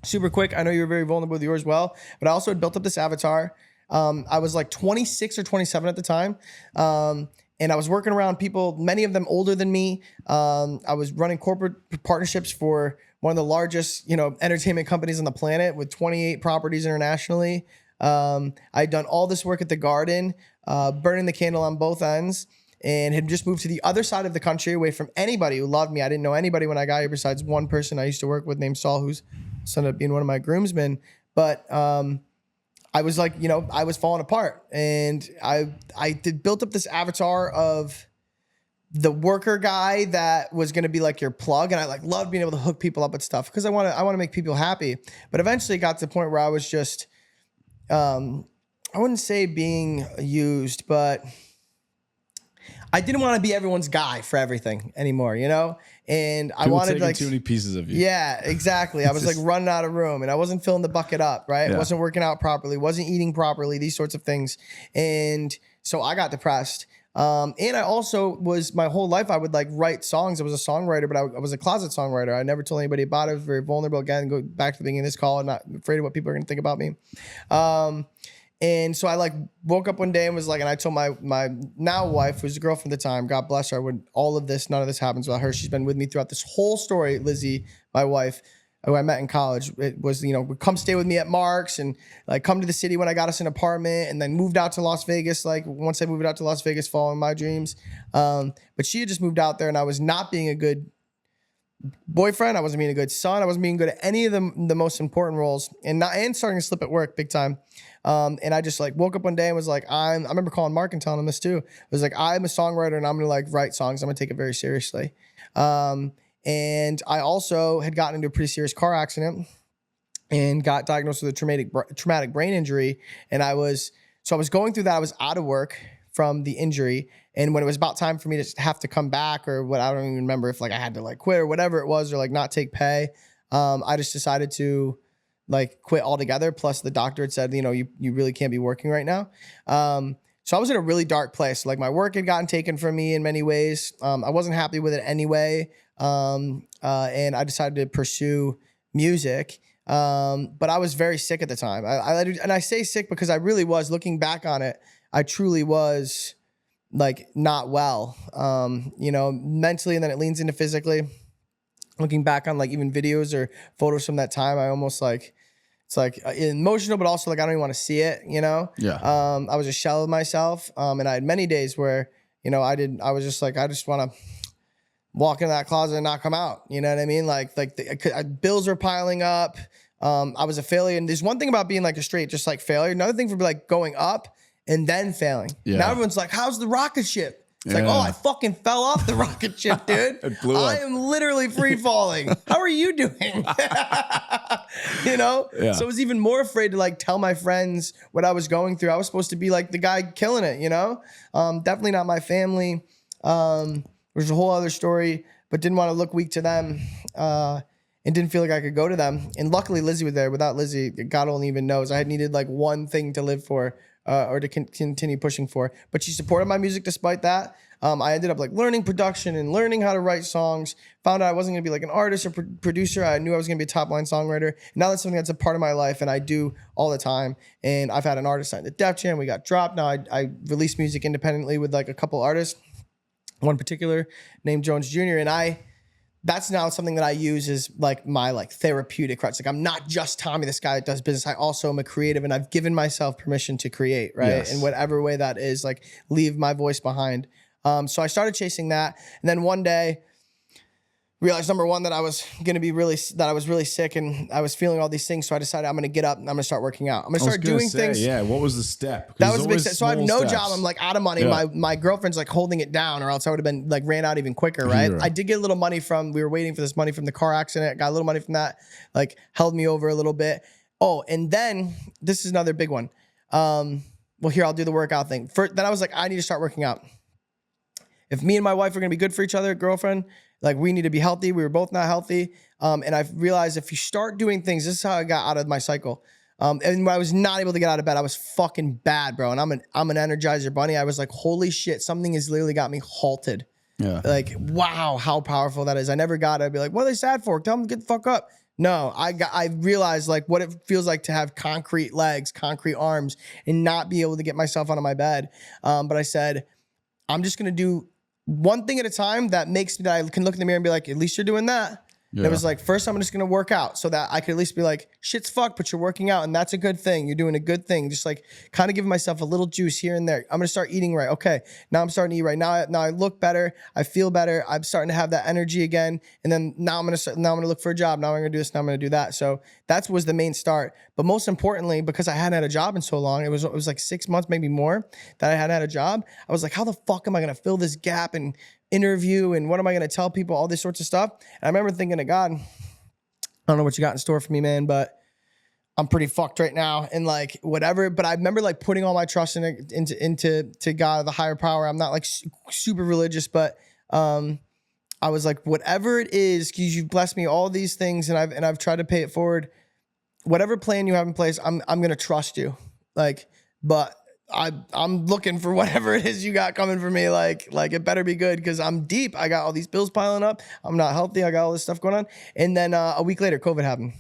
Super quick. I know you were very vulnerable with yours as well, but I also had built up this avatar. I was like 26 or 27 at the time. And I was working around people, many of them older than me. I was running corporate partnerships for one of the largest, you know, entertainment companies on the planet with 28 properties internationally. I'd done all this work at the Garden, burning the candle on both ends, and had just moved to the other side of the country away from anybody who loved me. I didn't know anybody when I got here besides one person I used to work with named Saul, who's ended up being one of my groomsmen. But I was like, you know, I was falling apart. And I built up this avatar of the worker guy that was going to be like your plug. And I like loved being able to hook people up with stuff because I want to make people happy. But eventually it got to the point where I was just, I wouldn't say being used, but I didn't want to be everyone's guy for everything anymore, you know? And I wanted like too many pieces of you. Yeah, exactly. I was like running out of room and I wasn't filling the bucket up, right? Yeah. Wasn't working out properly, wasn't eating properly, these sorts of things. And so I got depressed. And I also was, my whole life, I would like write songs. I was a songwriter, but I was a closet songwriter. I never told anybody about it. I was very vulnerable. Again, go back to the beginning of this call. I'm not afraid of what people are going to think about me. And so I like woke up one day and was like, and I told my now wife, who's a girlfriend at the time, God bless her, when all of this, none of this happens without her. She's been with me throughout this whole story. Lizzie, my wife, who I met in college, it was, you know, would come stay with me at Mark's and like come to the city when I got us an apartment and then moved out to Las Vegas. Like once I moved out to Las Vegas, following my dreams. But she had just moved out there and I was not being a good boyfriend. I wasn't being a good son. I wasn't being good at any of the most important roles and starting to slip at work big time. And I just like woke up one day and was like, I remember calling Mark and telling him this too. I was like, I'm a songwriter and I'm going to like write songs. I'm going to take it very seriously. And I also had gotten into a pretty serious car accident and got diagnosed with a traumatic brain injury. And I was going through that. I was out of work from the injury. And when it was about time for me to have to come back or what, I don't even remember if like I had to like quit or whatever it was, or like not take pay. I just decided to like quit altogether. Plus the doctor had said, you know, you really can't be working right now. So I was in a really dark place. Like my work had gotten taken from me in many ways. I wasn't happy with it anyway. And I decided to pursue music. But I was very sick at the time. And I say sick because I really was, looking back on it, I truly was like not well, you know, mentally, and then it leans into physically. Looking back on like even videos or photos from that time, I almost like, it's like emotional, but also like I don't even want to see it, you know? Yeah. I was a shell of myself. And I had many days where, you know, I was just like, I just want to walk into that closet and not come out. You know what I mean? Like bills were piling up. I was a failure. And there's one thing about being like a straight, just like failure. Another thing for like going up and then failing. Yeah. Now everyone's like, how's the rocket ship? It's like, oh, I fucking fell off the rocket ship, dude. It blew up. I am literally free falling. How are you doing? You know? Yeah. So I was even more afraid to like tell my friends what I was going through. I was supposed to be like the guy killing it, you know? Definitely not my family. There's a whole other story, but didn't want to look weak to them. And didn't feel like I could go to them. And luckily Lizzie was there. Without Lizzie, God only even knows. I had needed like one thing to live for or to continue pushing for. But she supported my music despite that. I ended up like learning production and learning how to write songs. Found out I wasn't gonna be like an artist or producer. I knew I was gonna be a top line songwriter. And now that's something that's a part of my life and I do all the time. And I've had an artist signed to Def Jam. We got dropped. Now I release music independently with like a couple artists, one particular named Jones Jr. And that's now something that I use as like my like therapeutic crutch. Like I'm not just Tommy, this guy that does business. I also am a creative and I've given myself permission to create, right? Yes. In whatever way that is, like leave my voice behind. So I started chasing that. And then one day realized number one, that I was really sick and I was feeling all these things. So I decided I'm going to get up and I'm going to start working out. I'm going to start doing things. Yeah. What was the step? That was a big step. So I have no job. I'm like out of money. Yeah. My girlfriend's like holding it down or else I would have been like ran out even quicker. Right. Yeah. I did get a little money we were waiting for this money from the car accident. Got a little money from that, like held me over a little bit. Oh, and then this is another big one. Well, here, I'll do the workout thing. Then I was like, I need to start working out. If me and my wife are going to be good for each other, girlfriend, like we need to be healthy. We were both not healthy. And I realized if you start doing things, this is how I got out of my cycle. And when I was not able to get out of bed, I was fucking bad, bro. And I'm an Energizer bunny. I was like, holy shit, something has literally got me halted. Yeah. Like, wow, how powerful that is. I never got it. I'd be like, what are they sad for? Tell them to get the fuck up. No, I realized like what it feels like to have concrete legs, concrete arms, and not be able to get myself out of my bed. But I said, I'm just going to do one thing at a time that I can look in the mirror and be like, at least you're doing that. Yeah. And it was like, first I'm just going to work out so that I could at least be like, shit's fucked, but you're working out and that's a good thing. You're doing a good thing. Just like kind of giving myself a little juice here and there. I'm going to start eating right. Okay. Now I'm starting to eat right. Now I look better. I feel better. I'm starting to have that energy again. And then now I'm going to look for a job. Now I'm going to do this. Now I'm going to do that. So that was the main start. But most importantly, because I hadn't had a job in so long, it was like 6 months, maybe more that I hadn't had a job. I was like, how the fuck am I going to fill this gap and interview and what am I going to tell people, all this sorts of stuff. And I remember thinking to God, I don't know what you got in store for me, man, but I'm pretty fucked right now and like whatever. But I remember like putting all my trust into God, the higher power. I'm not like super religious, but I was like, whatever it is, because you've blessed me all these things and I've tried to pay it forward. Whatever plan you have in place, I'm going to trust you. Like, but I'm looking for whatever it is you got coming for me. Like it better be good because I'm deep. I got all these bills piling up. I'm not healthy. I got all this stuff going on. And then a week later, COVID happened.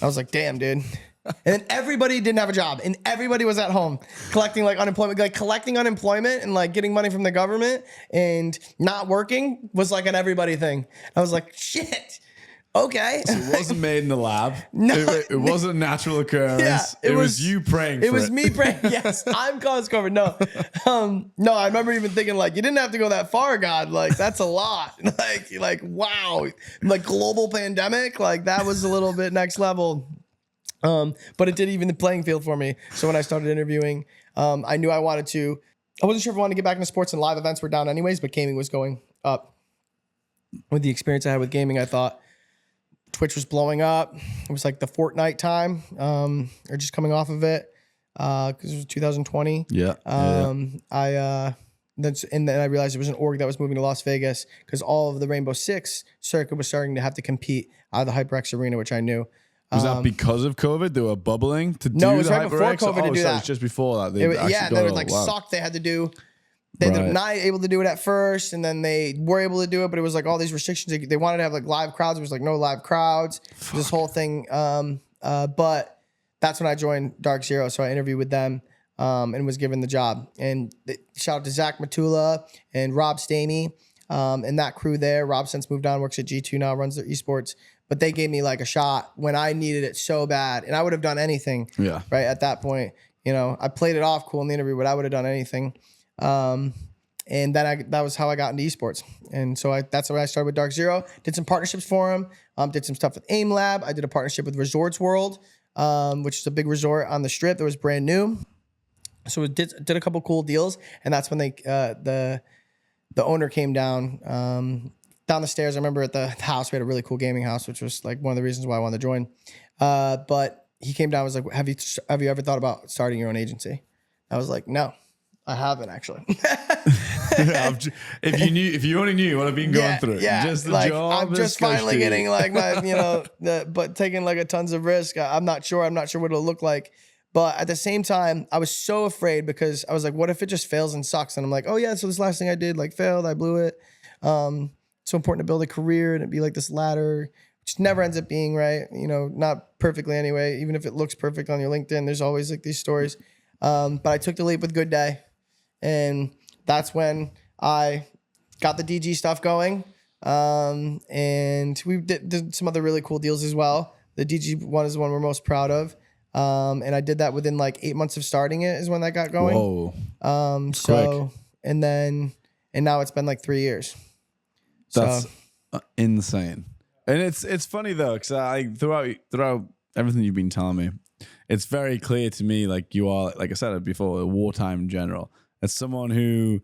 I was like, damn, dude. And then everybody didn't have a job and everybody was at home collecting like unemployment, like collecting unemployment and like getting money from the government and not working was like an everybody thing. I was like, shit. Okay. So it wasn't made in the lab. No. It wasn't a natural occurrence. Yeah, it was you praying for it. It was me praying. Yes, I'm cause covered. No. No, I remember even thinking like, you didn't have to go that far, God. Like, that's a lot. Like, wow. Like global pandemic. Like that was a little bit next level. But it did even the playing field for me. So when I started interviewing, I knew I wasn't sure if I wanted to get back into sports and live events were down anyways, but gaming was going up. With the experience I had with gaming, I thought, Twitch was blowing up. It was like the Fortnite time, or just coming off of it, because it was 2020. Yeah. And then I realized it was an org that was moving to Las Vegas because all of the Rainbow Six circuit was starting to have to compete out of the HyperX Arena, which I knew. Was that because of COVID? They were bubbling to do no, it was the right before HyperX? COVID to do that. It was just before that. They were like sucked. They had to do. They were not able to do it at first, and then they were able to do it, but it was like all these restrictions. They wanted to have like live crowds. It was like no live crowds. This whole thing. But that's when I joined Dark Zero. So I interviewed with them and was given the job. And shout out to Zach Matula and Rob Stamey and that crew there. Rob since moved on, works at G2 now, runs their esports. But they gave me like a shot when I needed it so bad, and I would have done anything. Yeah. Right at that point, you know, I played it off cool in the interview, but I would have done anything. And then that was how I got into esports. And so that's where I started with Dark Zero. Did some partnerships for him. Did some stuff with Aim Lab. I did a partnership with Resorts World, which is a big resort on the Strip that was brand new. So we did a couple cool deals, and that's when the owner came down the stairs. I remember at the house we had a really cool gaming house, which was like one of the reasons why I wanted to join. But he came down and was like, "Have you ever thought about starting your own agency?" I was like, "No." I haven't actually. If you only knew what I've been going through, just the like, job. I'm just finally getting like my, but taking like a tons of risk. I'm not sure what it'll look like, But at the same time, I was so afraid because I was like, what if it just fails and sucks? And I'm like, oh yeah, so this last thing I did like failed, I blew it. It's so important to build a career and it'd be like this ladder, which never ends up being right. You know, not perfectly anyway. Even if it looks perfect on your LinkedIn, there's always like these stories. But I took the leap with Good Day. And that's when I got the DG stuff going. And we did some other really cool deals as well. The DG one is the one we're most proud of. And I did that within like 8 months of starting it is when that got going. Whoa. So, and now it's been like 3 years. That's insane. And it's funny though, because throughout everything you've been telling me, it's very clear to me, like you are, like I said before, a wartime general. As someone who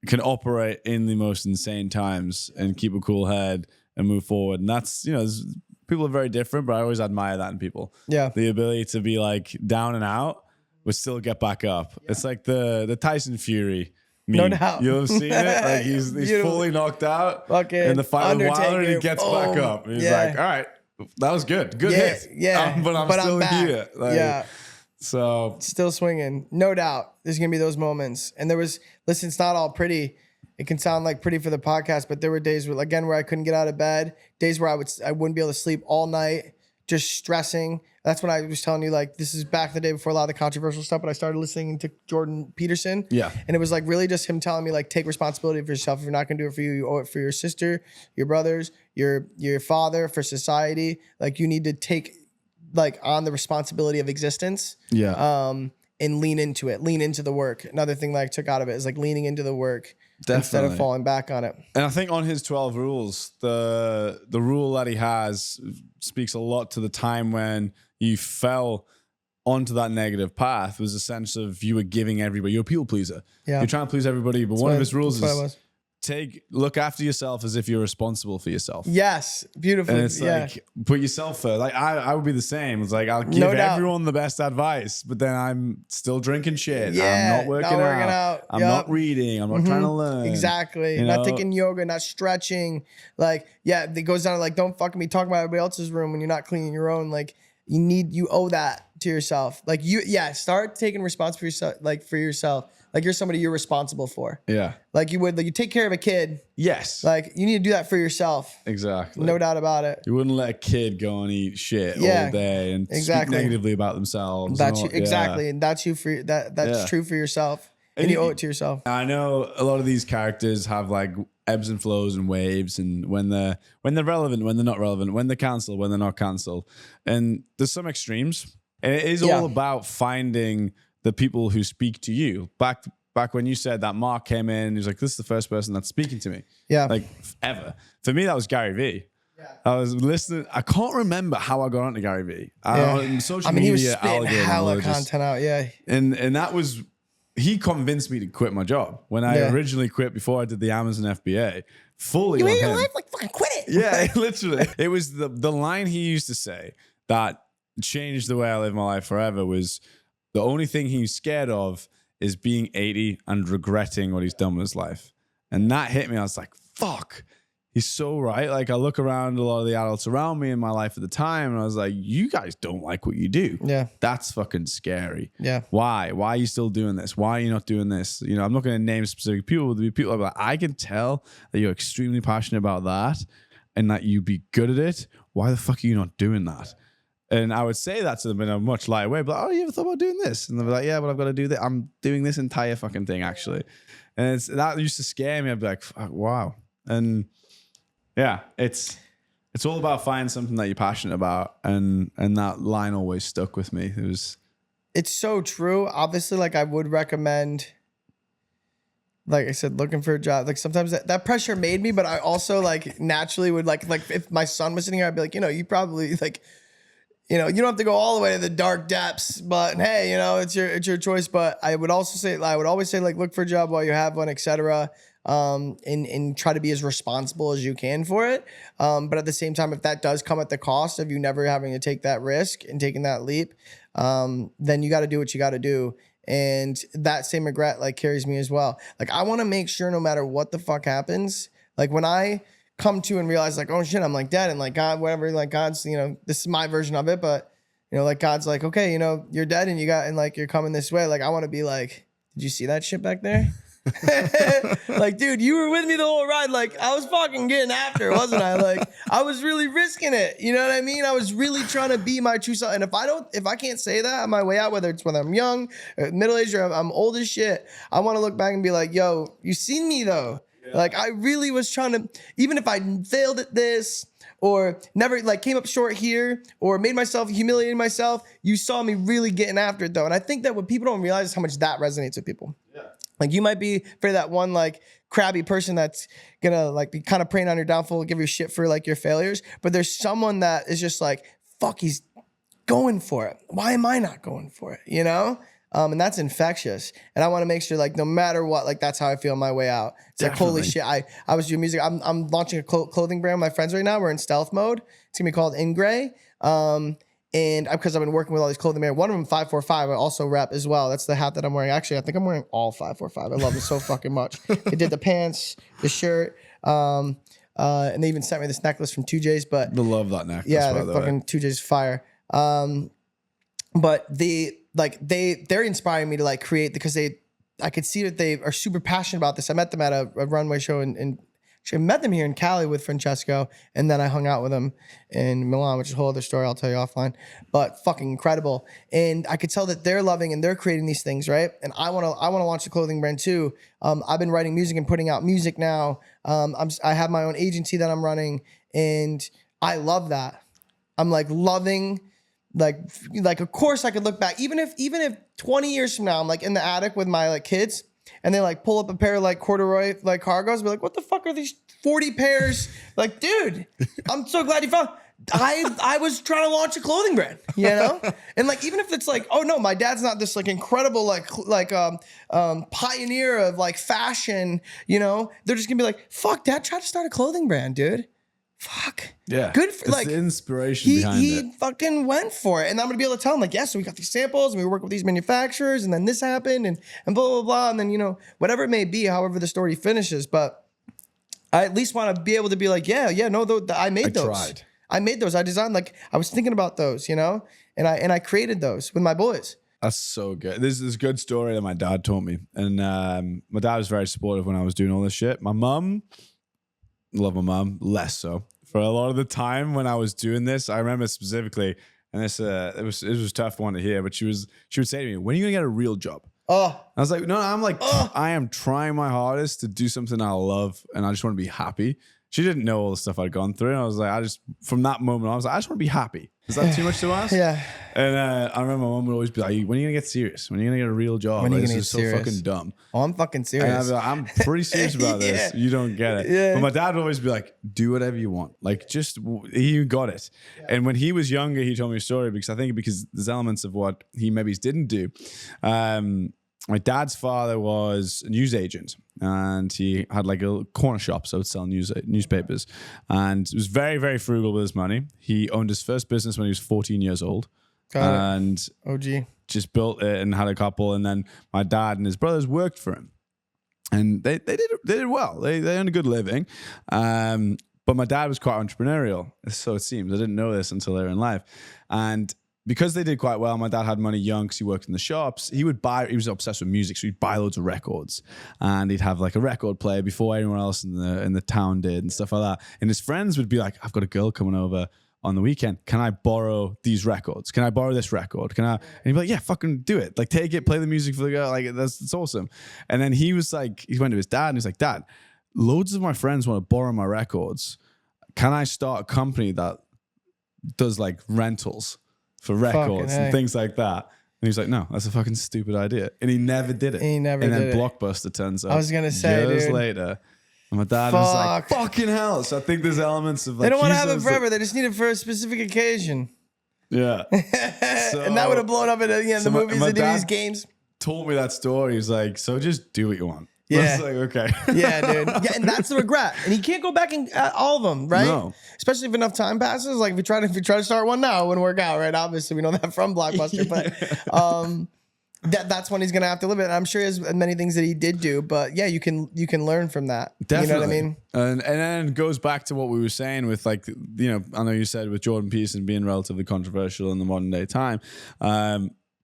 can operate in the most insane times and keep a cool head and move forward. And that's, people are very different, but I always admire that in people. Yeah. The ability to be like down and out, but still get back up. Yeah. It's like the Tyson Fury meme. No doubt. You've seen it? Like he's fully knocked out. In the fight with Wilder, and he gets back up. And he's like, all right, that was good. Good hit. Yeah. But I'm still here. Like, so still swinging. No doubt. There's going to be those moments. And listen, it's not all pretty. It can sound like pretty for the podcast, but there were days where I couldn't get out of bed, days where I wouldn't be able to sleep all night, just stressing. That's when I was telling you, like, this is back the day before a lot of the controversial stuff, but I started listening to Jordan Peterson. Yeah. And it was like really just him telling me, like, take responsibility for yourself. If you're not going to do it for you, you owe it for your sister, your brothers, your father, for society. Like, you need to take, like, on the responsibility of existence. Yeah. And lean into it. Lean into the work. Another thing that I took out of it is like leaning into the work. Definitely. Instead of falling back on it. And I think on his 12 rules, the rule that he has speaks a lot to the time when you fell onto that negative path, was a sense of you were giving everybody, you're a people pleaser. Yeah. You're trying to please everybody, but one of his rules is look after yourself as if you're responsible for yourself. Yes. Beautiful. And it's like, put yourself first. Like I would be the same. It's like, I'll give everyone the best advice, but then I'm still drinking shit. Yeah, I'm not working out. I'm not reading. I'm not trying to learn. Exactly. Not taking yoga, not stretching. Like, yeah, it goes down to like, don't fucking be talking about everybody else's room when you're not cleaning your own. Like you owe that to yourself. Like start taking responsibility for yourself. Like you're somebody you're responsible for. Yeah. Like you take care of a kid. Yes. Like you need to do that for yourself. Exactly. No doubt about it. You wouldn't let a kid go and eat shit all day and speak negatively about themselves. Exactly. And that's true for yourself. And you owe it to yourself. I know a lot of these characters have like ebbs and flows and waves, and when they're relevant, when they're not relevant, when they're cancelled, when they're not cancelled. And there's some extremes. And it is all about finding the people who speak to you. Back when you said that Mark came in, he was like, this is the first person that's speaking to me. Yeah. Like ever. For me, that was Gary Vee. Yeah. I was listening. I can't remember how I got onto Gary Vee. On social media, he was spitting hella content out. Yeah. And that was, he convinced me to quit my job. When I originally quit before I did the Amazon FBA, fully you hate your life, like fucking quit it. Yeah, literally. It was the line he used to say that changed the way I live my life forever was, the only thing he's scared of is being 80 and regretting what he's done with his life. And that hit me. I was like, fuck, he's so right. Like I look around a lot of the adults around me in my life at the time, and I was like, you guys don't like what you do. Yeah. That's fucking scary. Yeah. Why? Why are you still doing this? Why are you not doing this? I'm not going to name specific people. There'll be people that are like, I can tell that you're extremely passionate about that and that you'd be good at it. Why the fuck are you not doing that? And I would say that to them in a much lighter way, but you ever thought about doing this? And they'd be like, yeah, but I've got to do that. I'm doing this entire fucking thing, actually. And that used to scare me. I'd be like, wow. And yeah, it's all about finding something that you're passionate about. And that line always stuck with me. It's so true. Obviously, like I would recommend, like I said, looking for a job. Like sometimes that pressure made me, but I also like naturally would like if my son was sitting here, I'd be like, you probably like, you don't have to go all the way to the dark depths, but hey, it's your choice. But I would always say like, look for a job while you have one, etc. And try to be as responsible as you can for it. But at the same time, if that does come at the cost of you never having to take that risk and taking that leap, then you got to do what you got to do. And that same regret like carries me as well. Like I want to make sure no matter what the fuck happens, like when I come to and realize like, oh shit, I'm like dead and like God, whatever, like God's, this is my version of it, but You know, like God's like, okay, you know, you're dead and like you're coming this way. Like I want to be like, did you see that shit back there? Like, dude, you were with me the whole ride. Like, I was fucking getting after, wasn't I? Like, I was really risking it. You know what I mean? I was really trying to be my true self. And if I can't say that on my way out, whether I'm young, or middle-aged, or I'm old as shit, I want to look back and be like, yo, you seen me though. Yeah. Like, I really was trying to, even if I failed at this, or never like came up short here, or made myself, humiliated myself, you saw me really getting after it though. And I think that what people don't realize is how much that resonates with people. Yeah. Like you might be for that one like crabby person that's gonna like be kind of preying on your downfall, give you shit for like your failures. But there's someone that is just like, fuck, he's going for it. Why am I not going for it? You know? And that's infectious. And I want to make sure like no matter what, like that's how I feel on my way out. It's Definitely. Like, holy shit, I was doing music. I'm launching a clothing brand with my friends right now. We're in stealth mode. It's gonna be called In Gray. And because I've been working with all these clothing brands, one of them 545, I also rep as well. That's the hat that I'm wearing. Actually, I think I'm wearing all 545. I love it so fucking much. They did the pants, the shirt, and they even sent me this necklace from 2J's. But I love that necklace. Yeah, the fucking 2J's fire. But they're inspiring me to like create because I could see that they are super passionate about this. I met them at a runway show in actually, I met them here in Cali with Francesco, and then I hung out with them in Milan, which is a whole other story I'll tell you offline. But fucking incredible, and I could tell that they're loving and they're creating these things, right? And I want to launch a clothing brand too. I've been writing music and putting out music now. I have my own agency that I'm running, and I love that. I'm like loving. Like of course I could look back, even if 20 years from now I'm like in the attic with my like kids and they like pull up a pair of like corduroy like cargos, be like, what the fuck are these 40 pairs? Like, dude, I'm so glad you found. I was trying to launch a clothing brand, you know? And like, even if it's like, oh no, my dad's not this like incredible pioneer of like fashion, you know? They're just gonna be like, fuck, dad tried to start a clothing brand, dude. Fuck. Yeah. Good for like the inspiration behind it. He fucking went for it. And I'm gonna be able to tell him, like, yeah, so we got these samples and we work with these manufacturers, and then this happened and blah, blah, blah. And then, you know, whatever it may be, however the story finishes. But I at least want to be able to be like, yeah, no, I made those. I made those. I designed, like, I was thinking about those, you know? And I created those with my boys. That's so good. This is a good story that my dad told me. And my dad was very supportive when I was doing all this shit. My mom, love my mom, less so. For a lot of the time when I was doing this, I remember specifically, and this it was a tough one to hear, but she would say to me, when are you gonna get a real job? Oh. I was like, no, I'm like, I am trying my hardest to do something I love, and I just want to be happy. She didn't know all the stuff I'd gone through. And I was like, from that moment, I was like, I just want to be happy. Is that too much to ask? Yeah. And I remember my mom would always be like, when are you going to get serious? When are you going to get a real job? When are you like, going to get so serious? Fucking dumb. Oh, I'm fucking serious. And I'd be like, I'm pretty serious about this. You don't get it. Yeah. But my dad would always be like, do whatever you want. Like, he got it. Yeah. And when he was younger, he told me a story because there's elements of what he maybe didn't do. My dad's father was a newsagent, and he had like a corner shop, so he'd sell newspapers, and was very, very frugal with his money. He owned his first business when he was 14 years old. And OG. Just built it and had a couple, and then my dad and his brothers worked for him, and they did well. They earned a good living, but my dad was quite entrepreneurial, so it seems. I didn't know this until later in life, and because they did quite well, my dad had money young because he worked in the shops. He was obsessed with music, so he'd buy loads of records, and he'd have like a record player before anyone else in the town did and stuff like that. And his friends would be like, I've got a girl coming over on the weekend. Can I borrow these records? Can I borrow this record? And he'd be like, yeah, fucking do it. Like, take it, play the music for the girl. Like, that's awesome. And then he was like, he went to his dad and he's like, Dad, loads of my friends want to borrow my records. Can I start a company that does like rentals for records and things like that? And he's like, no, that's a fucking stupid idea. And he never did it. And then Blockbuster turns up. I was going to say, years later. And my dad was like, fucking hell. So I think there's elements of like, they don't want to have it forever. They just need it for a specific occasion. Yeah. So, and that would have blown up in the movies and these games. Told me that story. He's like, so just do what you want. Yeah. I was like, okay. Yeah, dude. Yeah, and that's the regret. And he can't go back and all of them, right? No. Especially if enough time passes. Like if you try to start one now, it wouldn't work out, right? Obviously, we know that from Blockbuster. But that's when he's gonna have to live it. And I'm sure he has many things that he did do, but yeah, you can learn from that. Definitely. You know what I mean? And then it goes back to what we were saying with, like, you know, I know you said with Jordan Peterson being relatively controversial in the modern day time.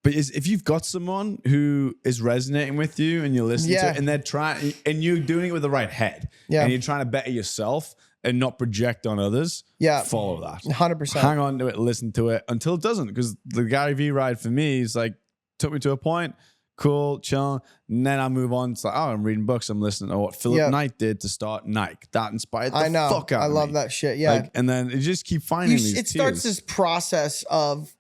But if you've got someone who is resonating with you and you're listening to it, and they're trying, and you're doing it with the right head, and you're trying to better yourself and not project on others, follow that. 100%. Hang on to it, listen to it until it doesn't. Because the Gary Vee ride for me is like, took me to a point, cool, chill, and then I move on. It's like, oh, I'm reading books, I'm listening to what Philip Knight did to start Nike. That inspired the fuck out of me. I love that shit. Yeah. Like, and then you just keep finding these it starts this process of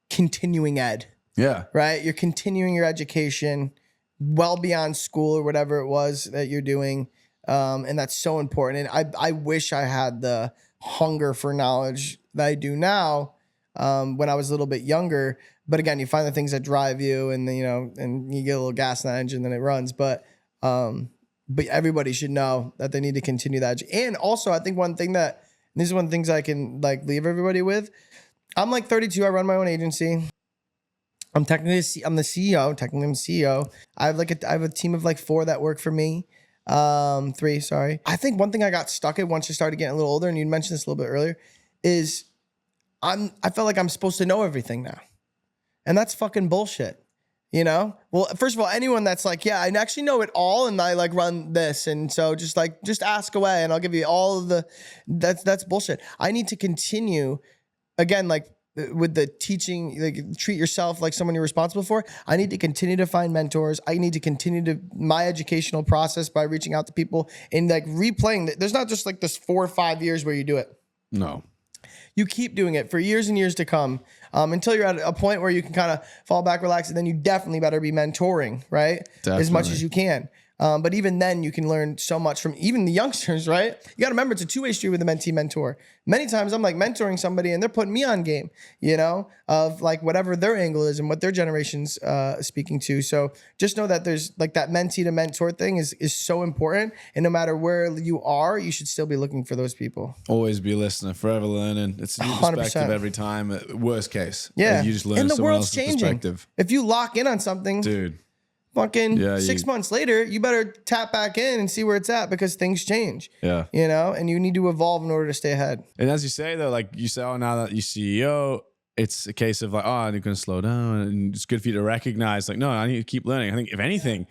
continuing ed. Yeah. Right? You're continuing your education well beyond school or whatever it was that you're doing. And that's so important. And I wish I had the hunger for knowledge that I do now when I was a little bit younger. But again, you find the things that drive you and, you know, and you get a little gas in that engine, then it runs. But everybody should know that they need to continue that. And also, I think one thing that, this is one of the things I can like leave everybody with. I'm like 32. I run my own agency. I'm the CEO. Technically, I'm the CEO. I have a team of like 4 that work for me. 3, sorry. I think one thing I got stuck at once you started getting a little older, and you mentioned this a little bit earlier, is I felt like I'm supposed to know everything now. And that's fucking bullshit. You know? Well, first of all, anyone that's like, yeah, I actually know it all and I like run this. And so just ask away and I'll give you all of the, that's bullshit. I need to continue, again, like, with the teaching, like treat yourself like someone you're responsible for. I need to continue to find mentors. I need to continue my educational process by reaching out to people and like replaying. There's not just like this 4 or 5 years where you do it. No. You keep doing it for years and years to come until you're at a point where you can kind of fall back, relax, and then you definitely better be mentoring, right? Definitely. As much as you can. But even then, you can learn so much from even the youngsters, right? You got to remember, it's a two-way street with a mentee mentor. Many times I'm like mentoring somebody and they're putting me on game, you know, of like whatever their angle is and what their generation's speaking to. So just know that there's like that mentee to mentor thing is so important. And no matter where you are, you should still be looking for those people. Always be a listener, forever learning. It's a new 100%. perspective every time. Worst case. Yeah. You just learn and the someone world's else's changing. perspective. If you lock in on something, Dude. Fucking 6 months later, you better tap back in and see where it's at because things change. Yeah. You know, and you need to evolve in order to stay ahead. And as you say, though, like you say, oh, now that you're CEO, it's a case of like, oh, I'm going to slow down. And it's good for you to recognize, like, no, I need to keep learning. I think, if anything,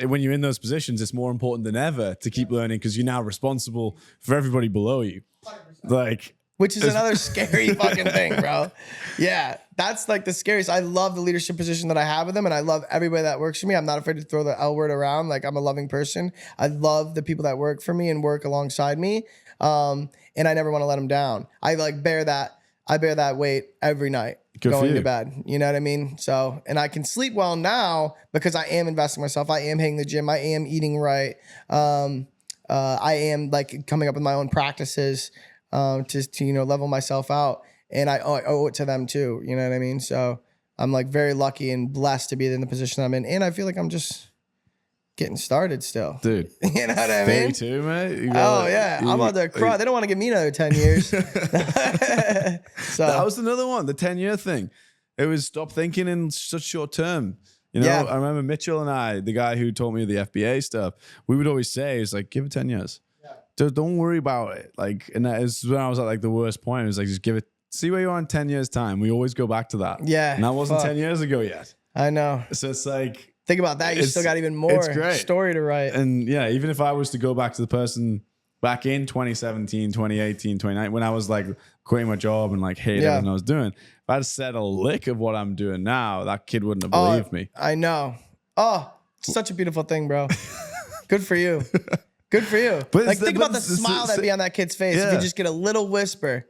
when you're in those positions, it's more important than ever to keep learning because you're now responsible for everybody below you. 100%. Like, which is another scary fucking thing, bro. Yeah, that's like the scariest. I love the leadership position that I have with them, and I love everybody that works for me. I'm not afraid to throw the L word around. Like, I'm a loving person. I love the people that work for me and work alongside me, and I never want to let them down. I like bear that weight every night going to bed. You know what I mean? So, and I can sleep well now because I am investing in myself. I am hitting the gym. I am eating right. I am like coming up with my own practices. To you know, level myself out, and I owe it to them too. You know what I mean? So I'm like very lucky and blessed to be in the position I'm in, and I feel like I'm just getting started still, dude. You know what I mean? 32, mate. I'm on the cross. They don't want to give me another 10 years. So that was another one, the 10-year thing. It was stop thinking in such short term. You know, I remember Mitchell and I, the guy who taught me the FBA stuff, we would always say, "Is like give it 10 years." Don't worry about it. Like, and that is when I was at like the worst point. It was like, just give it, see where you are in 10 years time. We always go back to that. Yeah. And that wasn't 10 years ago yet. I know. So it's like, think about that. You still got even more story to write. And yeah, even if I was to go back to the person back in 2017, 2018, 2019, when I was like quitting my job and like hated everything I was doing, if I'd said a lick of what I'm doing now, that kid wouldn't have believed me. I know. Oh, such a beautiful thing, bro. Good for you. Good for you. But like, think about the smile that'd be on that kid's face if you just get a little whisper.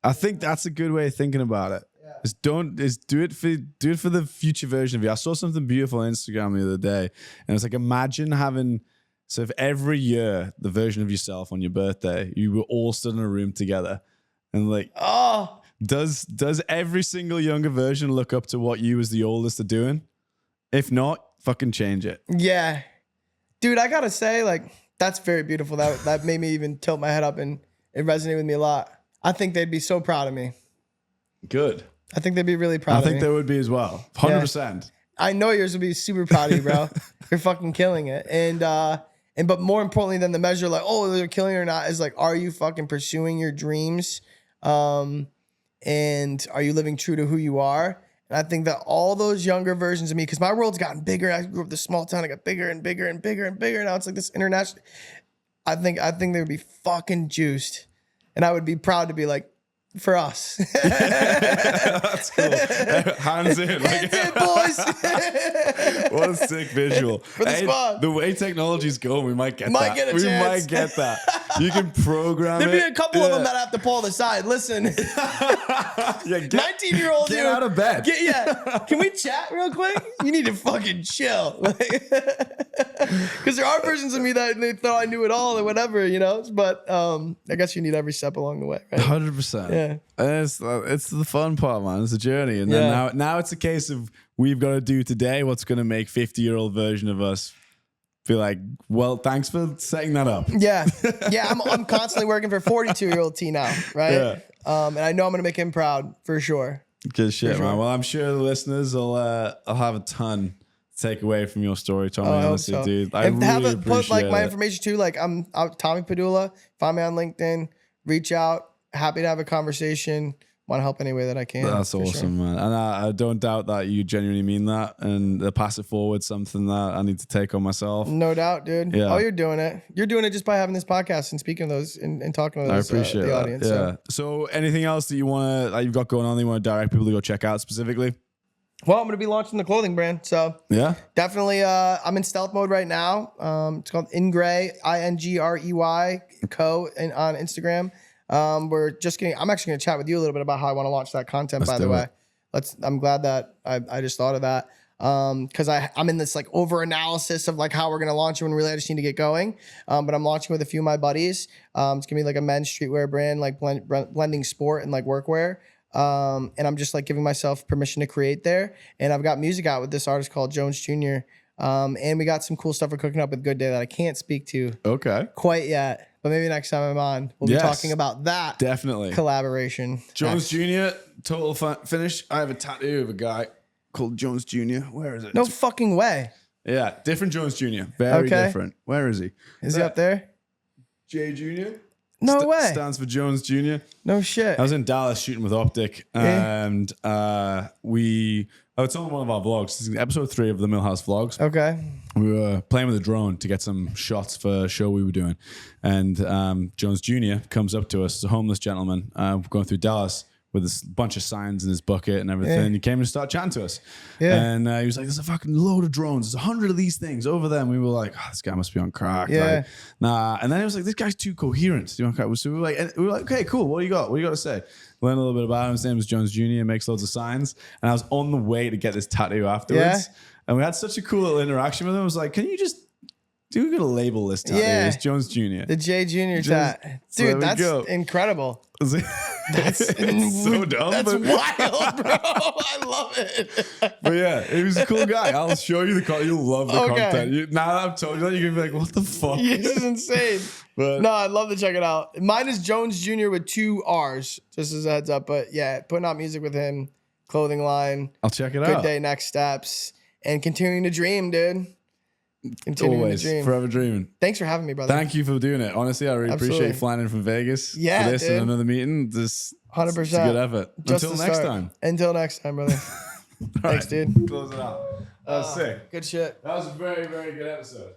I think that's a good way of thinking about it. Yeah. Do it for the future version of you. I saw something beautiful on Instagram the other day, and it's like, imagine having, so if every year the version of yourself on your birthday, you were all stood in a room together, and like, does every single younger version look up to what you as the oldest are doing? If not, fucking change it. Yeah, dude, I gotta say, like, that's very beautiful. That made me even tilt my head up, and it resonated with me a lot. I think they'd be so proud of me. Good. I think they'd be really proud of me. I think they would be as well. 100%. I know yours will be super proud of you, bro. You're fucking killing it. But more importantly than the measure, like, oh, they're killing it or not, is like, are you fucking pursuing your dreams? And are you living true to who you are? And I think that all those younger versions of me, because my world's gotten bigger. I grew up in this small town. I got bigger and bigger and bigger and bigger. Now it's like this international. I think they would be fucking juiced. And I would be proud to be like, for us. That's cool. Hands in. Like, Hands in, boys. What a sick visual. For the squad. The way technology's going, we might get Might get a we chance. might get that. You can program There'd it. be a couple of them that I have to pull aside. Listen, Yeah, 19-year-old dude. Get out of bed. Can we chat real quick? You need to fucking chill. Because there are versions of me that they thought I knew it all or whatever, you know? But I guess you need every step along the way, right? 100%. Yeah. It's the fun part, man. It's a journey. And then now it's a case of we've got to do today what's going to make 50-year-old version of us feel like, well, thanks for setting that up. Yeah. I'm constantly working for 42-year-old T now, right? Yeah. And I know I'm going to make him proud for sure. Good shit, sure. man. Well, I'm sure the listeners will have a ton to take away from your story, Tommy. I hope Honestly, so. dude. I And really put appreciate like my it. information too. Like I'm Tommy Padula. Find me on LinkedIn. Reach out. Happy to have a conversation. Want to help any way that I can. That's awesome, man. And I don't doubt that you genuinely mean that. And the pass it forward, something that I need to take on myself. No doubt, dude. Yeah. Oh, you're doing it. You're doing it just by having this podcast and speaking of those and talking to I those, appreciate the that. audience. Yeah. So anything else that you want to, like you've got going on that you want to direct people to go check out specifically? Well, I'm going to be launching the clothing brand. So Yeah. definitely, I'm in stealth mode right now. It's called Ingrey, INGREY Co. on Instagram. I'm actually going to chat with you a little bit about how I want to launch that content, by the way. I'm glad that I just thought of that. Cause I'm in this like over analysis of like how we're going to launch it when really I just need to get going. But I'm launching with a few of my buddies. It's going to be like a men's streetwear brand, like blending sport and like workwear. And I'm just like giving myself permission to create there. And I've got music out with this artist called Jones Jr. And we got some cool stuff we're cooking up with Good Day that I can't speak to quite yet. But maybe next time I'm on, we'll be talking about that. Definitely. Collaboration. Jones Jr., total finish. I have a tattoo of a guy called Jones Jr. Where is it? No fucking way. Yeah, different Jones Jr. Very different. Where is he? Is he up there? J Jr.? No way. Stands for Jones Jr. No shit. I was in Dallas shooting with Optic, and it's on one of our vlogs. This is episode 3 of the Millhouse vlogs. Okay. We were playing with a drone to get some shots for a show we were doing. And Jones Jr. comes up to us, as a homeless gentleman, going through Dallas with this bunch of signs in his bucket and everything. And he came and started chatting to us. Yeah. And he was like, there's a fucking load of drones. There's 100 of these things over there. And we were like, oh, this guy must be on crack. Yeah. Like, nah. And then he was like, this guy's too coherent. So we were like, okay, cool. What do you got? What do you got to say? Learn a little bit about him. His name is Jones Jr. He makes loads of signs. And I was on the way to get this tattoo afterwards. Yeah. And we had such a cool little interaction with him. I was like, can you just we're gonna label this tattoo? Yeah. It's Jones Jr. The J Jr. tat. So Dude, that's incredible. That's so dumb. That's wild, bro. I love it. But yeah, he was a cool guy. I'll show you the content. You'll love the content. Now that I've told you that, you're gonna be like, what the fuck? This is insane. But no, I'd love to check it out. Mine is Jones Jr. with 2 R's, just as a heads up. But yeah, putting out music with him, clothing line. I'll check it Good out. Day, next steps, and continuing to dream, dude. Continuing Always, to dream. forever dreaming. Thanks for having me, brother. Thank you for doing it. Honestly, I really appreciate you flying in from Vegas for this dude. and another meeting. This 100%. It's a good effort. Just Until to next start. time. Until next time, brother. Thanks, right. dude. Close it out. That was sick. Good shit. That was a very, very good episode.